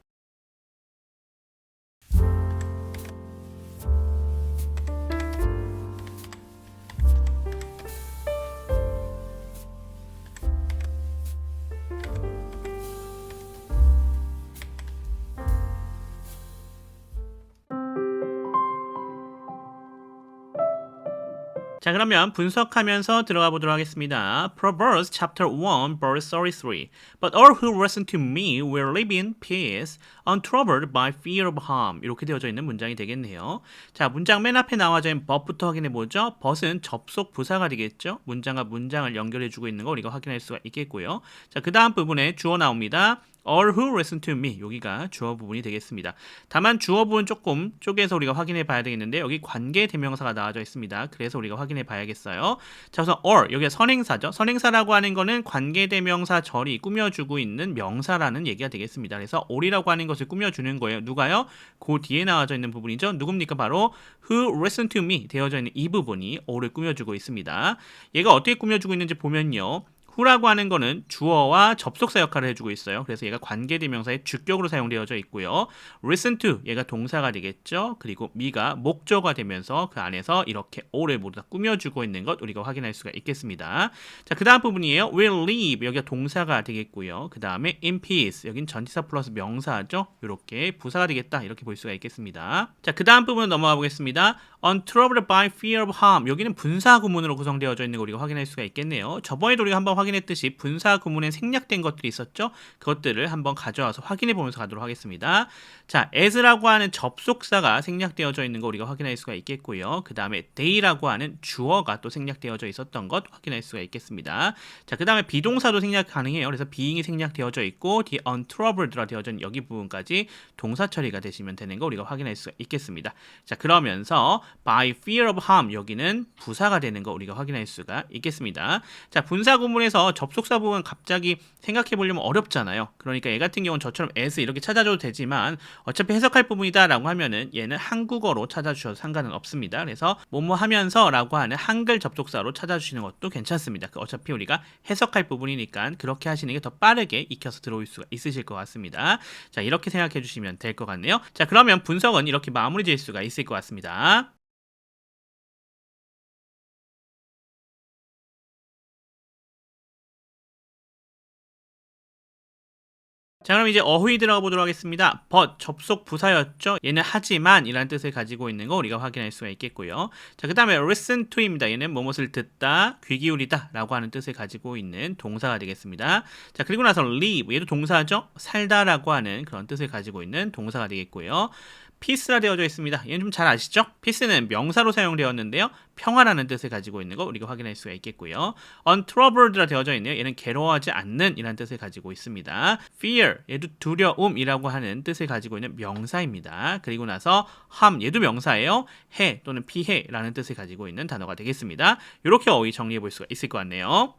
S1: 자, 그러면 분석하면서 들어가 보도록 하겠습니다. Proverbs chapter 1 verse 33. But all who listen to me will live in peace, untroubled by fear of harm. 이렇게 되어져 있는 문장이 되겠네요. 자, 문장 맨 앞에 나와져 있는 but부터 확인해 보죠. but은 접속 부사가 되겠죠. 문장과 문장을 연결해 주고 있는 거 우리가 확인할 수가 있겠고요. 자, 그 다음 부분에 주어 나옵니다. All who listen to me, 여기가 주어 부분이 되겠습니다. 다만 주어 부분 조금 쪼개서 우리가 확인해 봐야 되겠는데 여기 관계 대명사가 나와져 있습니다. 그래서 우리가 확인해 봐야겠어요. 자, 우선 all, 여기가 선행사죠. 선행사라고 하는 거는 관계 대명사 절이 꾸며주고 있는 명사라는 얘기가 되겠습니다. 그래서 all이라고 하는 것을 꾸며주는 거예요. 누가요? 그 뒤에 나와져 있는 부분이죠. 누굽니까? 바로 who listen to me 되어져 있는 이 부분이 all을 꾸며주고 있습니다. 얘가 어떻게 꾸며주고 있는지 보면요. who라고 하는 거는 주어와 접속사 역할을 해주고 있어요. 그래서 얘가 관계대명사의 주격으로 사용되어져 있고요. listen to, 얘가 동사가 되겠죠. 그리고 me가 목적어가 되면서 그 안에서 이렇게 all을 모두 다 꾸며주고 있는 것 우리가 확인할 수가 있겠습니다. 자, 그 다음 부분이에요. will live, 여기가 동사가 되겠고요. 그 다음에 in peace, 여긴 전치사 플러스 명사죠. 이렇게 부사가 되겠다, 이렇게 볼 수가 있겠습니다. 자, 그 다음 부분 넘어가 보겠습니다. untroubled by fear of harm, 여기는 분사 구문으로 구성되어져 있는 거 우리가 확인할 수가 있겠네요. 저번에도 우리가 한번 확인했듯이 분사 구문에 생략된 것들이 있었죠. 그것들을 한번 가져와서 확인해 보면서 가도록 하겠습니다. 자, as라고 하는 접속사가 생략되어져 있는 거 우리가 확인할 수가 있겠고요. 그 다음에 they라고 하는 주어가 또 생략되어져 있었던 것 확인할 수가 있겠습니다. 자, 그 다음에 비동사도 생략 가능해요. 그래서 being이 생략되어져 있고 the untroubled라 되어져 있는 여기 부분까지 동사 처리가 되시면 되는 거 우리가 확인할 수가 있겠습니다. 자, 그러면서 by fear of harm, 여기는 부사가 되는 거 우리가 확인할 수가 있겠습니다. 자, 분사 구문에서 여기서 접속사 부분 갑자기 생각해 보려면 어렵잖아요. 그러니까 얘 같은 경우는 저처럼 as 이렇게 찾아줘도 되지만 어차피 해석할 부분이다 라고 하면은 얘는 한국어로 찾아주셔도 상관은 없습니다. 그래서 뭐뭐 하면서 라고 하는 한글 접속사로 찾아주시는 것도 괜찮습니다. 어차피 우리가 해석할 부분이니까 그렇게 하시는 게 더 빠르게 익혀서 들어올 수가 있으실 것 같습니다. 자, 이렇게 생각해 주시면 될 것 같네요. 자, 그러면 분석은 이렇게 마무리 지을 수가 있을 것 같습니다. 자, 그럼 이제 어휘 들어가 보도록 하겠습니다. but 접속 부사였죠. 얘는 하지만 이라는 뜻을 가지고 있는 거 우리가 확인할 수가 있겠고요. 자, 그 다음에 listen to입니다. 얘는 무엇을 듣다, 귀 기울이다 라고 하는 뜻을 가지고 있는 동사가 되겠습니다. 자, 그리고 나서 live, 얘도 동사죠. 살다 라고 하는 그런 뜻을 가지고 있는 동사가 되겠고요. peace라 되어져 있습니다. 얘는 좀 잘 아시죠? peace는 명사로 사용되었는데요. 평화라는 뜻을 가지고 있는 거 우리가 확인할 수가 있겠고요. untroubled라 되어져 있네요. 얘는 괴로워하지 않는 이라는 뜻을 가지고 있습니다. fear, 얘도 두려움이라고 하는 뜻을 가지고 있는 명사입니다. 그리고 나서 harm, 얘도 명사예요. 해 또는 피해라는 뜻을 가지고 있는 단어가 되겠습니다. 이렇게 어휘 정리해 볼 수가 있을 것 같네요.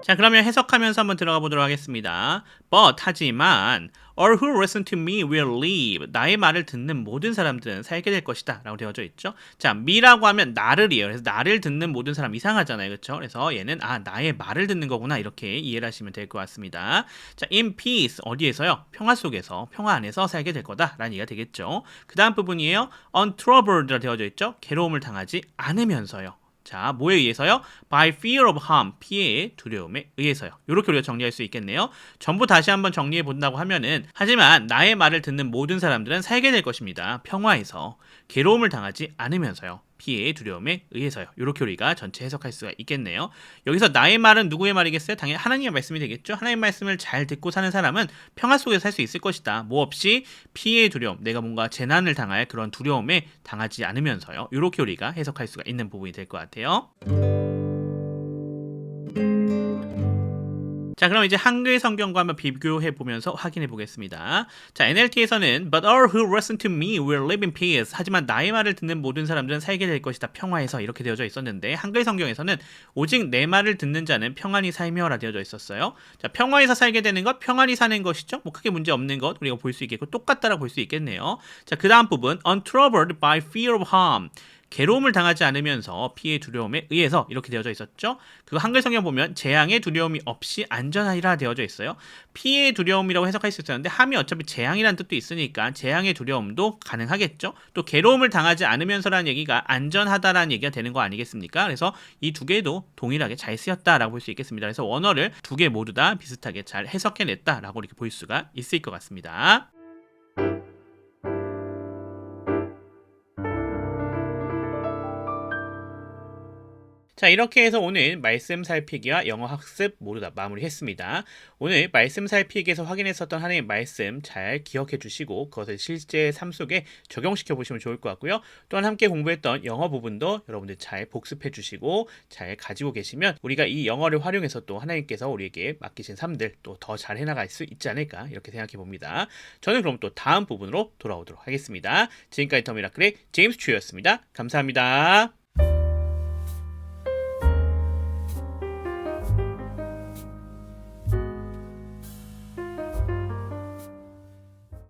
S1: 자, 그러면 해석하면서 한번 들어가 보도록 하겠습니다. But, 하지만 all who listen to me will live. 나의 말을 듣는 모든 사람들은 살게 될 것이다 라고 되어져 있죠. 자, me라고 하면 나를이에요. 그래서 나를 듣는 모든 사람 이상하잖아요. 그렇죠? 그래서 얘는 나의 말을 듣는 거구나 이렇게 이해를 하시면 될 것 같습니다. 자, in peace, 어디에서요? 평화 속에서, 평화 안에서 살게 될 거다 라는 얘기가 되겠죠. 그 다음 부분이에요. untroubled라 되어져 있죠. 괴로움을 당하지 않으면서요. 자, 뭐에 의해서요? By fear of harm, 피해의 두려움에 의해서요. 이렇게 우리가 정리할 수 있겠네요. 전부 다시 한번 정리해 본다고 하면은 하지만 나의 말을 듣는 모든 사람들은 살게 될 것입니다. 평화에서 괴로움을 당하지 않으면서요. 피해의 두려움에 의해서요. 이렇게 우리가 전체 해석할 수가 있겠네요. 여기서 나의 말은 누구의 말이겠어요? 당연히 하나님의 말씀이 되겠죠. 하나님의 말씀을 잘 듣고 사는 사람은 평화 속에서 살 수 있을 것이다. 뭐 없이 피해의 두려움, 내가 뭔가 재난을 당할 그런 두려움에 당하지 않으면서요. 이렇게 우리가 해석할 수가 있는 부분이 될 것 같아요. 자, 그럼 이제 한글 성경과 한번 비교해 보면서 확인해 보겠습니다. 자, NLT에서는 But all who listen to me will live in peace. 하지만 나의 말을 듣는 모든 사람들은 살게 될 것이다. 평화에서 이렇게 되어져 있었는데 한글 성경에서는 오직 내 말을 듣는 자는 평안히 살며라 되어져 있었어요. 자, 평화에서 살게 되는 것, 평안히 사는 것이죠. 뭐 크게 문제 없는 것 우리가 볼 수 있겠고 똑같다라고 볼 수 있겠네요. 자, 그 다음 부분 untroubled by fear of harm. 괴로움을 당하지 않으면서 피해 두려움에 의해서 이렇게 되어져 있었죠. 그 한글 성경 보면 재앙의 두려움이 없이 안전하리라 되어져 있어요. 피해 두려움이라고 해석할 수 있었는데 함이 어차피 재앙이라는 뜻도 있으니까 재앙의 두려움도 가능하겠죠. 또 괴로움을 당하지 않으면서라는 얘기가 안전하다라는 얘기가 되는 거 아니겠습니까? 그래서 이 두 개도 동일하게 잘 쓰였다라고 볼 수 있겠습니다. 그래서 원어를 두 개 모두 다 비슷하게 잘 해석해냈다라고 이렇게 볼 수가 있을 것 같습니다. 자, 이렇게 해서 오늘 말씀 살피기와 영어 학습 모두 다 마무리했습니다. 오늘 말씀 살피기에서 확인했었던 하나님의 말씀 잘 기억해 주시고 그것을 실제 삶 속에 적용시켜 보시면 좋을 것 같고요. 또한 함께 공부했던 영어 부분도 여러분들 잘 복습해 주시고 잘 가지고 계시면 우리가 이 영어를 활용해서 또 하나님께서 우리에게 맡기신 삶들 또 더 잘 해나갈 수 있지 않을까 이렇게 생각해 봅니다. 저는 그럼 또 다음 부분으로 돌아오도록 하겠습니다. 지금까지 더 미라클의 제임스 추였습니다. 감사합니다.